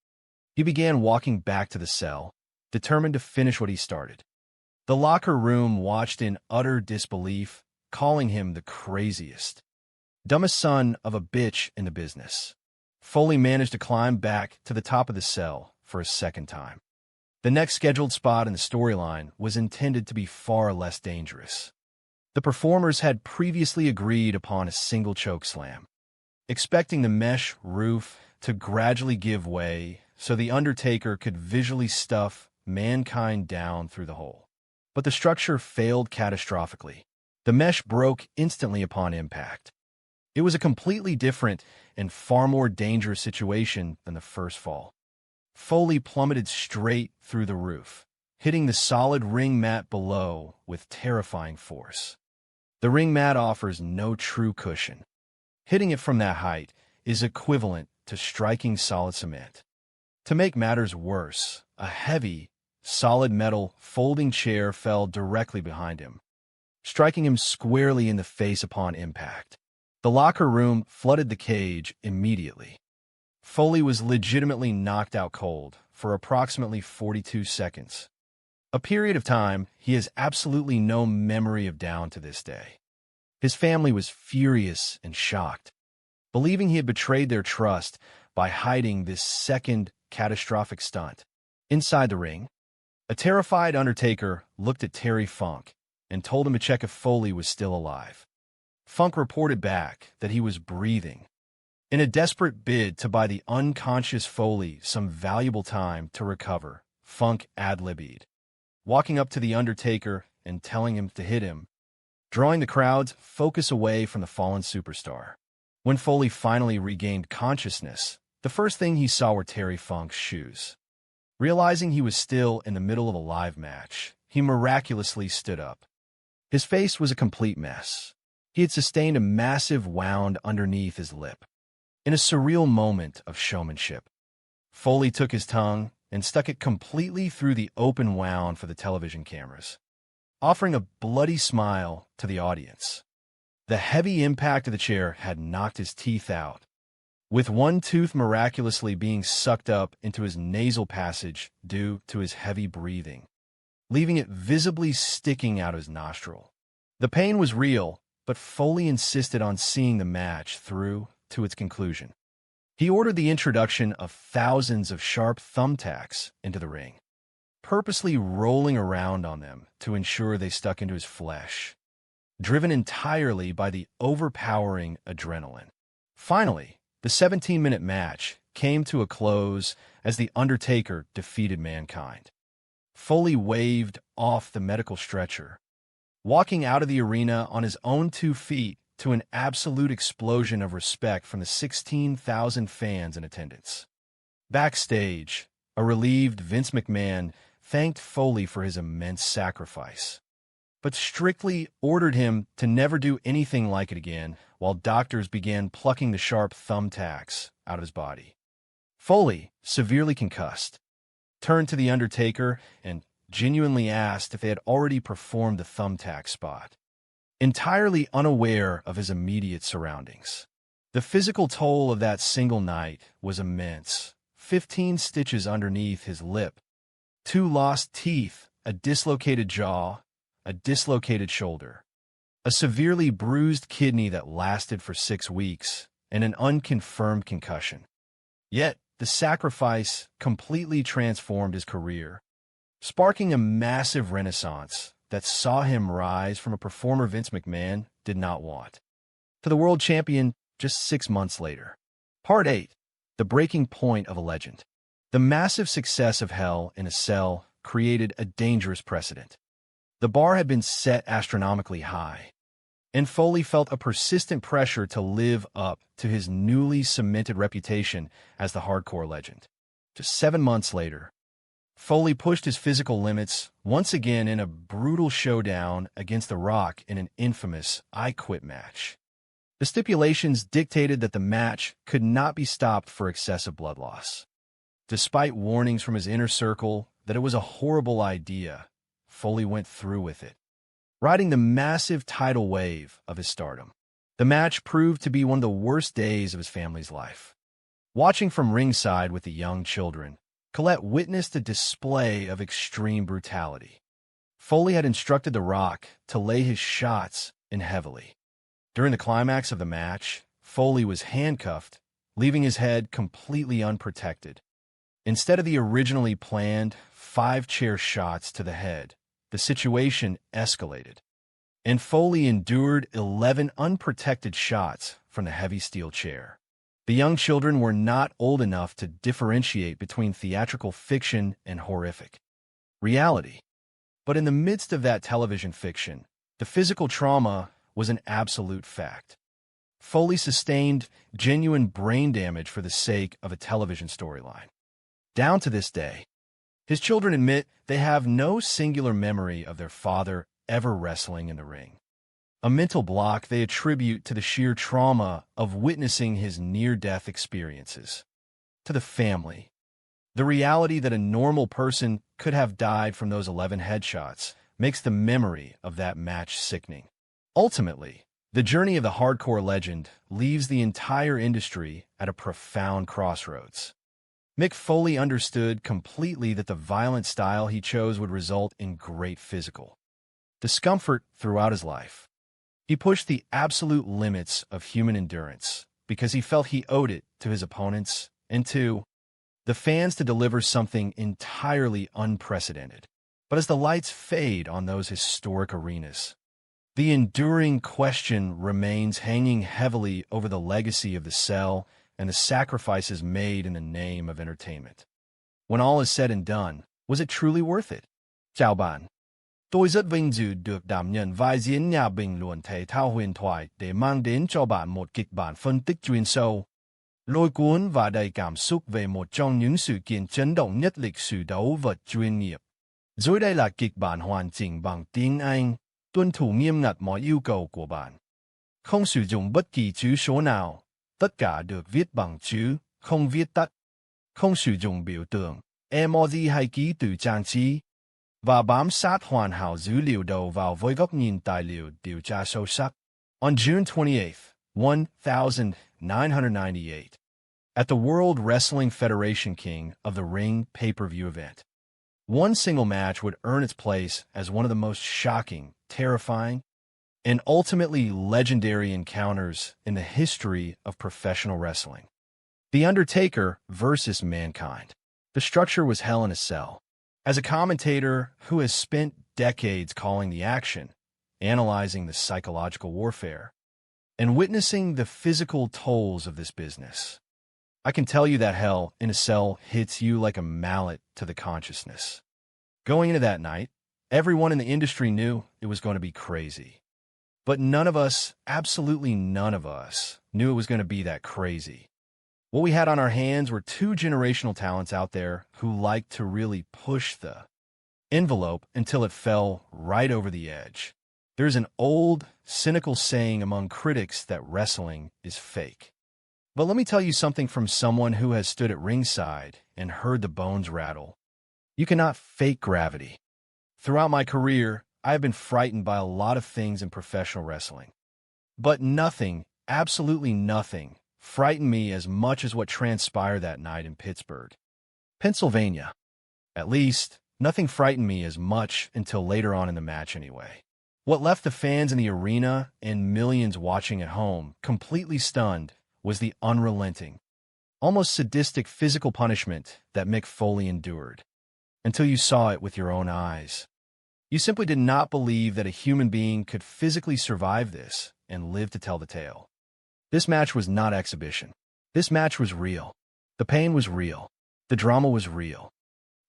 He began walking back to the cell, determined to finish what he started. The locker room watched in utter disbelief, calling him the craziest, dumbest son of a bitch in the business. Foley managed to climb back to the top of the cell for a second time. The next scheduled spot in the storyline was intended to be far less dangerous. The performers had previously agreed upon a single chokeslam, expecting the mesh roof to gradually give way so the Undertaker could visually stuff Mankind down through the hole. But the structure failed catastrophically. The mesh broke instantly upon impact. It was a completely different and far more dangerous situation than the first fall. Foley plummeted straight through the roof, hitting the solid ring mat below with terrifying force. The ring mat offers no true cushion. Hitting it from that height is equivalent to striking solid cement. To make matters worse, a heavy, solid metal folding chair fell directly behind him, striking him squarely in the face upon impact. The locker room flooded the cage immediately. Foley was legitimately knocked out cold for approximately 42 seconds, a period of time he has absolutely no memory of down to this day. His family was furious and shocked, believing he had betrayed their trust by hiding this second catastrophic stunt. Inside the ring, a terrified Undertaker looked at Terry Funk and told him to check if Foley was still alive. Funk reported back that he was breathing. In a desperate bid to buy the unconscious Foley some valuable time to recover, Funk ad-libbed, walking up to the Undertaker and telling him to hit him, drawing the crowd's focus away from the fallen superstar. When Foley finally regained consciousness, the first thing he saw were Terry Funk's shoes. Realizing he was still in the middle of a live match, he miraculously stood up. His face was a complete mess. He had sustained a massive wound underneath his lip. In a surreal moment of showmanship, Foley took his tongue and stuck it completely through the open wound for the television cameras, offering a bloody smile to the audience. The heavy impact of the chair had knocked his teeth out, with one tooth miraculously being sucked up into his nasal passage due to his heavy breathing, leaving it visibly sticking out his nostril. The pain was real, but Foley insisted on seeing the match through to its conclusion. He ordered the introduction of thousands of sharp thumbtacks into the ring, purposely rolling around on them to ensure they stuck into his flesh, driven entirely by the overpowering adrenaline. Finally, the 17-minute match came to a close as The Undertaker defeated Mankind. Foley waved off the medical stretcher, walking out of the arena on his own 2 feet to an absolute explosion of respect from the 16,000 fans in attendance. Backstage, a relieved Vince McMahon thanked Foley for his immense sacrifice, but strictly ordered him to never do anything like it again while doctors began plucking the sharp thumbtacks out of his body. Foley, severely concussed, turned to The Undertaker and genuinely asked if they had already performed the thumbtack spot, entirely unaware of his immediate surroundings. The physical toll of that single night was immense. 15 stitches underneath his lip, 2 lost teeth, a dislocated jaw, a dislocated shoulder, a severely bruised kidney that lasted for 6 weeks, and an unconfirmed concussion. Yet, the sacrifice completely transformed his career, sparking a massive renaissance that saw him rise from a performer Vince McMahon did not want to the world champion just 6 months later. Part 8. The breaking point of a legend. The massive success of Hell in a Cell created a dangerous precedent. The bar had been set astronomically high, and Foley felt a persistent pressure to live up to his newly cemented reputation as the hardcore legend. Just 7 months later, Foley pushed his physical limits once again in a brutal showdown against The Rock in an infamous I Quit match. The stipulations dictated that the match could not be stopped for excessive blood loss. Despite warnings from his inner circle that it was a horrible idea, Foley went through with it, riding the massive tidal wave of his stardom. The match proved to be one of the worst days of his family's life. Watching from ringside with the young children, Colette witnessed a display of extreme brutality. Foley had instructed The Rock to lay his shots in heavily. During the climax of the match, Foley was handcuffed, leaving his head completely unprotected. Instead of the originally planned 5-chair shots to the head, the situation escalated, and Foley endured 11 unprotected shots from the heavy steel chair. The young children were not old enough to differentiate between theatrical fiction and horrific reality. But in the midst of that television fiction, the physical trauma was an absolute fact. Foley sustained genuine brain damage for the sake of a television storyline. Down to this day, his children admit they have no singular memory of their father ever wrestling in the ring, a mental block they attribute to the sheer trauma of witnessing his near-death experiences. To the family, the reality that a normal person could have died from those 11 headshots makes the memory of that match sickening. Ultimately, the journey of the hardcore legend leaves the entire industry at a profound crossroads. Mick Foley understood completely that the violent style he chose would result in great physical discomfort throughout his life. He pushed the absolute limits of human endurance because he felt he owed it to his opponents and to the fans to deliver something entirely unprecedented. But as the lights fade on those historic arenas, the enduring question remains hanging heavily over the legacy of the Cell and the sacrifices made in the name of entertainment. When all is said and done, was it truly worth it? Chào bạn. Tôi rất vinh dự được đảm nhận vai diễn nhà bình luận thể thao huyền thoại để mang đến cho bạn một kịch bản phân tích chuyên sâu, lôi cuốn và đầy cảm xúc về một trong những sự kiện chấn động nhất lịch sử đấu vật chuyên nghiệp. Dưới đây là kịch bản hoàn chỉnh bằng tiếng Anh, tuân thủ nghiêm ngặt mọi yêu cầu của bạn. Không sử dụng bất kỳ chữ số nào, tất cả được viết bằng chữ, không viết tắt. Không sử dụng biểu tượng, emoji hay ký tự trang trí, và bám sát hoàn hảo dữ liệu đầu vào với góc nhìn tài liệu điều tra sâu sắc. On June 28th, 1998, at the World Wrestling Federation King of the Ring pay-per-view event, one single match would earn its place as one of the most shocking, terrifying, and ultimately legendary encounters in the history of professional wrestling. The Undertaker versus Mankind. The structure was Hell in a Cell. As a commentator who has spent decades calling the action, analyzing the psychological warfare, and witnessing the physical tolls of this business, I can tell you that Hell in a Cell hits you like a mallet to the consciousness. Going into that night, everyone in the industry knew it was going to be crazy. But none of us, absolutely none of us, knew it was going to be that crazy. What we had on our hands were 2 generational talents out there who liked to really push the envelope until it fell right over the edge. There's an old, cynical saying among critics that wrestling is fake. But let me tell you something from someone who has stood at ringside and heard the bones rattle. You cannot fake gravity. Throughout my career, I have been frightened by a lot of things in professional wrestling. But nothing, absolutely nothing, frightened me as much as what transpired that night in Pittsburgh, Pennsylvania. At least, nothing frightened me as much until later on in the match anyway. What left the fans in the arena and millions watching at home completely stunned was the unrelenting, almost sadistic physical punishment that Mick Foley endured. Until you saw it with your own eyes. You simply did not believe that a human being could physically survive this and live to tell the tale. This match was not exhibition. This match was real. The pain was real. The drama was real.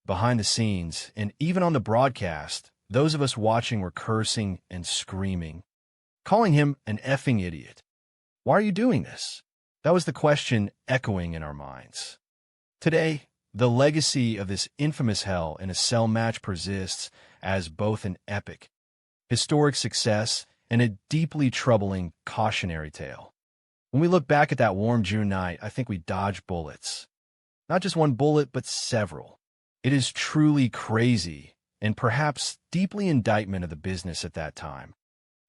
Behind the scenes, and even on the broadcast, those of us watching were cursing and screaming, calling him an effing idiot. Why are you doing this? That was the question echoing in our minds. Today, the legacy of this infamous Hell in a Cell match persists as both an epic, historic success and a deeply troubling cautionary tale. When we look back at that warm June night, I think we dodged bullets. Not just one bullet, but several. It is truly crazy and perhaps deeply indictment of the business at that time.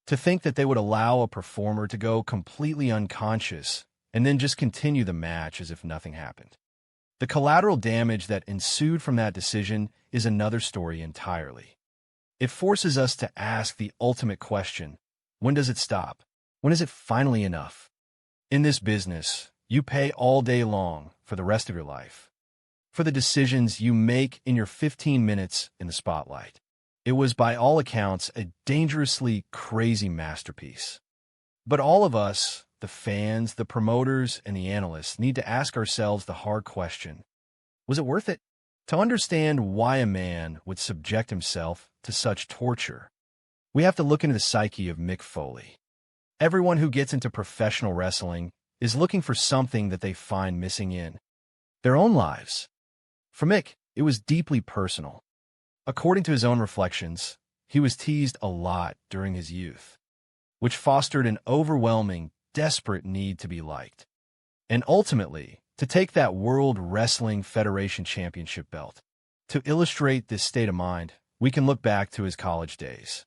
To think that they would allow a performer to go completely unconscious and then just continue the match as if nothing happened. The collateral damage that ensued from that decision is another story entirely. It forces us to ask the ultimate question, when does it stop? When is it finally enough? In this business, you pay all day long for the rest of your life, for the decisions you make in your 15 minutes in the spotlight. It was by all accounts a dangerously crazy masterpiece. But all of us, the fans, the promoters, and the analysts need to ask ourselves the hard question. Was it worth it? To understand why a man would subject himself to such torture, we have to look into the psyche of Mick Foley. Everyone who gets into professional wrestling is looking for something that they find missing in their own lives. For Mick, it was deeply personal. According to his own reflections, he was teased a lot during his youth, which fostered an overwhelming, desperate need to be liked, and ultimately to take that World Wrestling Federation Championship belt. To illustrate this state of mind, we can look back to his college days.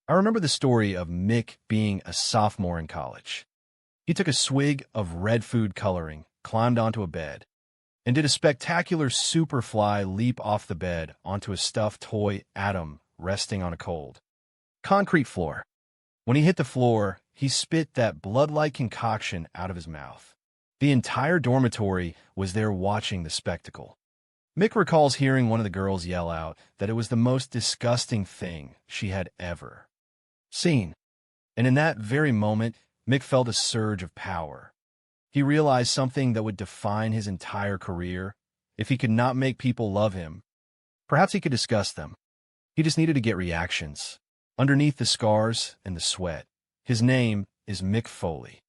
I remember the story of Mick being a sophomore in college. He took a swig of red food coloring, climbed onto a bed, and did a spectacular superfly leap off the bed onto a stuffed toy Adam resting on a cold concrete floor. When he hit the floor, he spit that blood-like concoction out of his mouth. The entire dormitory was there watching the spectacle. Mick recalls hearing one of the girls yell out that it was the most disgusting thing she had ever seen. And in that very moment, Mick felt a surge of power. He realized something that would define his entire career. If he could not make people love him, perhaps he could discuss them. He just needed to get reactions. Underneath the scars and the sweat, his name is Mick Foley.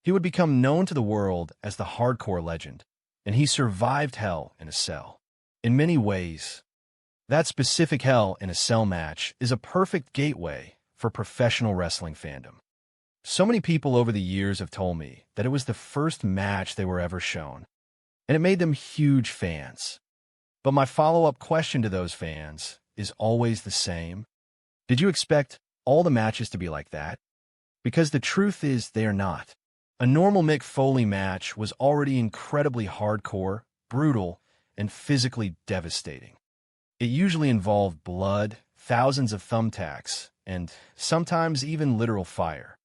He would become known to the world as the hardcore legend, and he survived Hell in a Cell. In many ways, that specific Hell in a Cell match is a perfect gateway for professional wrestling fandom. So many people over the years have told me that it was the first match they were ever shown, and it made them huge fans. But my follow-up question to those fans is always the same. Did you expect all the matches to be like that? Because the truth is they are not. A normal Mick Foley match was already incredibly hardcore, brutal, and physically devastating. It usually involved blood, thousands of thumbtacks, and sometimes even literal fire.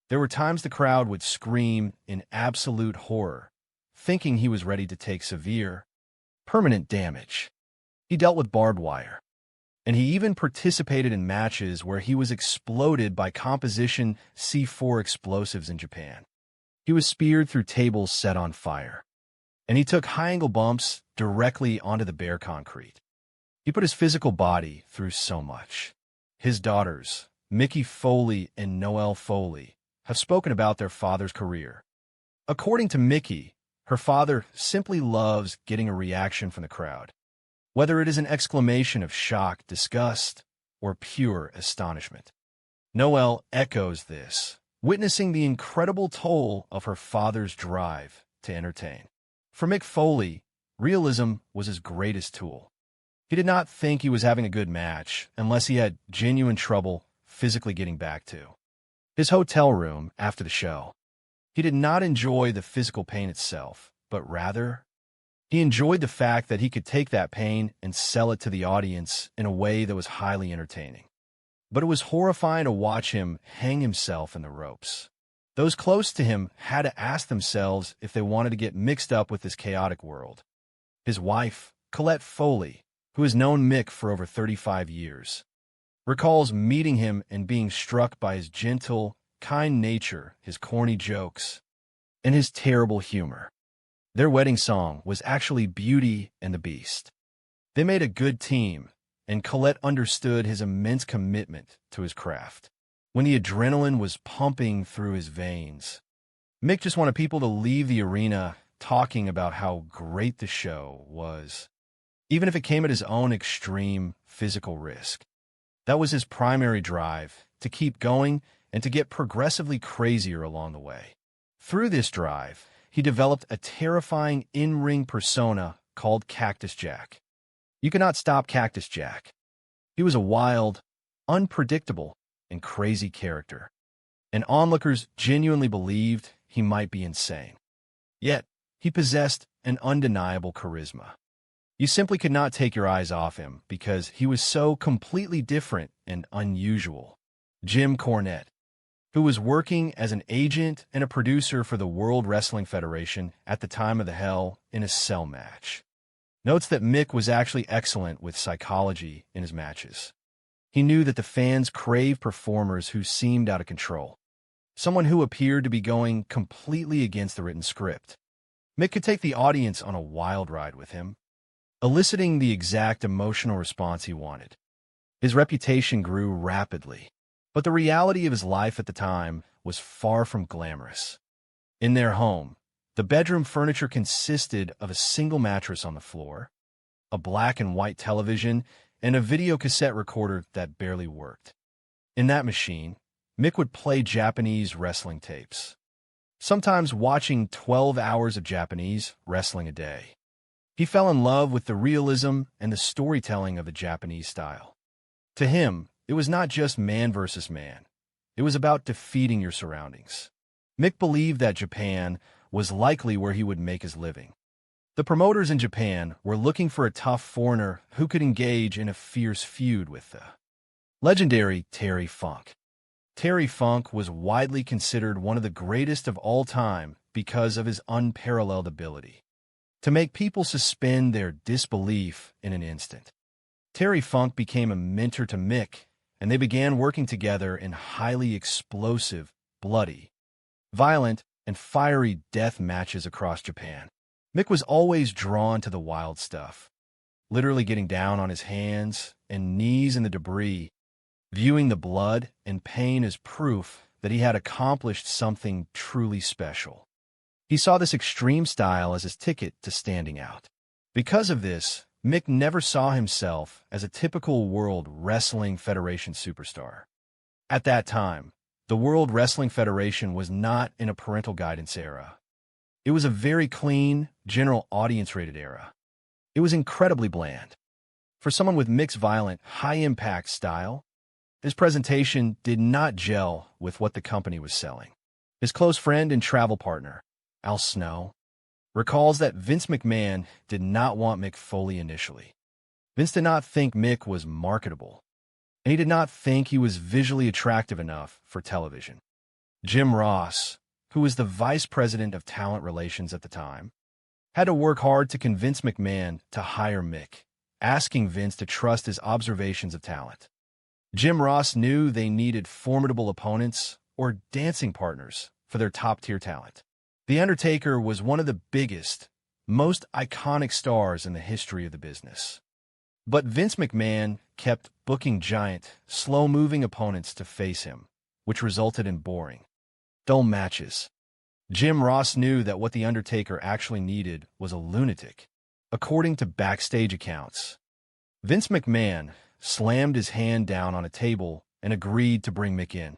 There were times the crowd would scream in absolute horror, thinking he was ready to take severe, permanent damage. He dealt with barbed wire, and he even participated in matches where he was exploded by Composition C4 explosives in Japan. He was speared through tables set on fire, and he took high-angle bumps directly onto the bare concrete. He put his physical body through so much. His daughters, Mickey Foley and Noelle Foley, have spoken about their father's career. According to Mickey, her father simply loves getting a reaction from the crowd. whether it is an exclamation of shock, disgust, or pure astonishment. Noelle echoes this, witnessing the incredible toll of her father's drive to entertain. For Mick Foley, realism was his greatest tool. He did not think he was having a good match unless he had genuine trouble physically getting back to his hotel room after the show. He did not enjoy the physical pain itself, but rather, he enjoyed the fact that he could take that pain and sell it to the audience in a way that was highly entertaining. But it was horrifying to watch him hang himself in the ropes. Those close to him had to ask themselves if they wanted to get mixed up with this chaotic world. His wife, Colette Foley, who has known Mick for over 35 years, recalls meeting him and being struck by his gentle, kind nature, his corny jokes, and his terrible humor. Their wedding song was actually Beauty and the Beast. They made a good team, and Colette understood his immense commitment to his craft. When the adrenaline was pumping through his veins, Mick just wanted people to leave the arena talking about how great the show was, even if it came at his own extreme physical risk. That was his primary drive, to keep going and to get progressively crazier along the way. Through this drive, he developed a terrifying in-ring persona called Cactus Jack. You could not stop Cactus Jack. He was a wild, unpredictable, and crazy character, and onlookers genuinely believed he might be insane. Yet, he possessed an undeniable charisma. You simply could not take your eyes off him because he was so completely different and unusual. Jim Cornette, who was working as an agent and a producer for the World Wrestling Federation at the time of the Hell in a Cell match, notes that Mick was actually excellent with psychology in his matches. He knew that the fans craved performers who seemed out of control, someone who appeared to be going completely against the written script. Mick could take the audience on a wild ride with him, eliciting the exact emotional response he wanted. His reputation grew rapidly, but the reality of his life at the time was far from glamorous. In their home, the bedroom furniture consisted of a single mattress on the floor, a black and white television, and a video cassette recorder that barely worked. In that machine, Mick would play Japanese wrestling tapes, sometimes watching 12 hours of Japanese wrestling a day. He fell in love with the realism and the storytelling of the Japanese style. To him, it was not just man versus man. It was about defeating your surroundings. Mick believed that Japan was likely where he would make his living. The promoters in Japan were looking for a tough foreigner who could engage in a fierce feud with the legendary Terry Funk. Terry Funk was widely considered one of the greatest of all time because of his unparalleled ability to make people suspend their disbelief in an instant. Terry Funk became a mentor to Mick, and they began working together in highly explosive, bloody, violent, and fiery death matches across Japan. Mick was always drawn to the wild stuff, literally getting down on his hands and knees in the debris, viewing the blood and pain as proof that he had accomplished something truly special. He saw this extreme style as his ticket to standing out. Because of this, Mick never saw himself as a typical World Wrestling Federation superstar. At that time, the World Wrestling Federation was not in a parental guidance era. It was a very clean, general audience-rated era. It was incredibly bland. For someone with Mick's violent, high-impact style, his presentation did not gel with what the company was selling. His close friend and travel partner, Al Snow, recalls that Vince McMahon did not want Mick Foley initially. Vince did not think Mick was marketable, and he did not think he was visually attractive enough for television. Jim Ross, who was the vice president of talent relations at the time, had to work hard to convince McMahon to hire Mick, asking Vince to trust his observations of talent. Jim Ross knew they needed formidable opponents or dancing partners for their top-tier talent. The Undertaker was one of the biggest, most iconic stars in the history of the business. But Vince McMahon kept booking giant, slow-moving opponents to face him, which resulted in boring, dull matches. Jim Ross knew that what The Undertaker actually needed was a lunatic according to backstage accounts. Vince McMahon slammed his hand down on a table and agreed to bring Mick in,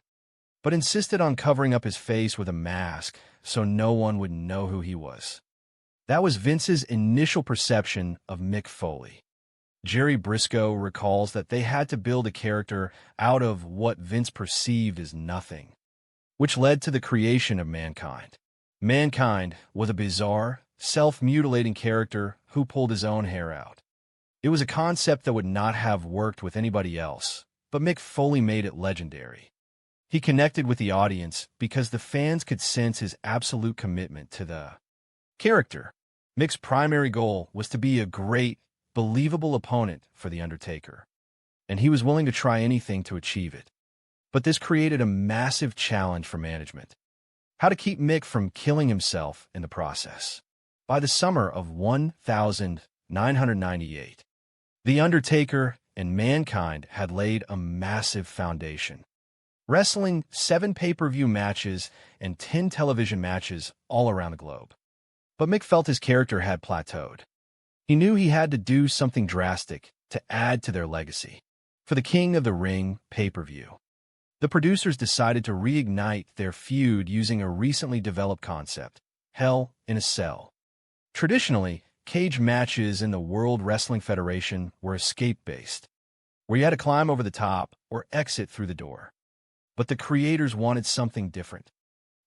but insisted on covering up his face with a mask so no one would know who he was. That was Vince's initial perception of Mick Foley. Jerry Briscoe recalls that they had to build a character out of what Vince perceived as nothing, which led to the creation of Mankind. Mankind was a bizarre, self-mutilating character who pulled his own hair out. It was a concept that would not have worked with anybody else, but Mick Foley made it legendary. He connected with the audience because the fans could sense his absolute commitment to the character. Mick's primary goal was to be a great, believable opponent for The Undertaker, and he was willing to try anything to achieve it. But this created a massive challenge for management: how to keep Mick from killing himself in the process. By the summer of 1998, The Undertaker and Mankind had laid a massive foundation, wrestling 7 pay-per-view matches and 10 television matches all around the globe. But Mick felt his character had plateaued. He knew he had to do something drastic to add to their legacy. For the King of the Ring pay-per-view, the producers decided to reignite their feud using a recently developed concept: Hell in a Cell. Traditionally, cage matches in the World Wrestling Federation were escape-based, where you had to climb over the top or exit through the door. But the creators wanted something different,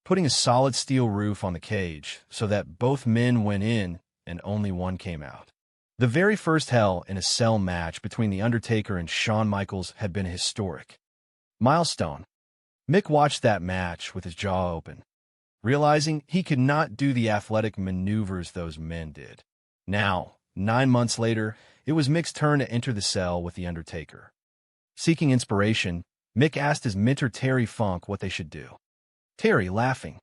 putting a solid steel roof on the cage so that both men went in and only one came out. The very first Hell in a Cell match between The Undertaker and Shawn Michaels had been a historic milestone. Mick watched that match with his jaw open, realizing he could not do the athletic maneuvers those men did. Now, 9 months later, it was Mick's turn to enter the cell with The Undertaker. Seeking inspiration, Mick asked his mentor Terry Funk what they should do. Terry, laughing,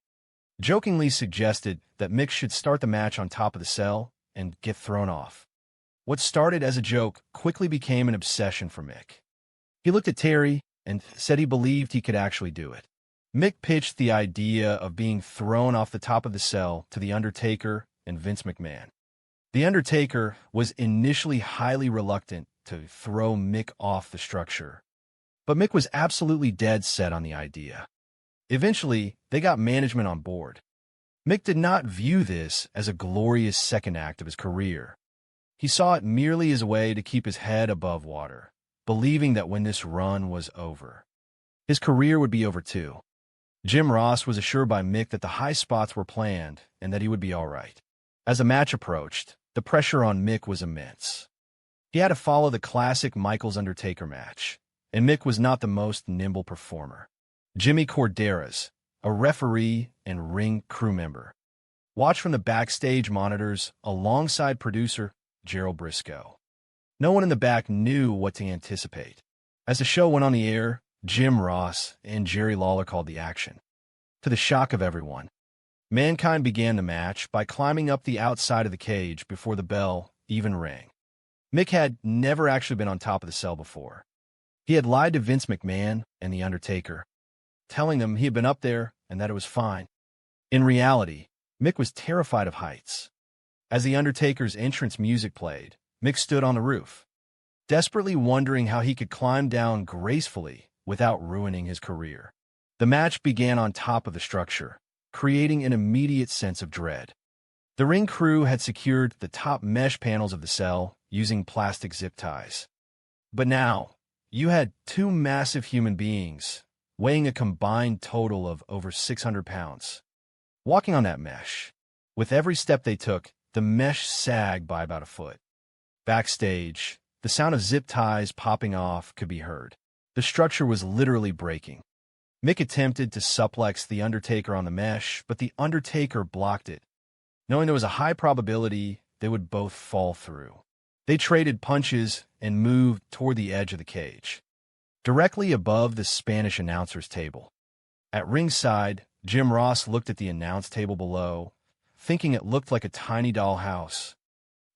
jokingly suggested that Mick should start the match on top of the cell and get thrown off. What started as a joke quickly became an obsession for Mick. He looked at Terry and said he believed he could actually do it. Mick pitched the idea of being thrown off the top of the cell to The Undertaker and Vince McMahon. The Undertaker was initially highly reluctant to throw Mick off the structure, but Mick was absolutely dead set on the idea. Eventually, they got management on board. Mick did not view this as a glorious second act of his career. He saw it merely as a way to keep his head above water, believing that when this run was over, his career would be over too. Jim Ross was assured by Mick that the high spots were planned and that he would be all right. As the match approached, the pressure on Mick was immense. He had to follow the classic Michaels-Undertaker match, and Mick was not the most nimble performer. Jimmy Corderas, a referee and ring crew member, watched from the backstage monitors alongside producer Jerry Briscoe. No one in the back knew what to anticipate. As the show went on the air, Jim Ross and Jerry Lawler called the action. To the shock of everyone, Mankind began the match by climbing up the outside of the cage before the bell even rang. Mick had never actually been on top of the cell before. He had lied to Vince McMahon and The Undertaker, telling them he had been up there and that it was fine. In reality, Mick was terrified of heights. As The Undertaker's entrance music played, Mick stood on the roof, desperately wondering how he could climb down gracefully without ruining his career. The match began on top of the structure, creating an immediate sense of dread. The ring crew had secured the top mesh panels of the cell using plastic zip ties. But now, you had 2 massive human beings, weighing a combined total of over 600 pounds, walking on that mesh. With every step they took, the mesh sagged by about a foot. Backstage, the sound of zip ties popping off could be heard. The structure was literally breaking. Mick attempted to suplex The Undertaker on the mesh, but The Undertaker blocked it, knowing there was a high probability they would both fall through. They traded punches and moved toward the edge of the cage, directly above the Spanish announcer's table. At ringside, Jim Ross looked at the announce table below, thinking it looked like a tiny dollhouse,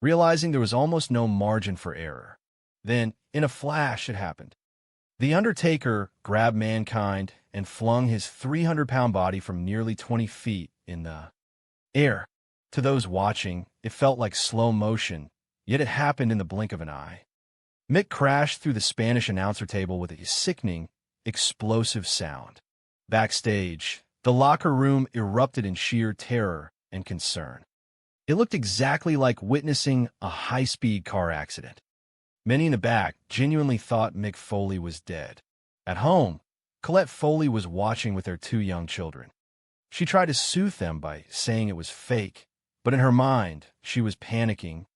realizing there was almost no margin for error. Then, in a flash, it happened. The Undertaker grabbed Mankind and flung his 300-pound body from nearly 20 feet in the air. To those watching, it felt like slow motion yet it happened in the blink of an eye. Mick crashed through the Spanish announcer table with a sickening, explosive sound. Backstage, the locker room erupted in sheer terror and concern. It looked exactly like witnessing a high-speed car accident. Many in the back genuinely thought Mick Foley was dead. At home, Colette Foley was watching with their 2 young children. She tried to soothe them by saying it was fake, but in her mind, she was panicking,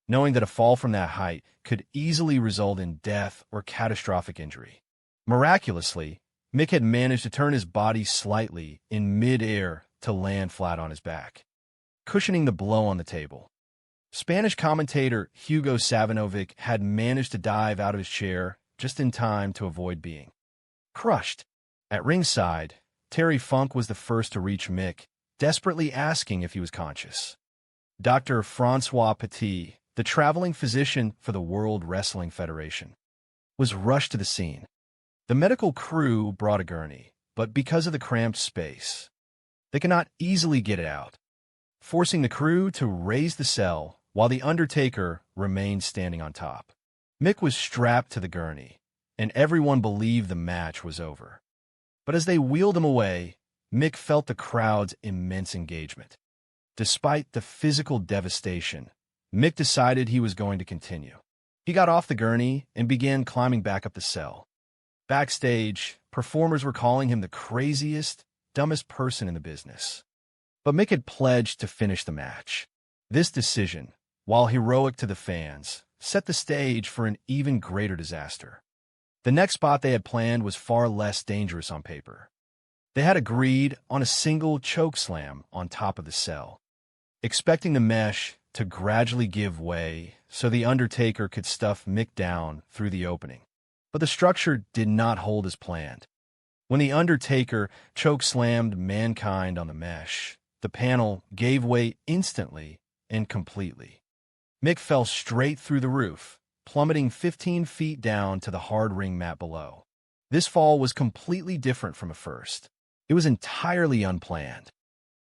knowing that a fall from that height could easily result in death or catastrophic injury. Miraculously, Mick had managed to turn his body slightly in mid-air to land flat on his back, cushioning the blow on the table. Spanish commentator Hugo Savinovic had managed to dive out of his chair just in time to avoid being crushed. At ringside, Terry Funk was the first to reach Mick, desperately asking if he was conscious. Dr. Francois Petit, the traveling physician for the World Wrestling Federation, was rushed to the scene. The medical crew brought a gurney, but because of the cramped space, they could not easily get it out, forcing the crew to raise the cell while the Undertaker remained standing on top. Mick was strapped to the gurney, and everyone believed the match was over. But as they wheeled him away, Mick felt the crowd's immense engagement. Despite the physical devastation, Mick decided he was going to continue. He got off the gurney and began climbing back up the cell. Backstage, performers were calling him the craziest, dumbest person in the business. But Mick had pledged to finish the match. This decision, while heroic to the fans, set the stage for an even greater disaster. The next spot they had planned was far less dangerous on paper. They had agreed on a single choke slam on top of the cell, expecting the mesh to gradually give way so the Undertaker could stuff Mick down through the opening. But the structure did not hold as planned. When the Undertaker choke-slammed Mankind on the mesh, the panel gave way instantly and completely. Mick fell straight through the roof, plummeting 15 feet down to the hard ring mat below. This fall was completely different from a first. It was entirely unplanned.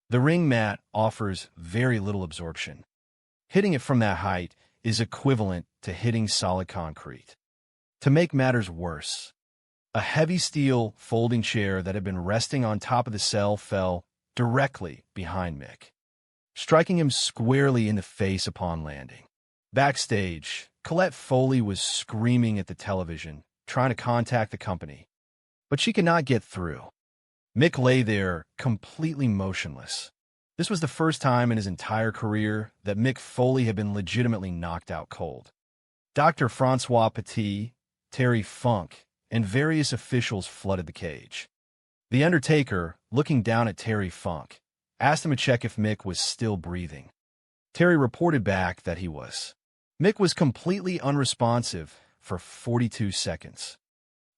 The ring mat offers very little absorption. Hitting it from that height is equivalent to hitting solid concrete. To make matters worse, a heavy steel folding chair that had been resting on top of the cell fell directly behind Mick, striking him squarely in the face upon landing. Backstage, Colette Foley was screaming at the television, trying to contact the company, but she could not get through. Mick lay there, completely motionless. This was the first time in his entire career that Mick Foley had been legitimately knocked out cold. Dr. Francois Petit, Terry Funk, and various officials flooded the cage. The Undertaker, looking down at Terry Funk, asked him to check if Mick was still breathing. Terry reported back that he was. Mick was completely unresponsive for 42 seconds.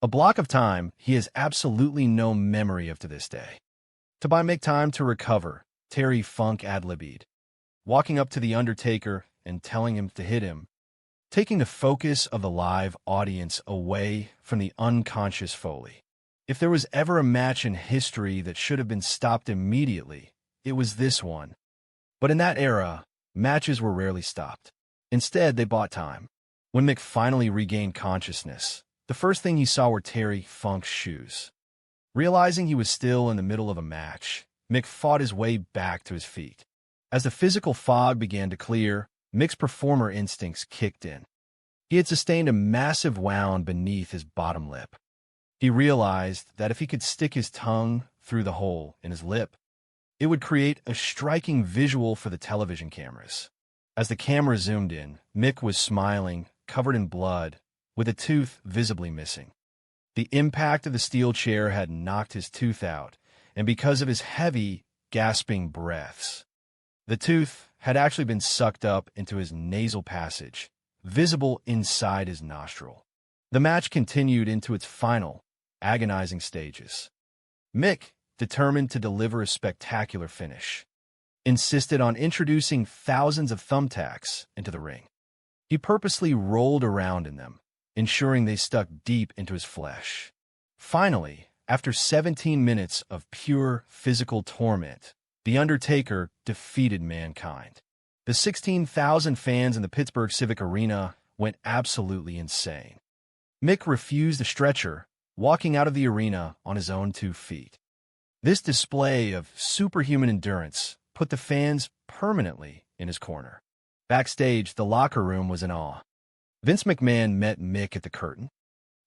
A block of time he has absolutely no memory of to this day. To buy Mick time to recover, Terry Funk ad-libbed, walking up to the Undertaker and telling him to hit him, taking the focus of the live audience away from the unconscious Foley. If there was ever a match in history that should have been stopped immediately, it was this one. But in that era, matches were rarely stopped. Instead, they bought time. When Mick finally regained consciousness, the first thing he saw were Terry Funk's shoes. Realizing he was still in the middle of a match, Mick fought his way back to his feet. As the physical fog began to clear, Mick's performer instincts kicked in. He had sustained a massive wound beneath his bottom lip. He realized that if he could stick his tongue through the hole in his lip, it would create a striking visual for the television cameras. As the camera zoomed in, Mick was smiling, covered in blood, with a tooth visibly missing. The impact of the steel chair had knocked his tooth out, and because of his heavy, gasping breaths, the tooth had actually been sucked up into his nasal passage, visible inside his nostril. The match continued into its final, agonizing stages. Mick, determined to deliver a spectacular finish, insisted on introducing thousands of thumbtacks into the ring. He purposely rolled around in them, ensuring they stuck deep into his flesh. Finally, after 17 minutes of pure physical torment, The Undertaker defeated Mankind. The 16,000 fans in the Pittsburgh Civic Arena went absolutely insane. Mick refused the stretcher, walking out of the arena on his own 2 feet. This display of superhuman endurance put the fans permanently in his corner. Backstage, the locker room was in awe. Vince McMahon met Mick at the curtain,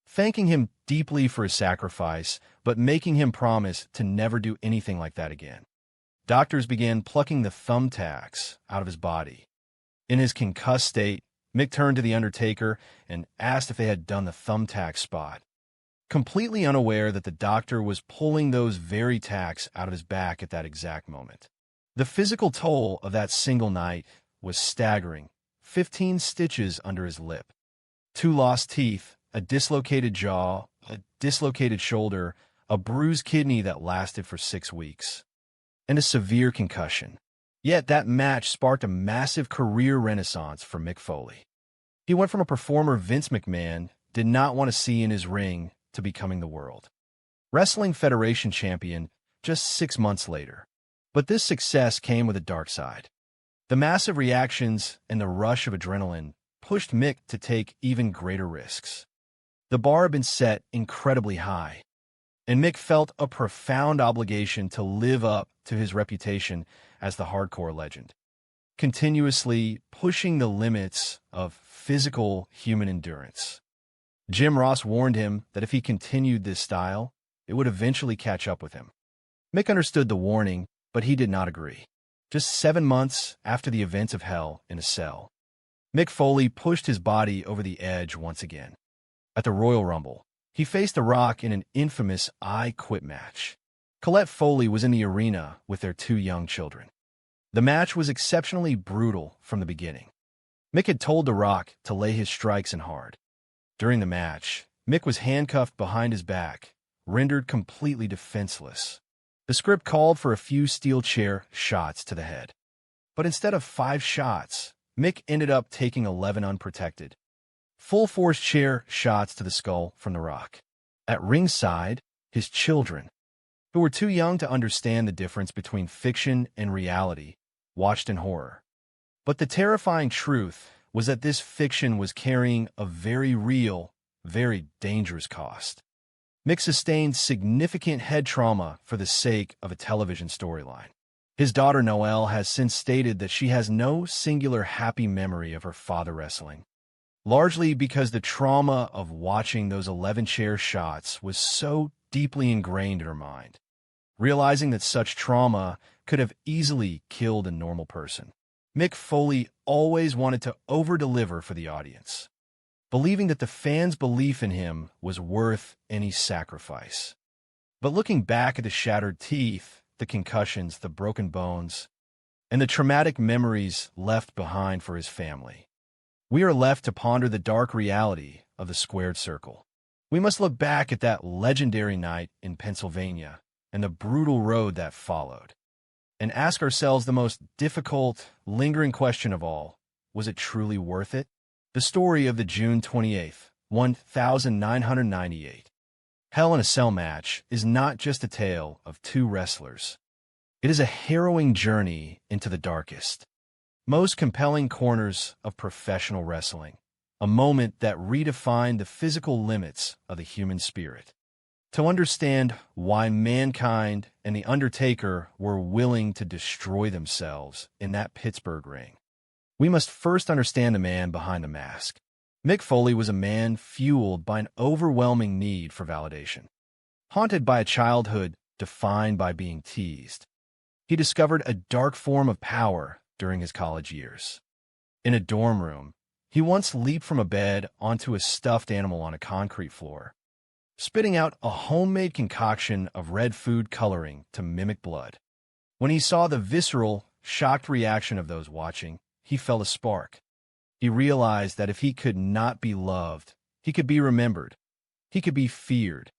thanking him deeply for his sacrifice, but making him promise to never do anything like that again. Doctors began plucking the thumbtacks out of his body. In his concussed state, Mick turned to The Undertaker and asked if they had done the thumbtack spot, completely unaware that the doctor was pulling those very tacks out of his back at that exact moment. The physical toll of that single night was staggering. 15 stitches under his lip, 2 lost teeth, a dislocated jaw, a dislocated shoulder, a bruised kidney that lasted for 6 weeks, and a severe concussion. Yet that match sparked a massive career renaissance for Mick Foley. He went from a performer Vince McMahon did not want to see in his ring to becoming the World Wrestling Federation champion just 6 months later. But this success came with a dark side. The massive reactions and the rush of adrenaline pushed Mick to take even greater risks. The bar had been set incredibly high, and Mick felt a profound obligation to live up to his reputation as the hardcore legend, continuously pushing the limits of physical human endurance. Jim Ross warned him that if he continued this style, it would eventually catch up with him. Mick understood the warning, but he did not agree. Just 7 months after the events of Hell in a Cell, Mick Foley pushed his body over the edge once again. At the Royal Rumble, he faced The Rock in an infamous I Quit match. Colette Foley was in the arena with their 2 young children. The match was exceptionally brutal from the beginning. Mick had told The Rock to lay his strikes in hard. During the match, Mick was handcuffed behind his back, rendered completely defenseless. The script called for a few steel chair shots to the head. But instead of 5 shots, Mick ended up taking 11 unprotected, full-force chair shots to the skull from The Rock. At ringside, his children, who were too young to understand the difference between fiction and reality, watched in horror. But the terrifying truth was that this fiction was carrying a very real, very dangerous cost. Mick sustained significant head trauma for the sake of a television storyline. His daughter Noelle has since stated that she has no singular happy memory of her father wrestling, largely because the trauma of watching those 11 chair shots was so deeply ingrained in her mind, realizing that such trauma could have easily killed a normal person. Mick Foley always wanted to over-deliver for the audience, believing that the fans' belief in him was worth any sacrifice. But looking back at the shattered teeth, the concussions, the broken bones, and the traumatic memories left behind for his family, we are left to ponder the dark reality of the squared circle. We must look back at that legendary night in Pennsylvania and the brutal road that followed, and ask ourselves the most difficult, lingering question of all: was it truly worth it? The story of the June 28th, 1998 Hell in a Cell match is not just a tale of 2 wrestlers. It is a harrowing journey into the darkest, most compelling corners of professional wrestling, a moment that redefined the physical limits of the human spirit. To understand why Mankind and The Undertaker were willing to destroy themselves in that Pittsburgh ring, we must first understand the man behind the mask. Mick Foley was a man fueled by an overwhelming need for validation. Haunted by a childhood defined by being teased, he discovered a dark form of power during his college years. In a dorm room, he once leaped from a bed onto a stuffed animal on a concrete floor, spitting out a homemade concoction of red food coloring to mimic blood. When he saw the visceral, shocked reaction of those watching, he felt a spark. He realized that if he could not be loved, he could be remembered. He could be feared.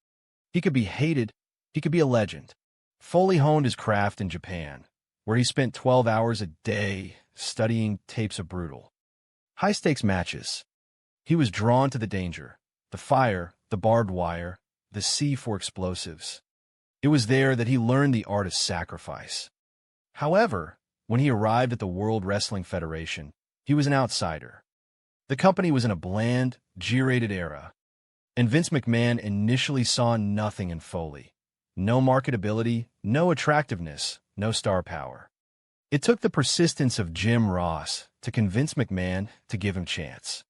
He could be hated. He could be a legend. Foley honed his craft in Japan, where he spent 12 hours a day studying tapes of brutal, high-stakes matches. He was drawn to the danger, the fire, the barbed wire, the sea for explosives. It was there that he learned the art of sacrifice. However, when he arrived at the World Wrestling Federation, he was an outsider. The company was in a bland, G-rated era, and Vince McMahon initially saw nothing in Foley. No marketability, no attractiveness, no star power. It took the persistence of Jim Ross to convince McMahon to give him a chance.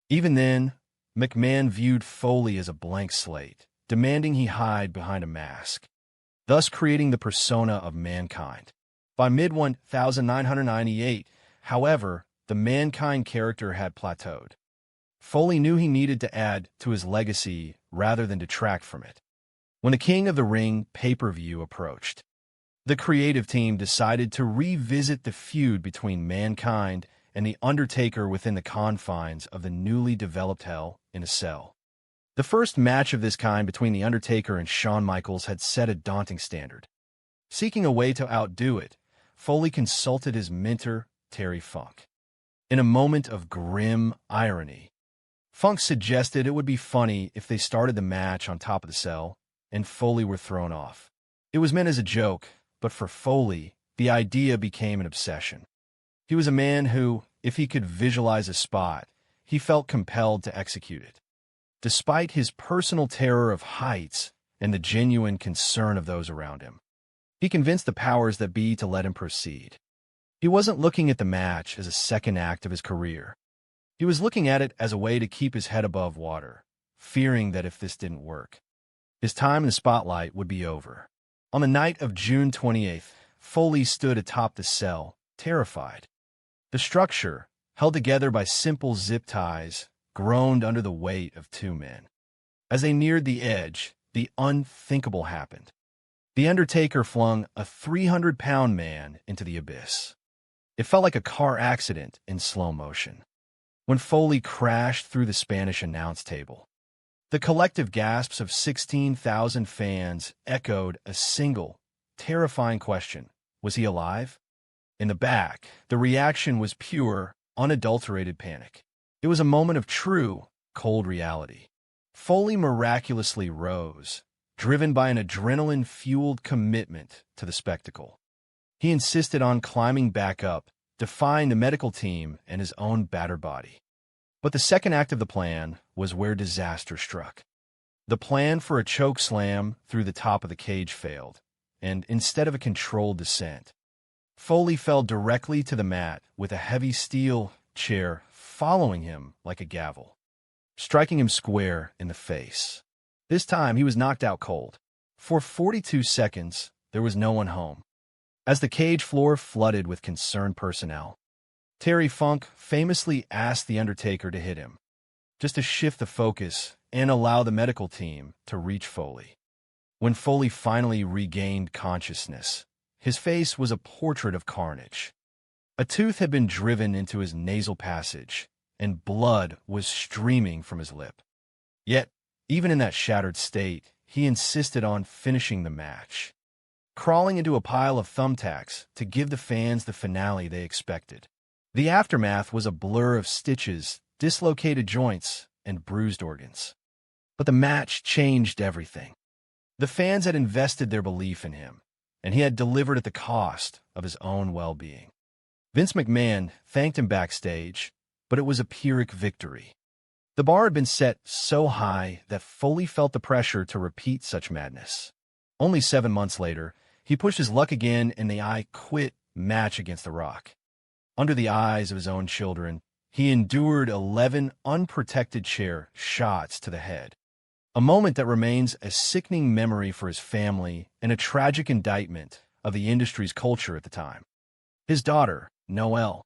Even then, McMahon viewed Foley as a blank slate, demanding he hide behind a mask, thus creating the persona of Mankind. By mid-1998, however, the Mankind character had plateaued. Foley knew he needed to add to his legacy rather than detract from it. When the King of the Ring pay-per-view approached, the creative team decided to revisit the feud between Mankind and The Undertaker within the confines of the newly developed Hell in a Cell. The first match of this kind between The Undertaker and Shawn Michaels had set a daunting standard. Seeking a way to outdo it, Foley consulted his mentor, Terry Funk. In a moment of grim irony, Funk suggested it would be funny if they started the match on top of the cell and Foley were thrown off. It was meant as a joke, but for Foley, the idea became an obsession. He was a man who, if he could visualize a spot, he felt compelled to execute it. Despite his personal terror of heights and the genuine concern of those around him, he convinced the powers that be to let him proceed. He wasn't looking at the match as a second act of his career. He was looking at it as a way to keep his head above water, fearing that if this didn't work, his time in the spotlight would be over. On the night of June 28th, Foley stood atop the cell, terrified. The structure, held together by simple zip ties, groaned under the weight of two men. As they neared the edge, the unthinkable happened. The Undertaker flung a 300-pound man into the abyss. It felt like a car accident in slow motion. When Foley crashed through the Spanish announce table, the collective gasps of 16,000 fans echoed a single, terrifying question. Was he alive? In the back, the reaction was pure, unadulterated panic. It was a moment of true, cold reality. Foley miraculously rose, driven by an adrenaline-fueled commitment to the spectacle. He insisted on climbing back up, defying the medical team and his own battered body. But the second act of the plan was where disaster struck. The plan for a choke slam through the top of the cage failed, and instead of a controlled descent, Foley fell directly to the mat with a heavy steel chair following him like a gavel, striking him square in the face. This time, he was knocked out cold. For 42 seconds, there was no one home. As the cage floor flooded with concerned personnel, Terry Funk famously asked The Undertaker to hit him, just to shift the focus and allow the medical team to reach Foley. When Foley finally regained consciousness, his face was a portrait of carnage. A tooth had been driven into his nasal passage, and blood was streaming from his lip. Yet, even in that shattered state, he insisted on finishing the match, crawling into a pile of thumbtacks to give the fans the finale they expected. The aftermath was a blur of stitches, dislocated joints, and bruised organs. But the match changed everything. The fans had invested their belief in him, and he had delivered at the cost of his own well-being. Vince McMahon thanked him backstage, but it was a Pyrrhic victory. The bar had been set so high that Foley felt the pressure to repeat such madness. Only 7 months later, he pushed his luck again in the I Quit match against The Rock. Under the eyes of his own children, he endured 11 unprotected chair shots to the head, a moment that remains a sickening memory for his family and a tragic indictment of the industry's culture at the time. His daughter, Noelle,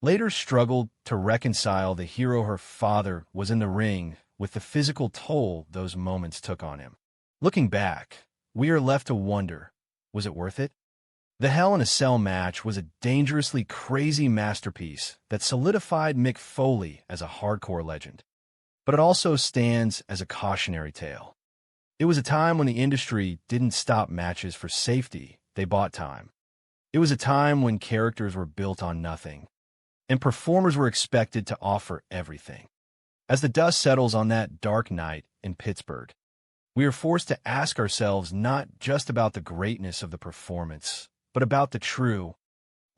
later struggled to reconcile the hero her father was in the ring with the physical toll those moments took on him. Looking back, we are left to wonder, was it worth it? The Hell in a Cell match was a dangerously crazy masterpiece that solidified Mick Foley as a hardcore legend. But it also stands as a cautionary tale. It was a time when the industry didn't stop matches for safety, they bought time. It was a time when characters were built on nothing, and performers were expected to offer everything. As the dust settles on that dark night in Pittsburgh, we are forced to ask ourselves not just about the greatness of the performance, but about the true,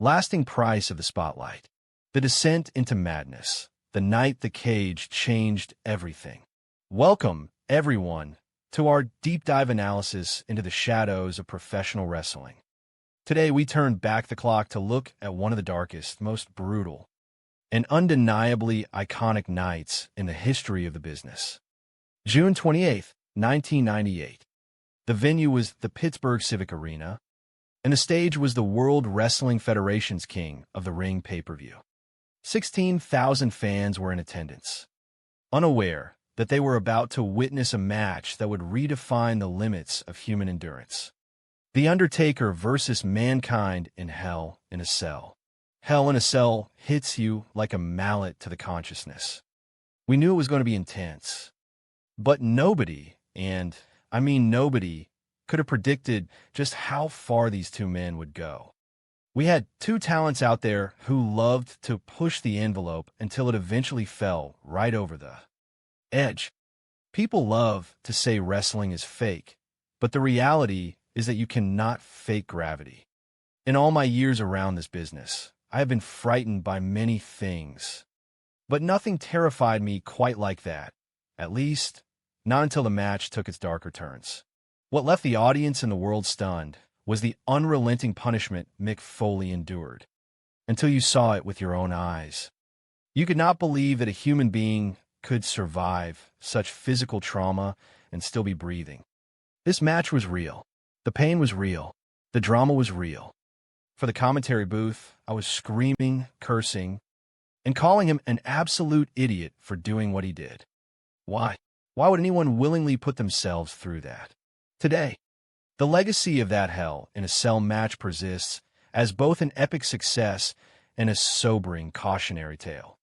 Lasting price of the spotlight. The descent into madness. The night the cage changed everything. Welcome, everyone, to our deep dive analysis into the shadows of professional wrestling. Today, we turn back the clock to look at one of the darkest, most brutal, and undeniably iconic nights in the history of the business. June 28, 1998. The venue was the Pittsburgh Civic Arena, and the stage was the World Wrestling Federation's King of the Ring pay-per-view. 16,000 fans were in attendance, unaware that they were about to witness a match that would redefine the limits of human endurance. The Undertaker versus Mankind in Hell in a Cell. Hell in a Cell hits you like a mallet to the consciousness. We knew it was going to be intense, but nobody, and I mean nobody, could have predicted just how far these two men would go. We had two talents out there who loved to push the envelope until it eventually fell right over the edge. People love to say wrestling is fake, but the reality is that you cannot fake gravity. In all my years around this business, I have been frightened by many things, but nothing terrified me quite like that, at least not until the match took its darker turns. What left the audience and the world stunned was the unrelenting punishment Mick Foley endured, until you saw it with your own eyes. You could not believe that a human being could survive such physical trauma and still be breathing. This match was real. The pain was real. The drama was real. For the commentary booth, I was screaming, cursing, and calling him an absolute idiot for doing what he did. Why? Why would anyone willingly put themselves through that? Today, the legacy of that Hell in a Cell match persists as both an epic success and a sobering cautionary tale.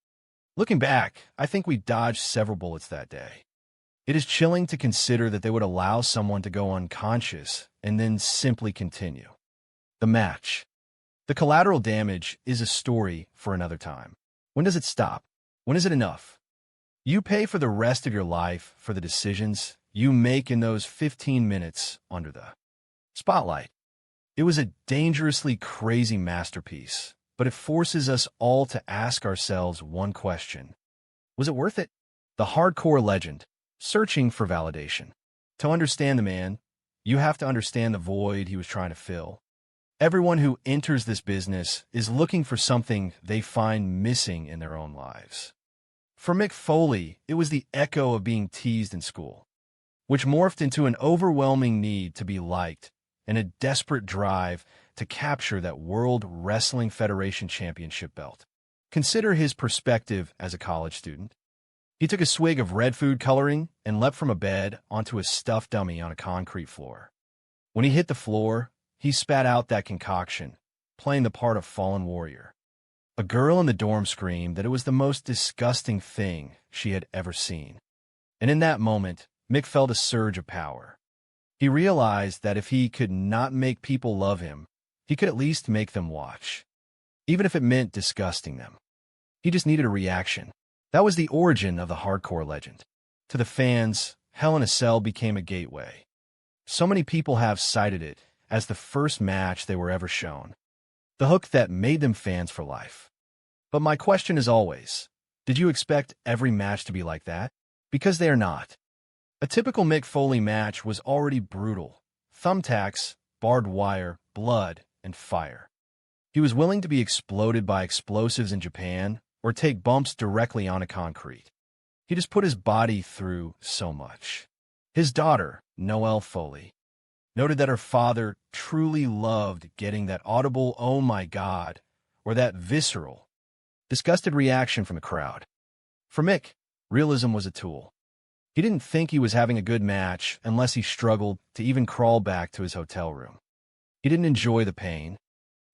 Looking back, I think we dodged several bullets that day. It is chilling to consider that they would allow someone to go unconscious and then simply continue. The match. The collateral damage is a story for another time. When does it stop? When is it enough? You pay for the rest of your life for the decisions you make in those 15 minutes under the spotlight. It was a dangerously crazy masterpiece, but it forces us all to ask ourselves one question. Was it worth it? The hardcore legend, searching for validation. To understand the man, you have to understand the void he was trying to fill. Everyone who enters this business is looking for something they find missing in their own lives. For Mick Foley, it was the echo of being teased in school, which morphed into an overwhelming need to be liked and a desperate drive to capture that World Wrestling Federation Championship belt. Consider his perspective as a college student. He took a swig of red food coloring and leapt from a bed onto a stuffed dummy on a concrete floor. When he hit the floor, he spat out that concoction, playing the part of fallen warrior. A girl in the dorm screamed that it was the most disgusting thing she had ever seen. And in that moment, Mick felt a surge of power. He realized that if he could not make people love him, he could at least make them watch, even if it meant disgusting them. He just needed a reaction. That was the origin of the hardcore legend. To the fans, Hell in a Cell became a gateway. So many people have cited it as the first match they were ever shown, the hook that made them fans for life. But my question is always, did you expect every match to be like that? Because they are not. A typical Mick Foley match was already brutal. Thumbtacks, barbed wire, blood, and fire. He was willing to be exploded by explosives in Japan or take bumps directly onto concrete. He just put his body through so much. His daughter, Noelle Foley, noted that her father truly loved getting that audible "oh my God" or that visceral, disgusted reaction from the crowd. For Mick, realism was a tool. He didn't think he was having a good match unless he struggled to even crawl back to his hotel room. He didn't enjoy the pain,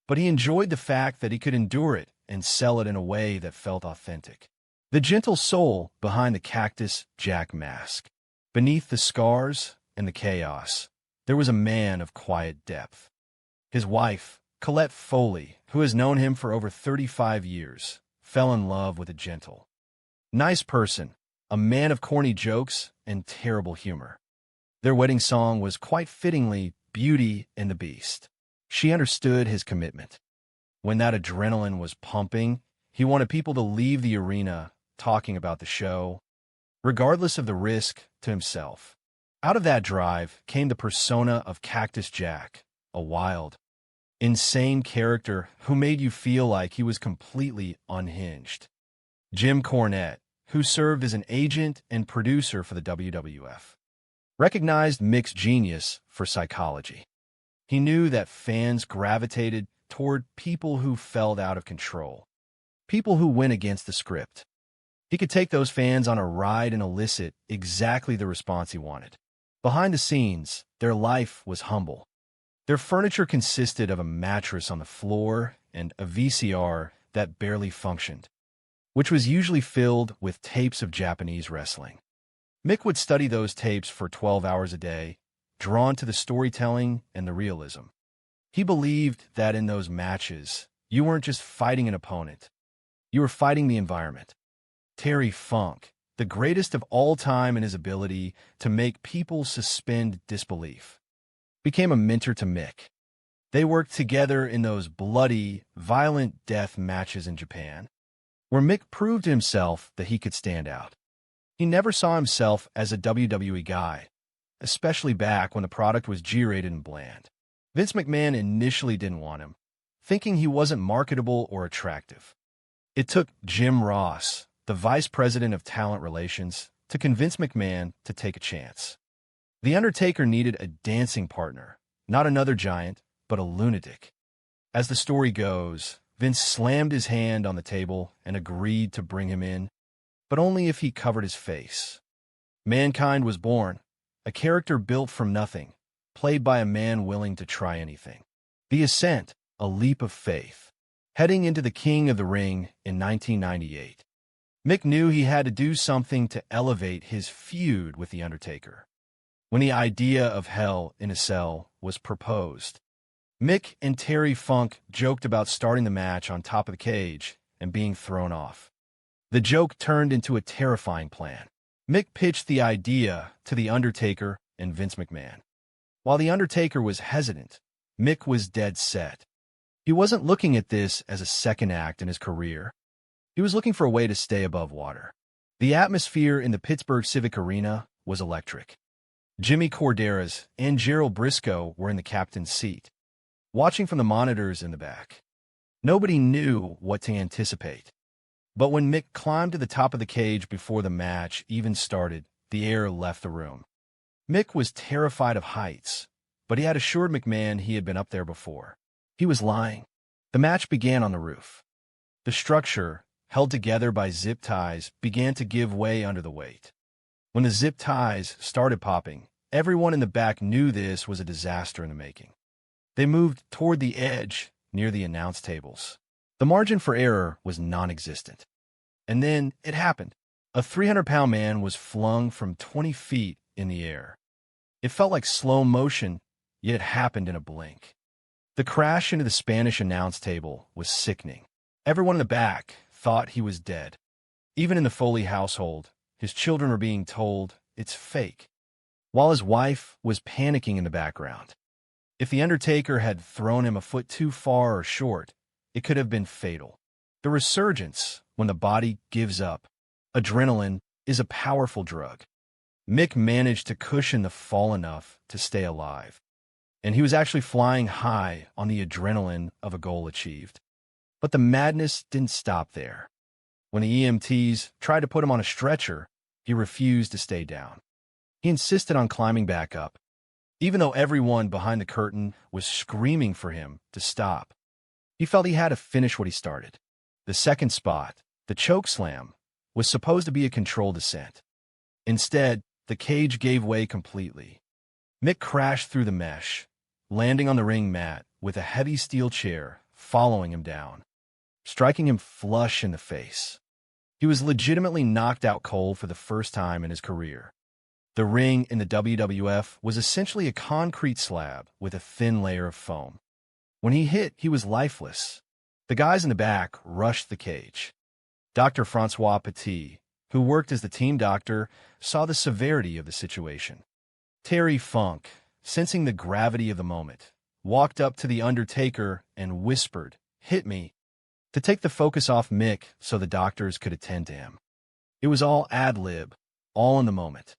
but he enjoyed the fact that he could endure it and sell it in a way that felt authentic. The gentle soul behind the Cactus Jack mask. Beneath the scars and the chaos, there was a man of quiet depth. His wife, Colette Foley, who has known him for over 35 years, fell in love with a gentle, nice person, a man of corny jokes and terrible humor. Their wedding song was quite fittingly Beauty and the Beast. She understood his commitment. When that adrenaline was pumping, he wanted people to leave the arena talking about the show, regardless of the risk to himself. Out of that drive came the persona of Cactus Jack, a wild, insane character who made you feel like he was completely unhinged. Jim Cornette, who served as an agent and producer for the WWF, recognized Mick's genius for psychology. He knew that fans gravitated toward people who felt out of control, people who went against the script. He could take those fans on a ride and elicit exactly the response he wanted. Behind the scenes, their life was humble. Their furniture consisted of a mattress on the floor and a VCR that barely functioned, which was usually filled with tapes of Japanese wrestling. Mick would study those tapes for 12 hours a day, drawn to the storytelling and the realism. He believed that in those matches, you weren't just fighting an opponent, you were fighting the environment. Terry Funk, the greatest of all time in his ability to make people suspend disbelief, became a mentor to Mick. They worked together in those bloody, violent death matches in Japan, where Mick proved to himself that he could stand out. He never saw himself as a WWE guy, especially back when the product was G-rated and bland. Vince McMahon initially didn't want him, thinking he wasn't marketable or attractive. It took Jim Ross, the vice president of talent relations, to convince McMahon to take a chance. The Undertaker needed a dancing partner, not another giant, but a lunatic. As the story goes, Vince slammed his hand on the table and agreed to bring him in, but only if he covered his face. Mankind was born, a character built from nothing, played by a man willing to try anything. The Ascent, a leap of faith, heading into the King of the Ring in 1998. Mick knew he had to do something to elevate his feud with The Undertaker. When the idea of Hell in a Cell was proposed, Mick and Terry Funk joked about starting the match on top of the cage and being thrown off. The joke turned into a terrifying plan. Mick pitched the idea to The Undertaker and Vince McMahon. While The Undertaker was hesitant, Mick was dead set. He wasn't looking at this as a second act in his career. He was looking for a way to stay above water. The atmosphere in the Pittsburgh Civic Arena was electric. Jimmy Corderas and Gerald Briscoe were in the captain's seat, watching from the monitors in the back. Nobody knew what to anticipate. But when Mick climbed to the top of the cage before the match even started, the air left the room. Mick was terrified of heights, but he had assured McMahon he had been up there before. He was lying. The match began on the roof. The structure, held together by zip ties, began to give way under the weight. When the zip ties started popping, everyone in the back knew this was a disaster in the making. They moved toward the edge near the announce tables. The margin for error was non-existent. And then it happened. A 300-pound man was flung from 20 feet in the air. It felt like slow motion, yet it happened in a blink. The crash into the Spanish announce table was sickening. Everyone in the back thought he was dead. Even in the Foley household, his children were being told it's fake, while his wife was panicking in the background. If The Undertaker had thrown him a foot too far or short, it could have been fatal. The resurgence, when the body gives up. Adrenaline is a powerful drug. Mick managed to cushion the fall enough to stay alive, and he was actually flying high on the adrenaline of a goal achieved. But the madness didn't stop there. When the EMTs tried to put him on a stretcher, he refused to stay down. He insisted on climbing back up, even though everyone behind the curtain was screaming for him to stop. He felt he had to finish what he started. The second spot, the choke slam, was supposed to be a controlled descent. Instead, the cage gave way completely. Mick crashed through the mesh, landing on the ring mat with a heavy steel chair following him down, striking him flush in the face. He was legitimately knocked out cold for the first time in his career. The ring in the WWF was essentially a concrete slab with a thin layer of foam. When he hit, he was lifeless. The guys in the back rushed the cage. Dr. Francois Petit, who worked as the team doctor, saw the severity of the situation. Terry Funk, sensing the gravity of the moment, walked up to The Undertaker and whispered, hit me to take the focus off Mick so the doctors could attend to him. It was all ad-lib, all in the moment.